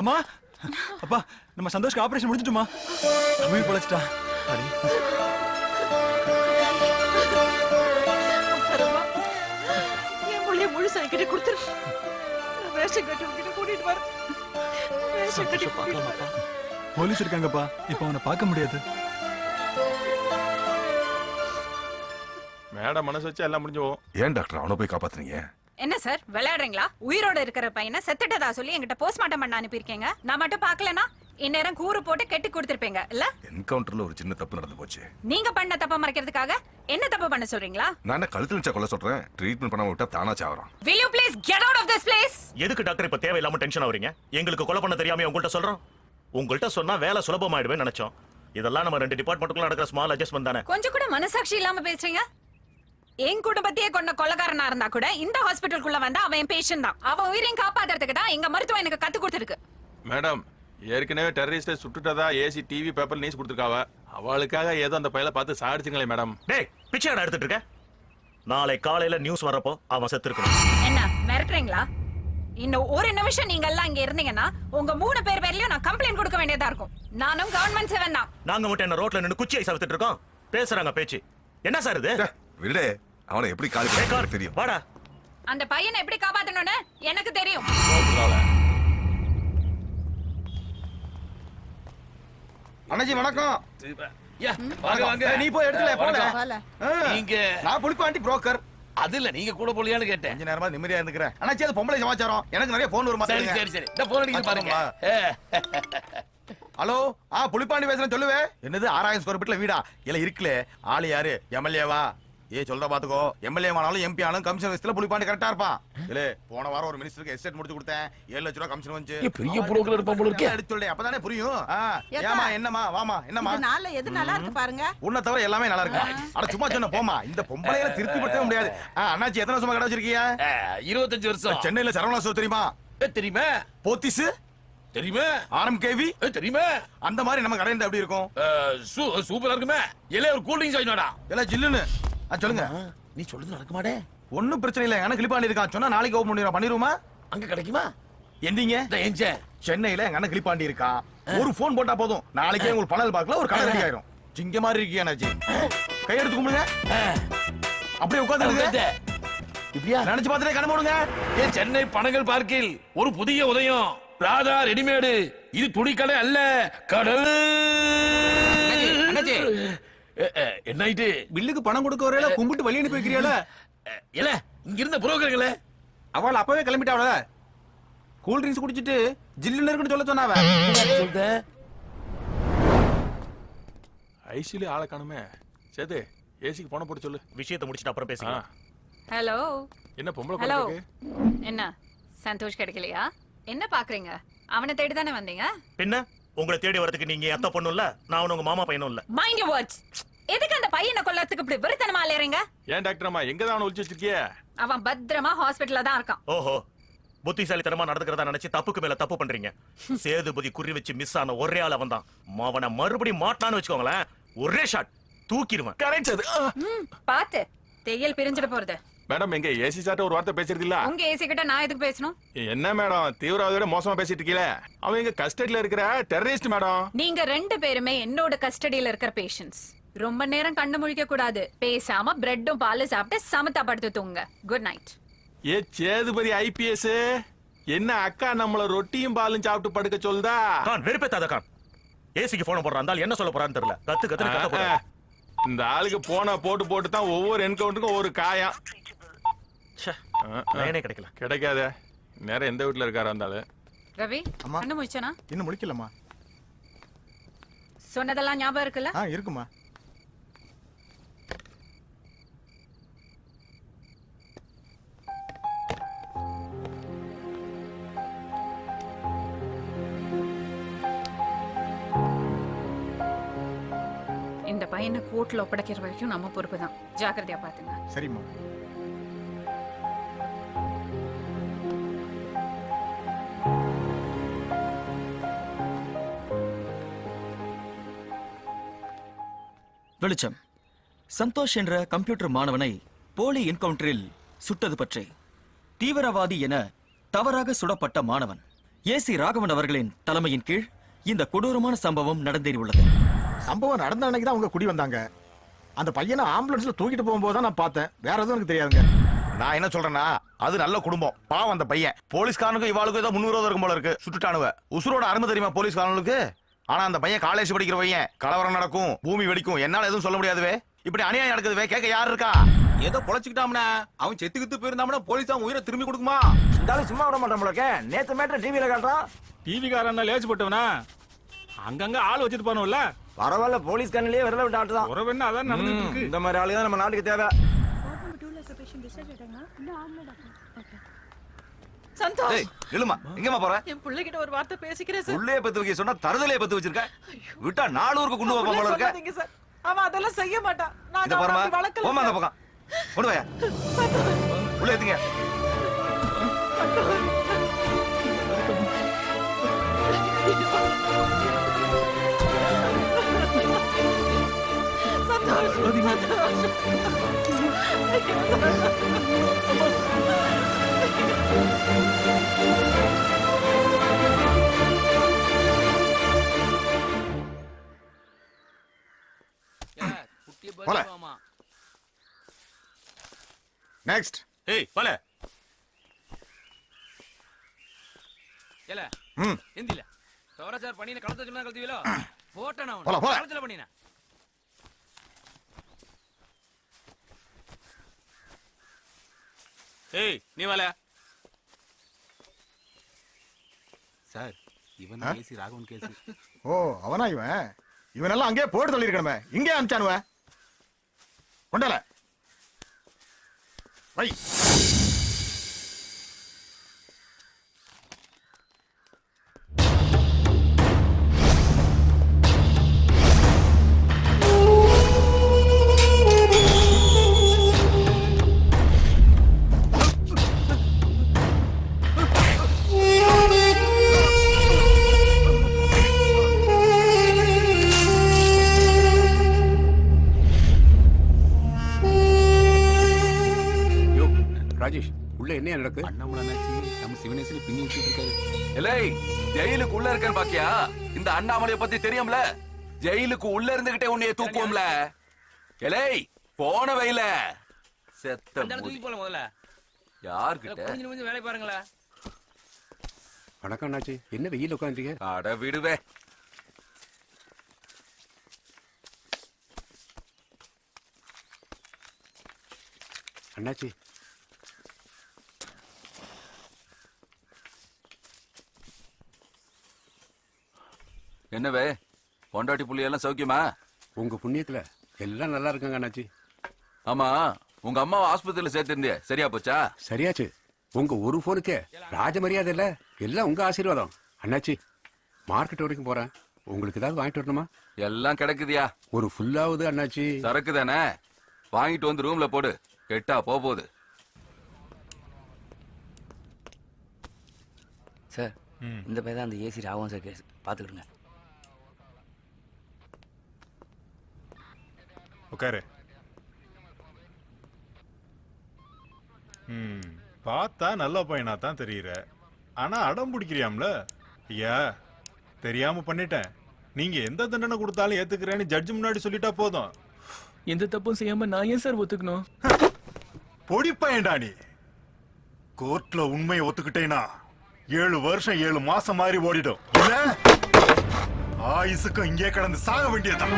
அம்மா அப்பா நம்ம சந்தோஷ்க்கு ஆபரேஷன் முடிஞ்சிட்டுமா? உயிர் பழச்சிட்டா. என் புள்ளைய முழுசா என்கிட்ட கொடுத்துரு. ரேஷன் கட்டி உங்ககிட்ட கூட்டிட்டு வர. ரேஷன் கட்டி பார்க்கலாமாப்பா? போலீஸ் இருக்காங்கப்பா, இப்போ அவனை பார்க்க முடியாது. மேடம் மனசு வச்சு எல்லாம் முடிஞ்சு போகும். ஏன் டாக்டர் அவனை போய் காப்பாத்துறீங்க? என்ன சார் விளையாடுறீங்களா? உயிரோட இருக்கிற பையனை செத்துட்டதா சொல்லி என்கிட்ட போஸ்ட்மார்ட்டம் பண்ண அனுப்பியிருக்கீங்க. நான் மட்டும் பார்க்கலனா இந்நேரம் கூறு போட்டு கெட்டி கொடுத்திருப்பீங்க இல்ல? என்கவுண்டர்ல ஒரு சின்ன தப்பு நடந்து போச்சு. நீங்க பண்ண தப்ப மறைக்கிறதுக்காக என்ன தப்பு பண்ண சொல்றீங்களா? நான் என்ன கழுத்துல வச்சா கொல்ல சொல்றேன்? ட்ரீட்மெண்ட் பண்ணாம விட்டா தானா சாவறான். Will you please get out of this place? எதுக்கு டாக்டர் இப்ப தேவையில்லாம டென்ஷன் ஆவறீங்க? எங்களுக்கு கொலை பண்ண தெரியாம உங்கள்ட்ட சொல்றோம். உங்கள்ட்ட சொன்னா வேலை சுலபமாயிடுவே நினைச்சோம். இதெல்லாம் நம்ம ரெண்டு டிபார்ட்மெண்ட்டுக்குள்ள நடக்கிற ஸ்மால் அட்ஜஸ்ட்மென்ட் தானே. கொஞ்சம் கூட மனசாட்சி இல்லாம பேசுறீங்க. என் குடும்பத்தையே கொண்ட கொலைகாரனா இருந்தா கூட இந்த ஹாஸ்பிட்டலுக்குள்ள வந்தா அவன் என் பேஷண்ட் தான். அவன் உயிரையும் காப்பாத்துறதுக்கு தான் எங்க மருத்துவம் எனக்கு கத்து கொடுத்துருக்கு. மேடம் ஏற்கனவே டெரரிஸ்டை சுட்டுட்டதா ஏசி டிவி பேப்பர் நியூஸ் கொடுத்துருக்காவ. அவளுக்காக ஏதோ அந்த பையல பார்த்து சாடிச்சுங்களே மேடம். டேய் பிச்சைடா எடுத்துட்டு இருக்க. நாளை காலையில நியூஸ் வரப்போ அவன் செத்துருக்கணும். என்ன மிரட்டுறீங்களா? இன்னும் ஒரு நிமிஷம் நீங்க எல்லாம் இங்க இருந்தீங்கன்னா உங்க 3 பேர் பேர்லயும் நான் கம்ப்ளைண்ட் கொடுக்க வேண்டியதா இருக்கும். நானும் கவர்மெண்ட் சேவன் தான். நாங்க மட்டும் என்ன ரோட்ல நின்னு குச்சியை சவித்துட்டு இருக்கோம். பேசுறாங்க பேச்சு. என்ன சார் இது? விடுடே, அவனை எப்படி காலி தெரியும். வாடா. அந்த பையனை எப்படி காப்பாத்தணும்னு எனக்கு தெரியும். அண்ணாச்சி வணக்கம். வாங்க வாங்க. நீ போய் எடுத்துல போல. நீங்க நான் புலிப்பாண்டி புரோக்கர். அது இல்ல நீங்க கூட போலியான்னு கேட்டேன். கொஞ்ச நேரமா நிம்மதியா இருந்துக்கிறேன். அண்ணாச்சி அது பொம்பளை சமாச்சாரம். எனக்கு நிறைய போன் வருமா? சரி சரி சரி. இந்த போன் அடிக்க பாருங்க. ஹலோ புலிப்பாண்டி பேசுறேன் சொல்லுவே. என்னது 6000 ஸ்கொயர் ஃபீட்ல வீடா? இல்ல இருக்குல. ஆளு யாரு? எம்எல்ஏவா? சொல்ற பாத்துக்கோ. எம்எல்ஏ ஆனாலும் எம்பி ஆனாலும் கமிஷன் விஷயத்துல புலிப்பாண்டி கரெக்டா இருப்பான். இல்ல போன வாரம் ஒரு மினிஸ்டருக்கு எஸ்டேட் முடிச்சு கொடுத்தேன். 7 லட்சம் ரூபாய் கமிஷன் வந்து. பெரிய புரோக்கர் இருப்பான் போல இருக்கே. எடுத்து சொல்றேன் அப்பதானே புரியும். ஏமா என்னமா வாமா என்னமா? நாள எது நல்லா இருக்கு பாருங்க. உன்னை தவிர எல்லாமே நல்லா இருக்கு. அட சும்மா சொன்ன போமா. இந்த பொம்பளையில திருப்தி படுத்தவே முடியாது. அண்ணாச்சி எத்தனை வருஷமா கடை வச்சிருக்கீங்க? 25 வருஷம். சென்னையில சரவணா ஸ்டோர் தெரியுமா? தெரியுமே. போத்திஸ் தெரியுமே. ஆர்எம்கேவி தெரியுமே. அந்த மாதிரி நம்ம கடை இருந்தா எப்படி இருக்கும்? சூப்பரா இருக்குமே. எல்ல ஒரு கூல் ட்ரிங்க்ஸ் வாங்கிடா. எல்லாம் ஜில்லுன்னு. சொல்லுங்க. நீ சொல்றது நடக்க மாட்டே. ஒண்ணும் பிரச்சனை இல்ல. எனக்கு கிளிப்பாண்டி இருக்கான். சொன்னா நாளைக்கு ஓபன் பண்ணிடுமா? அங்க கிடைக்குமா? எந்தீங்க? சென்னையில எங்க அண்ணன் கிளிப்பாண்டி இருக்கான். ஒரு போன் போட்டா போதும். நாளைக்கே உங்களுக்கு பணல் பார்க்கல ஒரு கடை ரெடி ஆயிரும். சிங்க மாதிரி இருக்கீங்க அண்ணாச்சி. கை எடுத்து கும்பிடுங்க. அப்படியே உட்கார்ந்து இப்படியா நினைச்சு பார்த்துட்டே கண்ண மூடுங்க. சென்னை பனகல் பார்க்கில் ஒரு புதிய உதயம். ராதா ரெடிமேடு. இது துணிக்கடை அல்ல, கடல். என்ன ஆயிட்டு? பில்லுக்கு பணம் கொடுக்க வரையில கும்பிட்டு வழி அனுப்பி வைக்கிறீங்களா? இல்ல இங்க இருந்த புரோக்கர்களே அவள் அப்பவே கிளம்பிட்டாவல. கூல் ட்ரிங்க்ஸ் குடிச்சிட்டு ஜில்லுன்னு இருக்குன்னு சொல்ல சொன்னாவ. சொல்ற ஐசில ஆளை காணுமே. சேது ஏசிக்கு போன போட்டு சொல்லு. விஷயத்தை முடிச்சிட்டு அப்புறம் பேசிக்கலாம். ஹலோ. என்ன பொம்பளை ஹலோ. இருக்கு? என்ன சந்தோஷ் கிடைக்கலையா? என்ன பாக்குறீங்க? அவனை தேடி தானே வந்தீங்க? பின்ன உங்களை தேடி வரதுக்கு நீங்க அத்தை பொண்ணும் இல்ல, நான் உங்க மாமா பையனும் இல்ல. Mind your words. எதுக்கு அந்த பையனை கொல்லறதுக்கு இப்படி வெறித்தனமா அலையறீங்க? ஏன் டாக்டர் அம்மா எங்க தான் ஒளிச்சு வச்சிருக்கிய? அவன் பத்திரமா ஹாஸ்பிடல்ல தான் இருக்கான். ஓஹோ, புத்திசாலித்தனமா நடந்துக்கிறதா நினைச்சு தப்புக்கு மேல தப்பு பண்றீங்க. சேதுபதி குறி வச்சு மிஸ் ஆன ஒரே ஆள் அவன் தான். அவனை மறுபடியும் மாட்டான்னு வச்சுக்கோங்களேன், ஒரே ஷாட் தூக்கிடுவேன். கரெக்ட் அது. பாத்து தையல் பிரிஞ்சிட போறது. மேடம் எங்க ஏசி சாட்ட ஒரு வார்த்தை பேசிறது இல்ல? உங்க ஏசி கிட்ட நான் எதுக்கு பேசணும்? என்ன மேடம் தீவிரவாதியோட மோசமா பேசிட்டு இருக்கீல? அவன் எங்க கஸ்டடியில இருக்கிற டெரரிஸ்ட் மேடம். நீங்க 2 பேருமே என்னோட கஸ்டடியில இருக்கிற பேஷண்ட்ஸ். ரொம்ப நேரம் கண்ணு முழிக்க கூடாது. பேசாம பிரெட்டும் பாலும் சாப்பிட்டு சமத்தா படுத்து தூங்க. Good night. சேதுபதி ஐபிஎஸ் என்ன அக்கா நம்மள ரொட்டியும் பாலும் சாப்பிட்டு படுக்க சொல்லுதா? கான் வெறுப்பேத்தாத கான். ஏசிக்கு போன போடுறான் இருந்தால் என்ன சொல்ல போறான்னு தெரியல. கத்து கத்து போற. இந்த ஆளுக்கு போன போட்டு தான் ஒவ்வொரு என்கவுண்டருக்கும் ஒரு காயம். லைனே கிடைக்கல. கிடைக்காத நேரம் எந்த வீட்டுல இருக்காரு அந்த ஆளு? ரவி கண்ணு முழிச்சனா? இன்னும் முடிக்கலமா. சொன்னதெல்லாம் ஞாபகம் இருக்குல்ல? இருக்குமா. இந்த பையனை கோர்ட்ல ஒப்படைக்கிற வரைக்கும் நம்ம பொறுப்பு தான். ஜாக்கிரதையா பாத்துங்க. சரிம்மா. வெளிச்சம். சந்தோஷ் என்ற கம்ப்யூட்டர் மாணவனை போலி என்கவுண்டரில் சுட்டது பற்றி தீவிரவாதி என தவறாக சுடப்பட்ட மாணவன் ஏசி ராகவன் அவர்களின் தலைமையின் கீழ் இந்த கொடூரமான சம்பவம் நடந்தேறியுள்ளது. சம்பவம் நடந்த அன்னைக்கு தான் அவங்க குடி வந்தாங்க. அந்த பையனை ஆம்புலன்ஸ்ல தூக்கிட்டு போகும்போது தான் நான் பார்த்தேன். வேற எதுவும் எனக்கு தெரியாதுங்க. நான் என்ன சொல்றேன்னா அது நல்ல குடும்பம். பாவம் அந்த பையன். போலீஸ்காரனுக்கும் இவாளுக்கும் ஏதோ முன்விரோதம் இருக்கும் போல இருக்கு. சுட்டுட்டானுவ. உசுரோட அருமை தெரியுமா போலீஸ்காரனுக்கு? ஆனா அந்த பையன் காலேஜ் படிக்கிற பையன். கலவரம் நடக்கும், பூமி வெடிக்கும், என்னால எதுவும் சொல்ல முடியாதுவே. இப்படி அநியாயம் நடக்குதுவே. கேட்க யாரு இருக்கா? ஏதோ பொழைச்சுக்கிட்டாம்னா அவன் செத்து கித்து போயிருந்தாம்னா போலீஸ் அவன் உயிரை திரும்பி கொடுக்குமா? இருந்தாலும் சும்மா விட மாட்டான் போலக்கே. நேத்து மேட்டர் டிவியில காட்டுறான். டிவி காரன் லேச்சு போட்டவனா அங்கங்க ஆள் வச்சிட்டு போனோம்ல. பரவாயில்ல போலீஸ் கண்ணிலேயே விரல விட்டு ஆட்டுதான். உறவு என்ன அதான் நடந்துட்டு இருக்கு. இந்த மாதிரி ஆளு தான் நம்ம நாட்டுக்கு தேவை. சந்தோஷ் இல்லம்மா எங்கம்மா போற? என் பிள்ளைகிட்ட ஒரு வார்த்தை பேசிக்கிறேன் சார். உள்ளே பத்து வைக்க சொன்னா தருதலையே பத்து வச்சிருக்க. விட்டா 4 ஊருக்கு கொண்டு போக போல இருக்க. சார் அவன் அதெல்லாம் செய்ய மாட்டான். நான் இந்த பாருமா வளர்க்கல. போமா அந்த பக்கம் கொண்டு வாயா. உள்ள ஏத்துங்க. நெக்ஸ்ட். ஏய் பல ஏல ம் எந்தில தவற சார் பண்ணின கலத்த சொன்னா கலத்துவீலோ. போட்டேன் போலாம், போலாம். காலத்துல பண்ணினா ஏய் நீ வால சார் இவன் கேசி ராகவன் கேசி ஓ அவனா இவனெல்லாம் அங்கேயே போட்டு சொல்லியிருக்கணுமே இங்கே அனுப்பிச்சானுவ கொண்டால வை ராஜேஷ் உள்ள என்ன நடக்கு அண்ணாமலை நம்ம சிவனேசன் பின்னி வச்சுட்டு இருக்காரு எலை ஜெயிலுக்கு உள்ள இருக்கேன்னு பாக்கியா இந்த அண்ணாமலைய பத்தி தெரியும்ல ஜெயிலுக்கு உள்ள இருந்துகிட்டே உன்னைய தூக்குவோம்ல எலை போன வைல செத்த அந்த தூக்கி போல முதல்ல யார்கிட்ட கொஞ்சம் வேலை பாருங்களா வணக்கம் அண்ணாச்சி என்ன வெயில் உட்காந்துருக்க அட விடுவே அண்ணாச்சி என்னவே பொண்டாட்டி புள்ளியெல்லாம் சௌக்கியமா உங்க புண்ணியத்துல எல்லாம் நல்லா இருக்காங்க அண்ணாச்சி ஆமா உங்க அம்மாவை ஆஸ்பத்திரியில சேர்த்திருந்தியே சரியா போச்சா சரியாச்சு உங்க ஒரு போனுக்கே ராஜ மரியாதை இல்ல எல்லாம் உங்க ஆசீர்வாதம் அண்ணாச்சி மார்க்கெட் வரைக்கும் போறேன் உங்களுக்கு ஏதாவது வாங்கிட்டு வரணுமா எல்லாம் கிடைக்குதியா ஒரு ஃபுல்லாவது அண்ணாச்சி சரக்கு தானே வாங்கிட்டு வந்து ரூம்ல போடு கெட்டா போகுது சார் இந்த பையன் தான் அந்த ஏசி ராகவன் சார் கேஸ் பாத்துக்கிடுங்க உட்காரு பார்த்தா நல்ல பையனா தான் தெரியுற ஆனா அடம் பிடிக்கிறியாம்ல ஐயா தெரியாம பண்ணிட்டேன் நீங்க எந்த தண்டனை கொடுத்தாலும் ஏத்துக்கிறேன்னு ஜட்ஜ் முன்னாடி சொல்லிட்டா போதும் எந்த தப்பும் செய்யாம நான் ஏன் சார் ஒத்துக்கணும் பொடி பையன்டா நீ கோர்ட்ல உண்மையை ஒத்துக்கிட்டேனா 7 வருஷம் 7 மாசம் மாதிரி ஓடிடும் இல்ல ஆயுசுக்கும் இங்கே கடந்து சாக வேண்டியதுதான்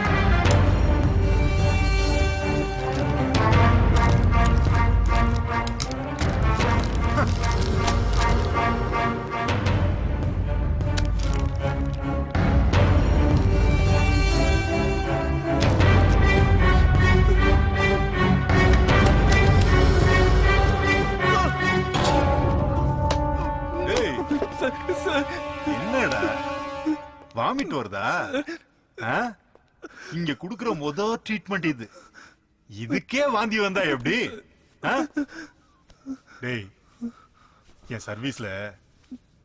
என்னடா வாமிட் வருதா இங்க குடுக்குற முதல் ட்ரீட்மெண்ட் இதுக்கே வாந்தி வந்தா எப்படி டேய் என் சர்வீஸ்ல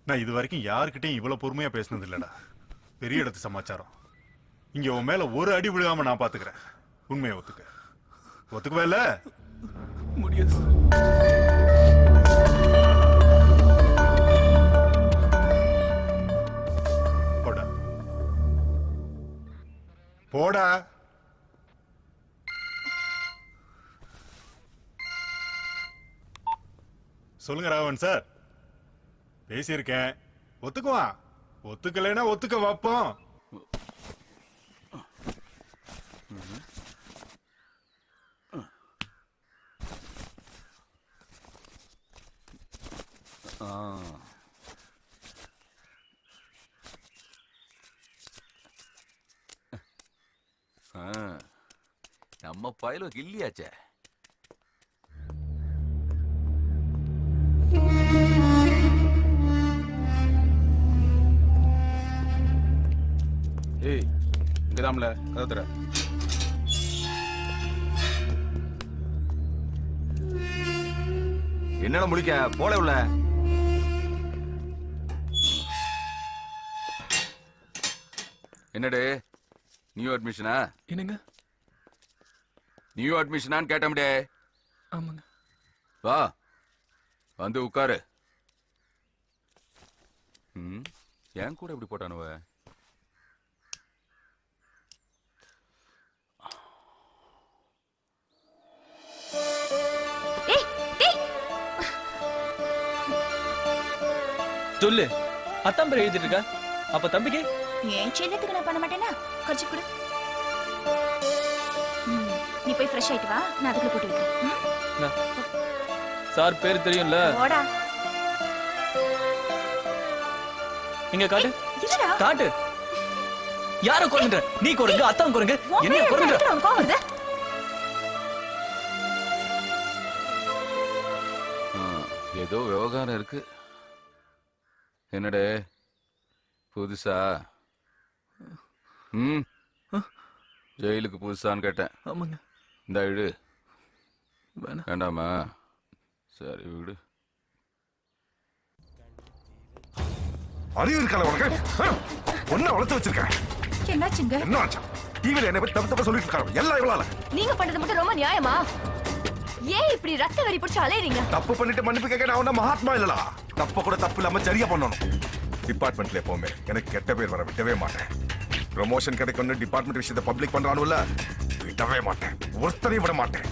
நான் இது வரைக்கும் யாருக்கிட்டையும் இவ்வளவு பொறுமையா பேசினது இல்லடா பெரிய இடத்து சமாச்சாரம் இங்க உன் மேல ஒரு அடி விழுகாம நான் பாத்துக்கிறேன் உண்மையை ஒத்துக்கவே இல்ல முடியாது போடா சொல்லுங்க ராவன் சார் பேசியிருக்கேன் ஒத்துக்குவான் ஒத்துக்கலைன்னா ஒத்துக்க வைப்போம் நம்ம பயலோ கில்லியாச்சே ஏய் இங்கதாம்ல கதை தர என்னடா முடிக்க போல உள்ள என்னடே நியூ அட்மிஷனா என்னங்க நியூ அட்மிஷனான்னு கேட்டோம்டே ஆமாங்க வா வந்து உட்காரு ஏன் கூட இப்படி போட்டானுவ சொல்லு அத்தாம்பரை எழுதிட்டு இருக்கா அப்ப தம்பிக்கு ஏன் செல்லத்துக்கு நான் பண்ண மாட்டேனா? கொஞ்சம் கொடு. நீ போய் ஃப்ரெஷ் ஆயிட்டு வா, நான் அதுக்குள்ள போட்டு வைக்கிறேன். சார் பேர் தெரியும்ல? போடா. இங்க காட்டு. இல்லடா. காட்டு. யார கொல்லுங்க? நீ கொல்லுங்க, அத்தான் கொல்லுங்க. என்ன கொல்லுங்க? கோவம் வருது. ஏதோ விவகாரம் இருக்கு. என்னடே புதுசா? ஜெயிலுக்கு புதுசான்னு கேட்டேன். ஆமாங்க. இந்த விடு. வேண்டாமா? சரி விடு. அறிவு இருக்கல உனக்கு? ஒன்ன வளர்த்து வச்சிருக்கேன். என்னாச்சுங்க? என்ன ஆச்சு? டிவில என்ன பத்தி தப்பு சொல்லிட்டு இருக்காங்க. எல்லாம் இவளால. நீங்க பண்ணது மட்டும் ரொம்ப நியாயமா? ஏன் இப்படி ரத்த வெறி பிடிச்சு அலையறீங்க? தப்பு பண்ணிட்டு மன்னிப்பு கேட்க நான் ஒன்னும் மகாத்மா இல்லடா. தப்ப கூட தப்பு இல்லாம சரியா பண்ணணும். டிபார்ட்மெண்ட்ல எப்பவுமே எனக்கு கெட்ட பேர் வர விட்டவே மாட்டேன். ப்ரமோஷன் கிடைக்கும்னு டிபார்ட்மெண்ட் விஷயத்தை பப்ளிக் பண்றானுல்ல, விடவே மாட்டேன். ஒருத்தரையும் விட மாட்டேன்.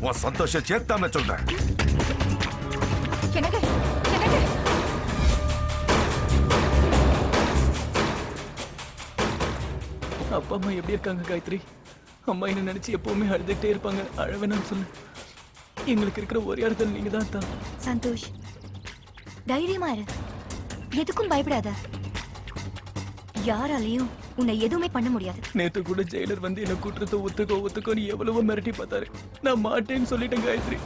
உன் சந்தோஷம் சேர்த்தான்னு சொல்றேன். எனக்கு எனக்கு அப்பா அம்மா எப்படி இருக்காங்க காயத்ரி? அம்மா என்ன நினைச்சு எப்பவுமே அழுதுகிட்டே இருப்பாங்க. அழவேனான்னு சொல்லு. எங்களுக்கு இருக்கிற ஒரே இடத்துல நீங்க தான் தான். சந்தோஷ், தைரியமா இரு. எதுக்கும் பயப்படாத. யாராலையும் உன்னை எதுவுமே பண்ண முடியாது. நேத்து கூட ஜெயிலர் வந்து என்ன கூட்டுறத ஒத்துக்கோன்னு எவ்வளவோ மிரட்டி பார்த்தாரு. நான் மாட்டேன்னு சொல்லிட்டேன் காயத்ரி.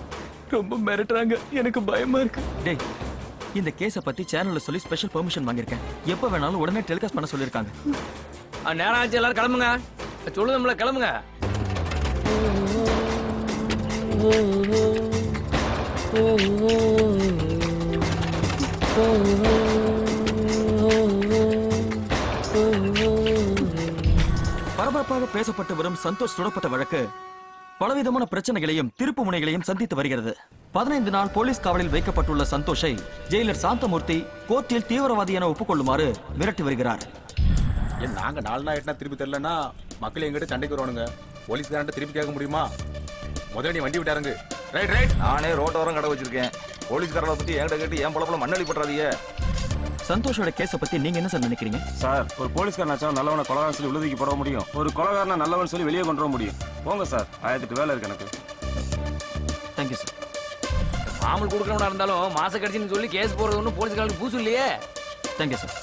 ரொம்ப மிரட்டுறாங்க. எனக்கு பயமா இருக்கு. டேய், இந்த கேஸ பத்தி சேனல்ல சொல்லி ஸ்பெஷல் பெர்மிஷன் வாங்கியிருக்கேன். எப்ப வேணாலும் உடனே டெலிகாஸ்ட் பண்ண சொல்லிருக்காங்க. நேரம் ஆச்சு, எல்லாரும் கிளம்புங்க. சொல்லுதம்ல, கிளம்புங்க. பரபரப்பாக பேசப்பட்டு வரும் சந்தோஷ் சுடப்பட்ட வழக்கு பலவிதமான பிரச்சனைகளையும் திருப்பு முனைகளையும் சந்தித்து வருகிறது. 15 நாள் போலீஸ் காவலில் வைக்கப்பட்டுள்ள சந்தோஷை ஜெயிலர் சாந்தமூர்த்தி கோர்ட்டில் தீவிரவாதி என ஒப்புக்கொள்ளுமாறு மிரட்டி வருகிறார். நாங்க 4 நாள் எட்டனா திருப்பி தெரியலன்னா மக்கள் எங்கிட்ட சண்டைக்கு வருவானுங்க. போலீஸ்காரன்ட்ட திருப்பி கேட்க முடியுமா? முதல்ல நீ வண்டி விட்டாருங்க. ரைட். நானே ரோட்டோரம் கடை வச்சிருக்கேன். போலீஸ்காரனை பத்தி என்கிட்ட கேட்டு ஏன் பொழப்புல மண்ணளி பண்றாதீங்க. சந்தோஷோட கேஸ பத்தி நீங்க என்ன சார் நினைக்கிறீங்க? சார், ஒரு போலீஸ்காரனாச்சா நல்லவனை கொலகாரன் சொல்லி விழுதிக்கு போட முடியும். ஒரு கொலகாரனை நல்லவன் சொல்லி வெளியே கொண்டு வர முடியும். போங்க சார், 1008 வேலை இருக்கு எனக்கு. Thank you sir. மாமூல் கொடுக்கறவனா இருந்தாலும் மாச கடிச்சுன்னு சொல்லி கேஸ் போறது ஒன்றும் போலீஸ்காரனுக்கு பூசு இல்லையே. Thank you sir.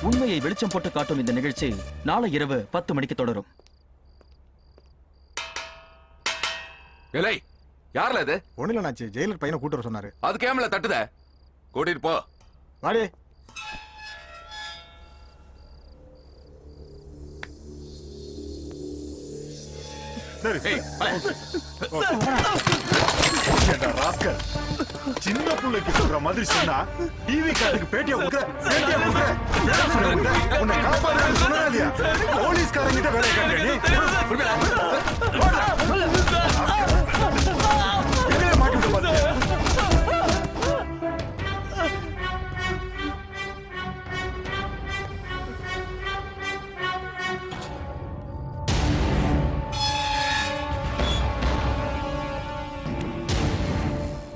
உண்மையை வெளிச்சம் போட்டு காட்டும் இந்த நிகழ்ச்சி நாளை இரவு 10 மணிக்கு தொடரும். ஏலே, யார்ல இது? ஒண்ணுல நாச்சு ஜெயிலர் பையனை கூட்டு வர சொன்னாரு. அது கேமல தட்டுத. கூட்டிட்டு போ. வாடி. சரி. சின்ன பிள்ளைக்கு சொல்ற மாதிரி சொன்னா டிவி காரனுக்கு பேட்டியா உன்னை காப்பாடுறேன்னு சொன்னா இல்லையா? போலீஸ்காரங்கிட்ட வேலை கேட்டேன். மாட்டி விட்டு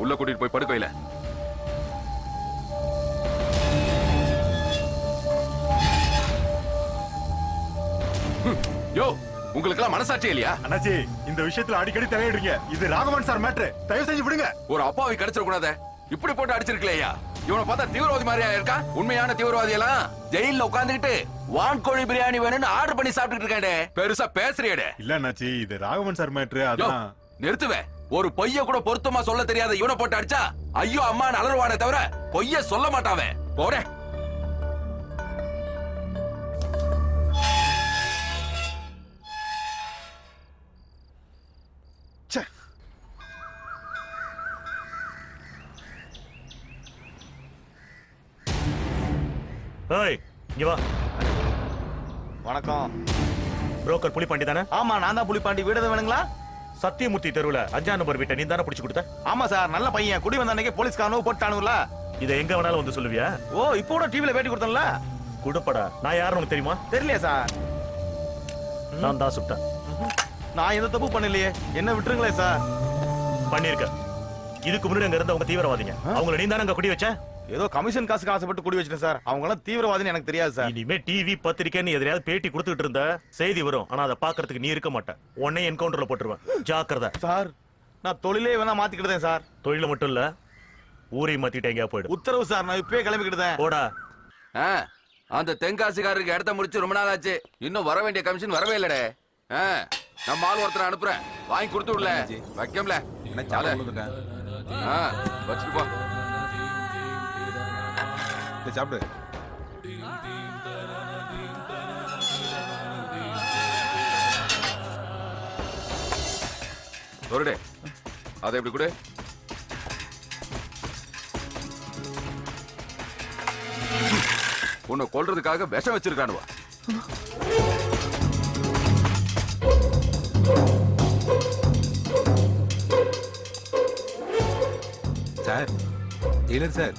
உள்ள கூட்டிட்டு போய் படுக்க வைல. யோ, உங்களுக்கு எல்லாம் மனசாட்சி இல்லையா? அண்ணாச்சி, இந்த விஷயத்துல அடிக்கடி தலையிடுறீங்க. இது ராகவன் சார் மேட்ரு. தயவு செஞ்சு விடுங்க. ஒரு அப்பாவை கிடைச்சிட கூடாது. இப்படி போட்டு அடிச்சிருக்கலையா? இவனை பார்த்தா தீவிரவாதி மாதிரியா இருக்கா? உண்மையான தீவிரவாதி எல்லாம் ஜெயில உட்கார்ந்துகிட்டு வான்கோழி பிரியாணி வேணும்னு ஆர்டர் பண்ணி சாப்பிட்டுட்டு இருக்கானே. பெருசா பேசுறியடே. இல்ல அண்ணாச்சி, இது ராகவன் சார் மேட்ரு. அதான் நிறுத்துவே. ஒரு பொய்ய கூட பொருத்தமா சொல்ல தெரியாத இவனை போட்டு அடிச்சா ஐயோ அம்மான்னு அலறுவானே தவிர பொய்ய சொல்ல மாட்டாவே. போறேன். ஏய், இங்க வா. வணக்கம். புரோக்கர் புலிப்பாண்டி தானே? ஆமா, நான் தான் புலிப்பாண்டி. வீடு வேணுங்களா? சத்தியமூர்த்தி தெருவுல 5ஆம் நம்பர் வீட்டை நீ தானே பிடிச்சு கொடுத்த? ஆமா சார், நல்ல பையன். குடி வந்த அன்னைக்கு போலீஸ்காரனோ போட்டானுல. இதை எங்க வேணாலும் வந்து சொல்லுவியா? ஓ, இப்போ கூட டிவில பேட்டி கொடுத்தேன்ல. குடுப்படா. நான் யாருன்னு உனக்கு தெரியுமா? தெரியலையே சார். நான் தான் சுட்டேன். நான் எந்த தப்பு பண்ணலையே. என்ன விட்டுருங்களே சார். பண்ணிருக்க. இதுக்கு முன்னாடி அங்க இருந்த உங்க தீவிரவாதிங்க அவங்கள நீ தானே அங்க குடி வச்ச? ஏதோ கமிஷன் காசுக்கு ஆசைப்பட்டு குடி வச்சிட்டேன் சார். அவங்க எல்லாம் தீவிரவாதின்னு எனக்கு தெரியாது சார். இனிமே டிவி பத்திரிக்கைன்னு எதையாவது பேட்டி கொடுத்துட்டு இருந்த செய்தி வரும். ஆனா அதை பாக்குறதுக்கு நீ இருக்க மாட்ட. உன்னை என்கவுண்டர்ல போட்டுருவேன். ஜாக்கிரதை. சார் நான் தொழிலே வேணா மாத்திக்கிட்டேன் சார். தொழில மட்டும் இல்ல, ஊரையும் மாத்திட்டு எங்கேயா போயிடு. உத்தரவு சார், நான் இப்பவே கிளம்பிக்கிட்டேன். போடா. அந்த தென்காசிக்காரருக்கு இடத்த முடிச்சு ரொம்ப நாள் ஆச்சு. இன்னும் வர வேண்டிய கமிஷன் வரவே இல்லடே. நம்ம ஆள் ஒருத்தரை அனுப்புறேன், வாங்கி கொடுத்து விடல. வைக்கம்ல வச்சுட்டு போ. சாப்பிடு. ஒருடே அதை எப்படி கொடு. உன்னை கொல்றதுக்காக விஷம் வச்சிருக்கானுவா. சார் டெய்லர் சார்,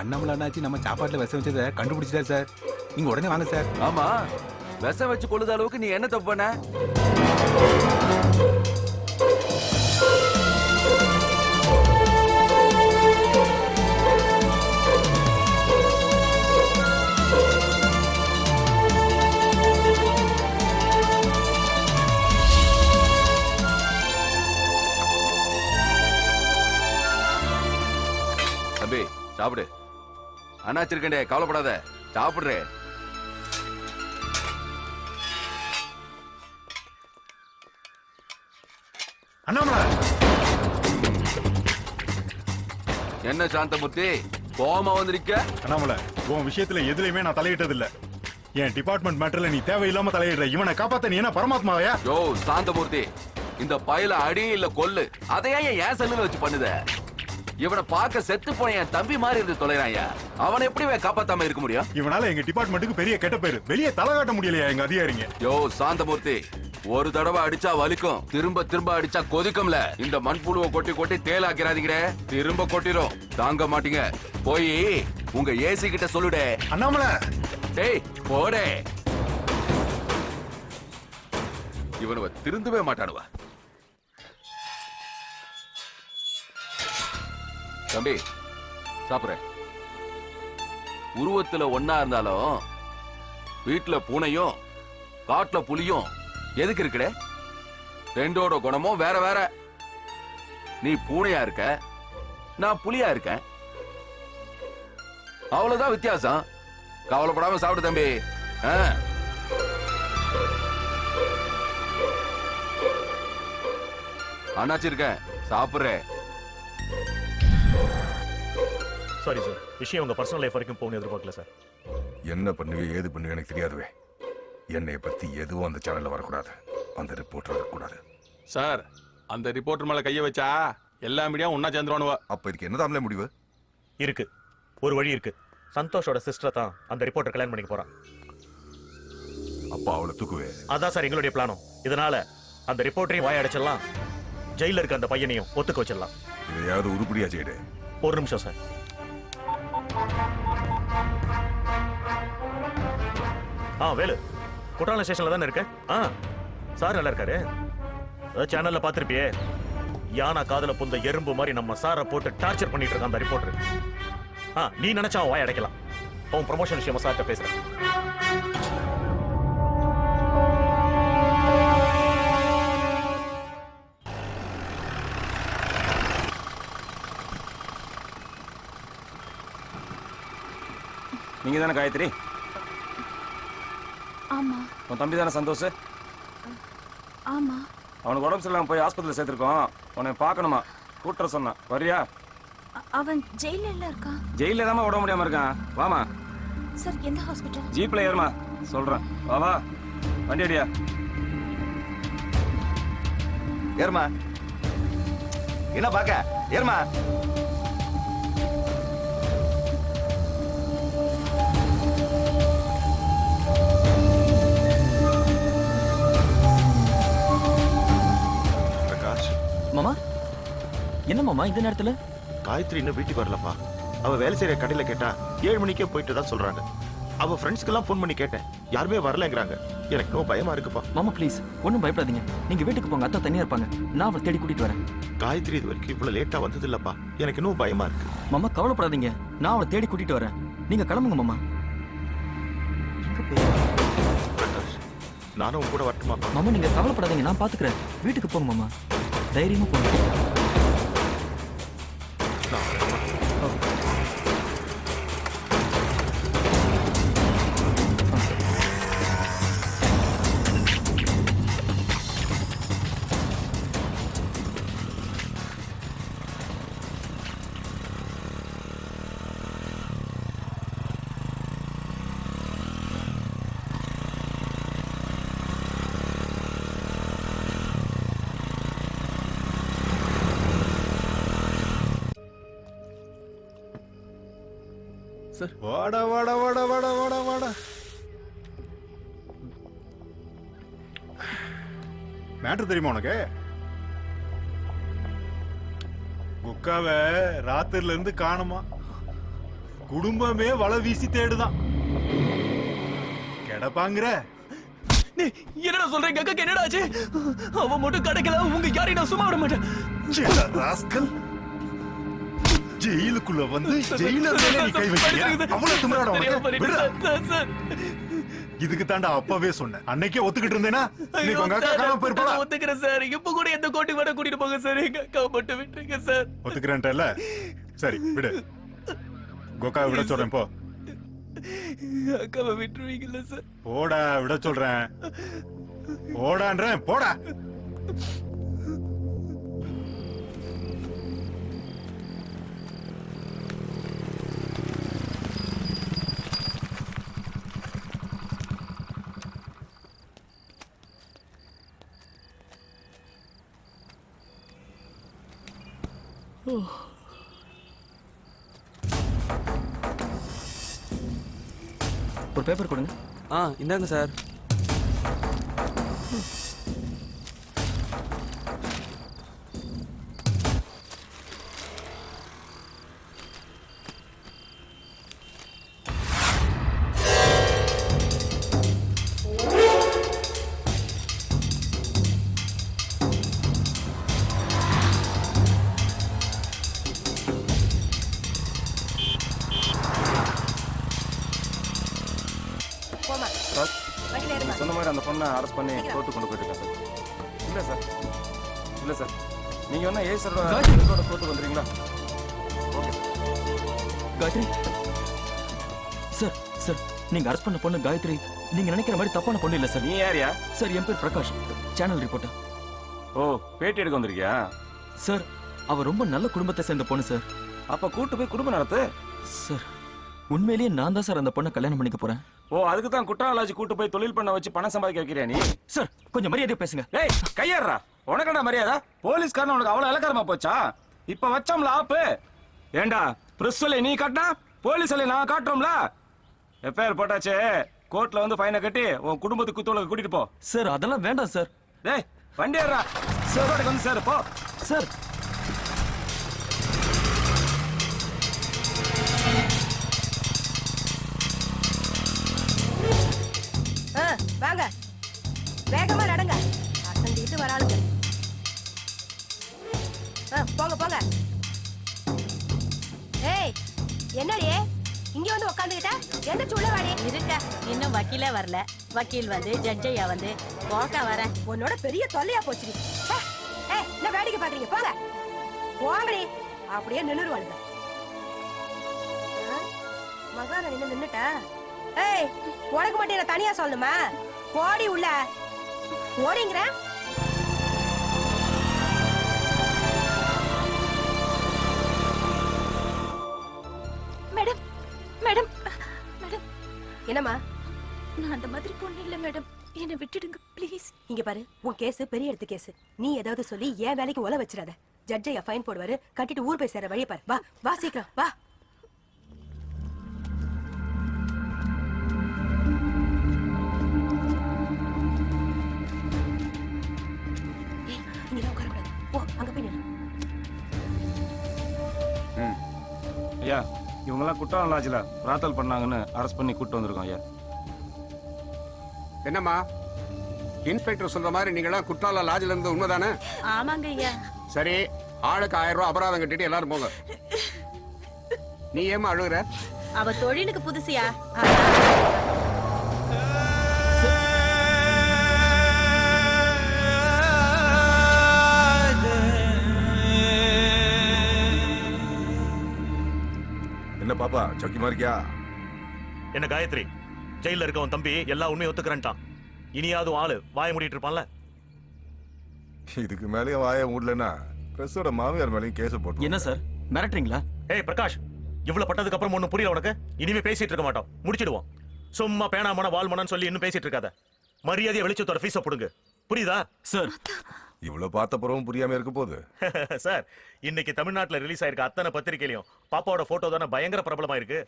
அண்ணாமலை அண்ணாச்சி நம்ம சாப்பாட்டுல விஷம் வச்சதை கண்டுபிடிச்சிட்டார் சார். நீங்க உடனே வாங்க சார். ஆமா, விஷம் வச்சு கொள்ளுத அளவுக்கு நீ என்ன தப்பு பண்ண? தம்பி சாப்பிடு. அண்ணாச்சி இருக்கண்டே, கவலைப்படாத, சாப்பிடுறே. அண்ணாமலை என்ன சாந்தமூர்த்தி கோமா வந்திருக்க? அண்ணாமலை, உன் விஷயத்துல எதுலயுமே நான் தலையிட்டது இல்ல. என் டிபார்ட்மெண்ட் மேட்டர்ல நீ தேவையில்லாம தலையிடுற. இவனை காப்பாத்த நீ என்ன பரமாத்மாவையா? யோ சாந்தமூர்த்தி, இந்த பையில அடி இல்ல கொல்லு, அதையா ஏன் செல்லுல வச்சு பண்ணுத? இவனை பார்க்க செத்து போன என் தம்பி மாதிரி இருந்து தொலைறாயா. அவனை எப்படி காப்பாத்தாம இருக்க முடியும்? இவனால எங்க டிபார்ட்மெண்ட்டுக்கு பெரிய கெட்ட பேரு. வெளியே தலை காட்ட முடியலையா எங்க அதிகாரிங்க? யோ சாந்தமூர்த்தி, ஒரு தடவை அடிச்சா வலிக்கும், திரும்ப திரும்ப அடிச்சா கொதிக்கும்ல. இந்த மண்புழுவை கொட்டி கொட்டி தேலாக்கிறாதீங்கடே, திரும்ப கொட்டிரும், தாங்க மாட்டீங்க. போய் உங்க ஏசி கிட்ட சொல்லுடே. அண்ணாமலை டேய் போடே. இவனுவ திருந்தவே மாட்டானுவா. தம்பி சாப்பிடுறேன். உருவத்துல ஒன்னா இருந்தாலும் வீட்டுல பூனையும் காட்டுல புலியும் எதுக்கு இருக்குடே? ரெண்டோட குணமும் வேற வேற. நீ பூனையா இருக்க, நான் புலியா இருக்கேன், அவ்வளவுதான் வித்தியாசம். கவலைப்படாம சாப்பிடு தம்பி. அண்ணாச்சி இருக்கேன், சாப்பிடுறேன். சாரி சார், விஷயம் உங்க பர்சனல் லைஃப் வரைக்கும் போகணும் எதிர்பார்க்கல சார். என்ன பண்ணுவே ஏது பண்ணுவே எனக்கு தெரியாதுவே. என்னை பத்தி எதுவும் அந்த சேனல்ல வரக்கூடாது, அந்த ரிப்போர்ட் வரக்கூடாது. சார், அந்த ரிப்போர்ட்டர் மேல கைய வச்சா எல்லா மீடியாவும் ஒன்னா சேர்ந்துருவானுவா. அப்ப இதுக்கு என்னதான் முடிவு இருக்கு? ஒரு வழி இருக்கு. சந்தோஷோட சிஸ்டர் தான் அந்த ரிப்போர்ட்டர் கல்யாணம் பண்ணிக்க போறான். அப்பா அவளை தூக்குவே. அதான் சார் எங்களுடைய பிளானும். இதனால அந்த ரிப்போர்ட்டரையும் வாய அடைச்சிடலாம், ஜெயில இருக்க அந்த பையனையும் ஒத்துக்க வச்சிடலாம். இதையாவது உருப்படியா செய்யுடு. ஒரு நிமிஷம் சார். வேலு குற்றாலம் ஸ்டேஷன்ல தானே இருக்க? சார் நல்லா இருக்காரு. சேனல்ல பாத்திருப்பியே, யானா காதல புந்த எறும்பு மாதிரி நம்ம சாரை போட்டு டார்ச்சர் பண்ணிட்டு இருக்கான் அந்த ரிப்போர்ட்டர். நீ நினைச்சா அவன் வாய் அடைக்கலாம். அவன் ப்ரமோஷன் விஷயமா சார்ட்ட பேசுறேன். நீங்க தானே காயத்ரி? ஆமா. உன் தம்பி தானே சந்தோஷ்? ஆமா. அவனுக்கு உடம்பு சரியில்லாம போய் ஆஸ்பத்திரியில் சேர்த்திருக்கோம். உன்னை பார்க்கணுமா, கூட்டுற சொன்னான். வரியா? அவன் ஜெயில இருக்கான். ஜெயில தான் உடம்பு முடியாம இருக்கான். வாமா. சார் எந்த ஹாஸ்பிட்டல்? ஜீப்ல ஏறுமா, சொல்றேன். வா வண்டி அடியா. ஏறுமா. என்ன பாக்க? ஏறுமா. மாமா, என்ன மாமா இந்த நேரத்துல? காயத்ரி இன்னும் வீட்டுக்கு வரலப்பா. அவ வேலை செய்யற கடையில கேட்டா 7 மணிக்கே போயிட்டு தான் சொல்றாங்க. அவ ஃப்ரெண்ட்ஸ்க்கெல்லாம் ஃபோன் பண்ணி கேட்டேன், யாருமே வரலங்கிறாங்க. எனக்கு இன்னும் பயமா இருக்குப்பா. மாமா ப்ளீஸ் ஒன்றும் பயப்படாதீங்க. நீங்க வீட்டுக்கு போங்க, அத்தா தனியா இருப்பாங்க. நான் அவளை தேடி கூட்டிட்டு வரேன். காயத்ரி இது வரைக்கும் இவ்வளவு லேட்டா வந்தது இல்லப்பா. எனக்கு இன்னும் பயமா இருக்கு. மாமா கவலைப்படாதீங்க, நான் அவளை தேடி கூட்டிட்டு வரேன். நீங்க கிளம்புங்க மாமா. பிரகாஷ், நானும் உன் கூட வரட்டுமா? மாமா நீங்க கவலைப்படாதீங்க, நான் பாத்துக்கிறேன். வீட்டுக்கு போங்க மாமா, தைரியமா போங்க. நான் வரேன்ப்பா. வாடா வாடா வாடா வாடா வாடா வாடா. மேட்ரு தெரியுமா உனக்கு? குக்காவை ராத்திரில இருந்து காணுமா, குடும்பமே வலை வீசி தேடுதான். கிடப்பாங்கிற என்னடா சொல்றீங்க? அக்கா என்னடா ஆச்சு? அவ மட்டும் கிடைக்கல, உங்க யாரையும் நான் சும்மா விட மாட்டேன். ராஸ்கல், ஜெயிலுக்குள்ள வந்து ஜெயிலர் மேல நீ கை வைக்கிறியா? அவ்வளவு திமிராடா உனக்கு? விடுடா. இதுக்கு தாண்டா அப்பவே சொன்னேன். அன்னைக்கே ஒத்துக்கிட்டு இருந்தேனா இன்னைக்கு உங்க அக்கா காணாம போயிருப்பா. ஒத்துக்கிறேன் சார். இப்ப கூட எந்த கோட்டி வர கூட்டிட்டு போங்க சார். எங்க அக்கா மட்டும் விட்டுருங்க சார். ஒத்துக்கிறேன்ட்டல, சரி விடு. கோகாவை விட சொல்றேன் போ. அக்காவை விட்டுருவீங்கல்ல சார்? போடா, விட சொல்றேன். போடான்றேன், போடா. ஒரு பேப்பர் கொடுங்க. இந்தாங்க சார். சார், நீங்க சொன்ன மாதிரி அந்த பொண்ணை அரெஸ்ட் பண்ணி கோர்ட்டு கொண்டு போயிட்டு சார். இல்ல சார், இல்ல சார், நீங்க வேணா ஏசரோட கோர்ட்டுக்கு வந்துறீங்களா? Okay Gayathri sir. சார் நீங்க அரெஸ்ட் பண்ண பொண்ணு காயத்ரி நீங்க நினைக்கிற மாதிரி தப்பான பொண்ணு இல்ல சார். நீ யாரியா? சார் என் பேர் பிரகாஷ், சேனல் ரிப்போர்ட்டர். ஓ, பேட்டி எடுக்க வந்திருக்கியா? சார் அவ ரொம்ப நல்ல குடும்பத்தை சேர்ந்த பொண்ணு சார். அப்ப கூட்டு போய் குடும்பம் நடத்து. சார் உண்மையிலேயே நான் தான் சார் அந்த பொண்ணை கல்யாணம் பண்ணிக்க போறேன். ஓ, அதுக்கு தான் குற்றாலாஜி கூட்டு போய் தொழில் பண்ண வச்சு பணம் சம்பாதிக்க வைக்கிறியா நீ? சார் கொஞ்சம் மரியாதையா பேசுங்க. ஏய் கையேறா, உனக்கடா மரியாதை? போலீஸ்காரன் உனக்கு அவ்வளவு இலக்காரமா போச்சா? இப்ப வச்சோம்ல ஆப்பு. ஏண்டா பிரஸ்ல நீ காட்டினா போலீஸ்ல நான் காட்டுறோம்ல. எஃப்ஐஆர் போட்டாச்சே, கோர்ட்ல வந்து ஃபைனை கட்டி உன் குடும்பத்துக்கு குத்தோலுக்கு கூட்டிட்டு போ. சார் அதெல்லாம் வேண்டாம் சார். டேய் வண்டி ஏறா, சார் வந்து சார் போ. சார் வாங்க, வேகமா நடங்க. அசந்திட்டு வராளுங்க. போங்க போங்க. ஏய் என்னடி இங்க வந்து உட்காந்துக்கிட்ட? என்ன உள்ள வாடி. இருக்க, இன்னும் வக்கீலே வரல. வக்கீல் வந்து ஜட்ஜையா வந்து போக்கா வர. உன்னோட பெரிய தொல்லையா போச்சு. என்ன வேடிக்கை பாக்குறீங்க? போங்க போங்கடி. அப்படியே நின்னுருவாளுங்க. மகாராணி நின்னுட்டா. ஏய் உனக்கு மட்டும் என்ன தனியா சொல்லணுமா? போடி உள்ள. ஓடிங்கிற மேடம், மேடம், மேடம். என்னம்மா? நான் அந்த மாதிரி பொண்ணு இல்ல மேடம். என்னை விட்டுடுங்க ப்ளீஸ். இங்க பாரு, உன் கேஸ் பெரிய எடுத்து கேஸ். நீ ஏதாவது சொல்லி ஏன் வேலைக்கு ஒல வச்சிடாத. ஜட்ஜையா ஃபைன் போடுவாரு. கட்டிட்டு ஊர் போய் சேர வழியை பாரு. வா வா சீக்கிரம் வா. ஐயா, இவங்கெல்லாம் குற்றாலம் லாட்ஜில் ராத்தல் பண்ணாங்கன்னு அரெஸ்ட் பண்ணி கூட்டு வந்திருக்கோம் ஐயா. என்னம்மா இன்ஸ்பெக்டர் சொல்ற மாதிரி நீங்களாம் குற்றால லாட்ஜ்ல இருந்து உண்மைதானே? ஆமாங்க ஐயா. சரி, ஆளுக்கு 1000 ரூபாய் அபராதம் கட்டிட்டு எல்லாரும் போங்க. நீ ஏமா அழுகுற? அவ தொழிலுக்கு புதுசியா? என்ன பாப்பா சௌக்கியமா இருக்கியா? என்ன காயத்ரி, ஜெயில இருக்கவன் தம்பி எல்லா உண்மையை ஒத்துக்கிறேன்ட்டான். இனியாவது ஆளு வாய மூடிட்டு இருப்பான்ல. இதுக்கு மேலேயே வாய மூடலன்னா பிரஸோட மாமியார் மேலேயும் கேஸ் போட்டு. என்ன சார் மிரட்டுறீங்களா? ஏய் பிரகாஷ், இவ்வளவு பட்டதுக்கு அப்புறம் ஒண்ணும் புரியல உனக்கு? இனிமே பேசிட்டு இருக்க மாட்டோம், முடிச்சிடுவோம். சும்மா பேனாமன வால்மனன்னு சொல்லி இன்னும் பேசிட்டு இருக்காத. மரியாதையை வெளிச்சத்தோட ஃபீஸை புடுங்க, புரியுதா? சார் இவ்வளவு பார்த்த பிறகும் புரியாம இருக்க போகுது. சார், இன்னைக்கு தமிழ்நாட்டுல ரிலீஸ் ஆயிருக்க அத்தனை பத்திரிகையிலையும் பாப்பாவோட போட்டோ தானே பயங்கர பிரபலமா இருக்கு.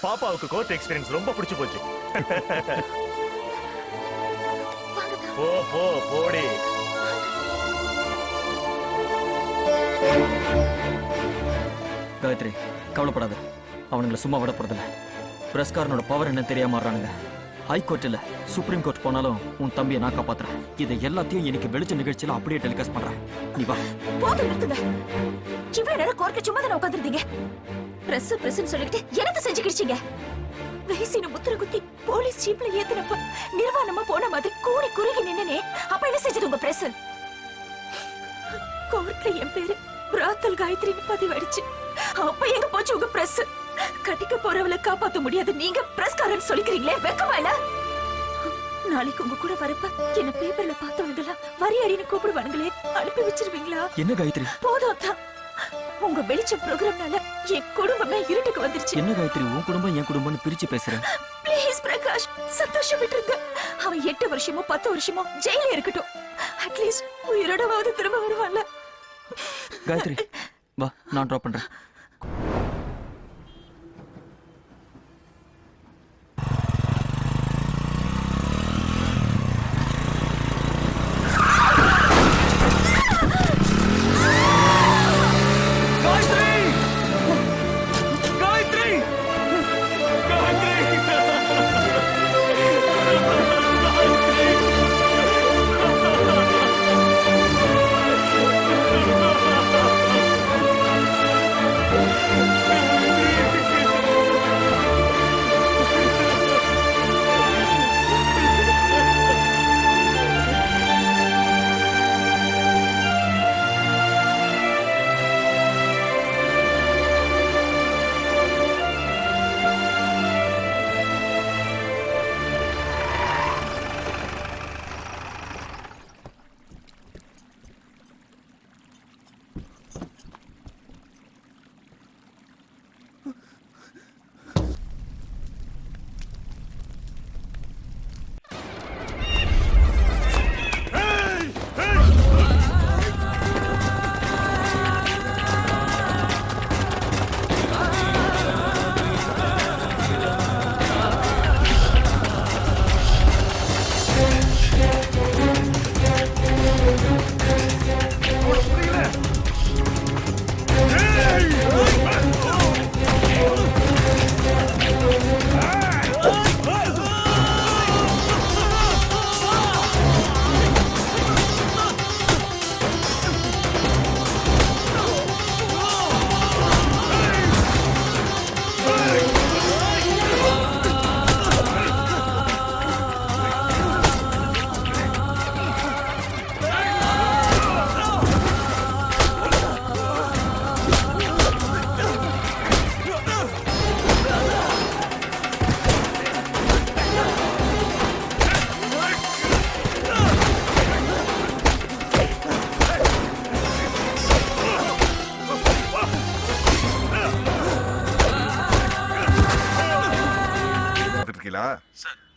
பாப்பாவுக்கு கோர்ட் எக்ஸ்பீரியன்ஸ் ரொம்ப பிடிச்சு போச்சு. போ போ போடி. காயத்ரி கவலைப்படாத, அவனுங்களை சும்மா விட போறதில்ல. பிரஸ்காரனோட பவர் என்ன தெரியாம மாறானுங்க. ஹைகோர்ட் இல்ல சுப்ரீம் கோர்ட் போனாலும் உன் தம்பியை நான் காப்பாத்துறேன். இதை எல்லாத்தையும் எனக்கு வெளிச்ச நிகழ்ச்சியில அப்படியே டெலிகாஸ்ட் பண்றேன். நீ வா. போதும் நிறுத்துங்க. இவ்வளவு நேரம் கோர்ட்ல சும்மா தானே உட்காந்துருந்தீங்க. பிரஸ் பிரஸ்ன்னு சொல்லிட்டு எனக்கு செஞ்சு கிடிச்சீங்க. வயசின முத்திர குத்தி போலீஸ் ஜீப்ல ஏத்தினப்ப நிர்வாணமா போன மாதிரி கூடி குறுகி நின்னனே, அப்ப என்ன செஞ்சது உங்க பிரஸ்? கோர்ட்ல என் பேரு பிராத்தல் காயத்ரின்னு பதிவடிச்சு, அப்ப எங்க போச்சு உங்க பிரஸ்? கட்டிக்க போறவளை காப்பாத்த முடியாது நீங்க பிரஸ்காரன் சொல்லிக்கிறீங்களே, வெக்கமா இல்ல? நாளைக்கு உங்க கூட வரப்ப என்ன பேப்பர்ல பார்த்தவங்களா வரி அடின்னு கூப்பிடுவானுங்களே, அனுப்பி வச்சிருவீங்களா? என்ன காயத்ரி? போதும் தான். உங்க வெளிச்ச ப்ரோகிராம்னால என் குடும்பமே இருட்டுக்கு வந்துருச்சு. என்ன காயத்ரி, உன் குடும்பம் என் குடும்பம்னு பிரிச்சு பேசுற? ப்ளீஸ் பிரகாஷ், சந்தோஷம் விட்டுருங்க. அவன் 8 வருஷமோ 10 வருஷமோ ஜெயில இருக்கட்டும். அட்லீஸ்ட் உயிரோடவாவது திரும்ப வருவான்ல. காயத்ரி வா, நான் டிராப் பண்றேன்.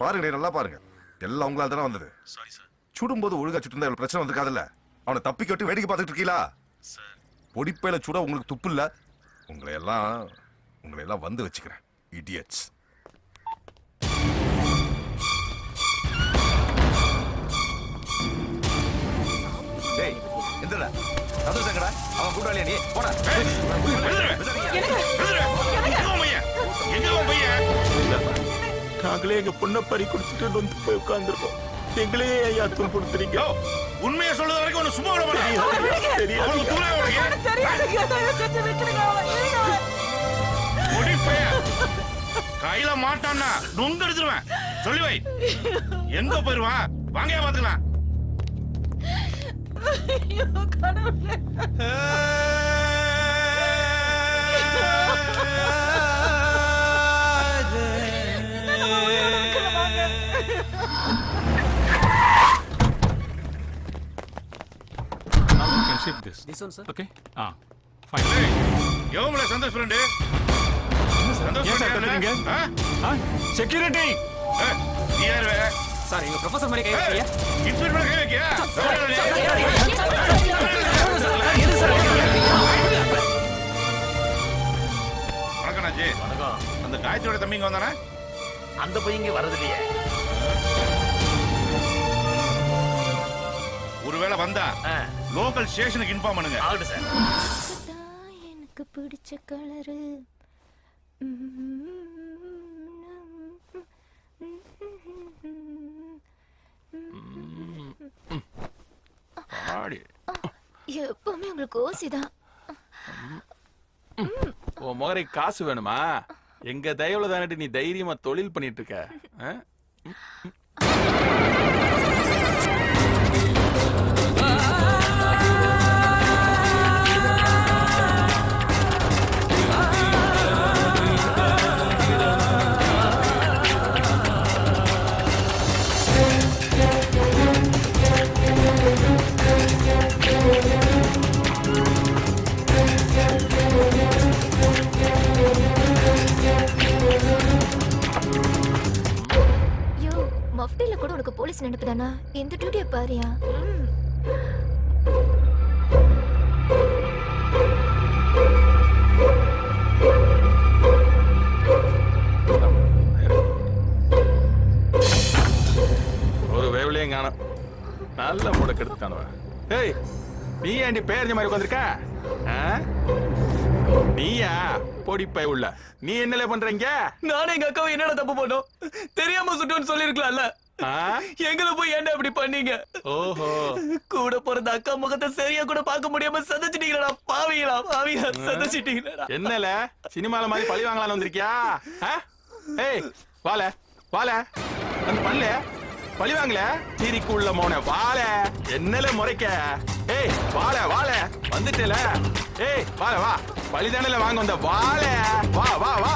பாருங்க, நல்லா பாருங்க. எல்லாம் உங்களால தானே வந்தது. சுடும்போது ஒழுங்கா சுட்டு பிரச்சனை வந்திருக்காதுல்ல. அவனை தப்பிக்க விட்டு வேடிக்கை பார்த்துட்டு இருக்கீங்களா? பொடிப்பையில சுட உங்களுக்கு துப்பு இல்ல. உங்களை எல்லாம் வந்து வச்சுக்கிறேன். இடியட்ஸ். டேய் எந்திரடா. சந்தோஷங்கடா. அவன் கூட்டாளியா நீ? போடா. நாங்களே எங்க பொண்ணை பறி கொடுத்துட்டு வந்து போய் உட்கார்ந்துருக்கோம். எங்களே ஐயா துன்புறுத்துறீங்க. உண்மையை சொல்றது வரைக்கும் ஒண்ணு சும்மா விட மாட்டேன். அவனுக்கு தூரா கையில மாட்டான்னா நொங்க எடுத்துருவேன். சொல்லி வை. எங்க போயிருவான்? வாங்க பாத்துக்கலாம். Now you can shift this. This one, sir. Okay? Fine. எவங்கள சந்தோஷ் ஃப்ரெண்டு? சந்தோஷ் ஏன் சார் கத்துறீங்க? செக்யூரிட்டி. நீ யாரு? சார் எங்க ப்ரொஃபசர் மாதிரி கை வைக்கீங்க. இன்ஸ்பெக்டர் கை வைக்கியா? வணக்கம் நாஜி. வணக்கம். அந்த காயத்ரியோட தம்பி இங்க வந்தானே? அந்த பையங்க வரதில்லையே. ஒருவேளை வந்தா லோக்கல் ஸ்டேஷனுக்கு இன்ஃபார்ம் பண்ணுங்க. ஆகட்டும் சார். எனக்கு பிடிச்ச கலரு எப்பவுமே உங்களுக்கு ஓசிதான். உன் முகரை காசு வேணுமா? எங்க தயவுல தானே நீ தைரியமா தொழில் பண்ணிட்டு இருக்க. மஃப்டில கூட உனக்கு போலீஸ் நினைப்புதானா? இந்த டியூட்டியை பாரியா. ஒரு வேவலையும் காணும். நல்ல முடக்கு எடுத்துட்டானுவ. ஏய், நீ ஏண்டி பேரஞ்ச மாதிரி உட்காந்துருக்க? நீயா பொடிப்பை உள்ள? நீ என்னல பண்றீங்க? நானும் எங்க அக்காவும் என்னடா தப்பு பண்ணோம்? தெரியாம சுட்டோன்னு சொல்லிருக்கலாம்ல. எங்களை போய் ஏன்டா இப்படி பண்ணீங்க? ஓஹோ, கூட பிறந்த அக்கா முகத்தை சரியா கூட பார்க்க முடியாம சதைச்சிட்டீங்களா? பாவிங்களா சதைச்சிட்டீங்களா? என்னல சினிமால மாதிரி பழி வாங்கலாம்னு வந்திருக்கியா? ஏய், வால வால வந்து பல்ல பழி வாங்கல. சீரிக்குள்ள மோன வால என்னல முறைக்க? ஏய் வால வால வந்துட்டல. ஏய் வால வா, பழிதானல வாங்க வந்த வால. வா வா வா.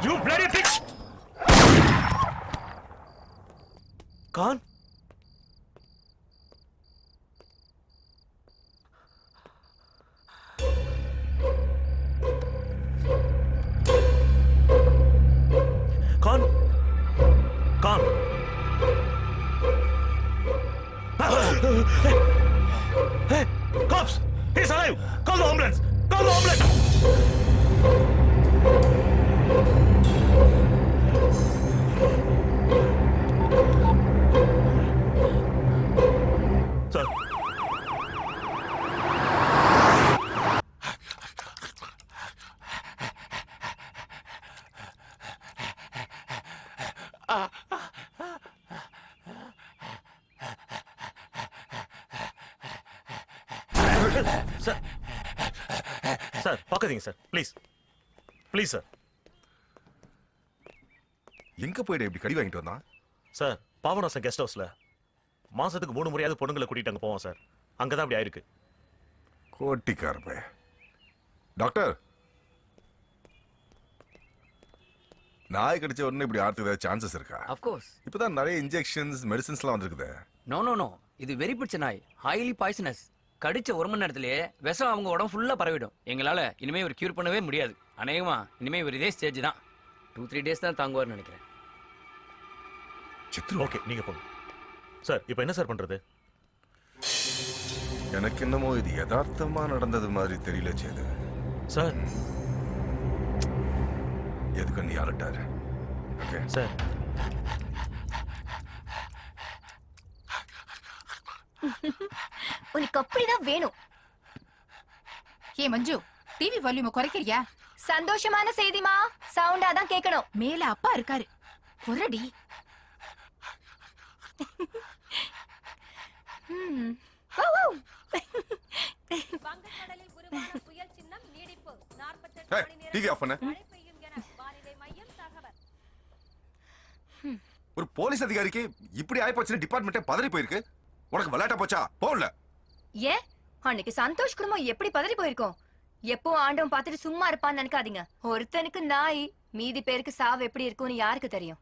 You bloody bitch! Khan? Khan? Khan? Hey! Cops! He's alive! Call the ambulance! Call the ambulance! Sir. Sir. Sir, பார்க்காதீங்க சார். ப்ளீஸ். Please sir. எங்க போயிட இப்படி கடி வாங்கிட்டு வந்தான்? சார், பாவனாசம் கெஸ்ட் ஹவுஸ்ல மாசத்துக்கு 3 முறையாவது பொண்ணுங்களை கூட்டிட்டு அங்க போவோம் சார். அங்கதான் அப்படி ஆயிருக்கு. கோட்டிக்காரப்ப. டாக்டர், நாய் கடிச்ச உடனே இப்படி ஆறதுக்கு சான்சஸ் இருக்கா? Of course. இப்பதான் நிறைய இன்ஜெக்ஷன்ஸ் மெடிசின்ஸ்லாம் வந்திருக்குது. நோ நோ நோ, இது வெறி பிடிச்ச நாய், ஹைலி பாய்சனஸ். கடிச்ச 1 மணி நேரத்திலேயே விஷம் அவங்க உடம்பு ஃபுல்லா பரவிடும். எங்களால இனிமே ஒரு கியூர் பண்ணவே முடியாது. அநேகமா இனிமே ஒரு இதே ஸ்டேஜ் தான். 2-3 டேஸ் தான் தாங்குவார்னு நினைக்கிறேன். ஓகே, நீங்க போங்க சார். இப்போ என்ன சார் பண்றது? எனக்கு என்னமோ இது யதார்த்தமா நடந்தது மாதிரி தெரியல சேது. சார் எதுக்கு நீ அலட்டாரு? Okay sir. உனக்கு அப்படிதான் வேணும். ஏ மஞ்சு, டிவி வால்யூம் குறைக்கிறியா? சந்தோஷமான செய்திமா, சவுண்டா தான் கேட்கணும். மேல அப்பா இருக்காரு, குரடி. டிவி ஆஃப் பண்ண. ஒரு போலீஸ் அதிகாரிக்கு இப்படி ஆயிப்போச்சுன்னு டிபார்ட்மெண்ட்டே பதறி போயிருக்கு. உனக்கு விளையாட்ட போச்சா? போகல. ஏன் அன்னைக்கு சந்தோஷ் குடும்பம் எப்படி பதறி போயிருக்கோம்? எப்போ ஆண்டவன் பார்த்துட்டு சும்மா இருப்பான்னு நினைக்காதீங்க. ஒருத்தனுக்கு நாய், மீதி பேருக்கு சாவு எப்படி இருக்கும்னு யாருக்கு தெரியும்?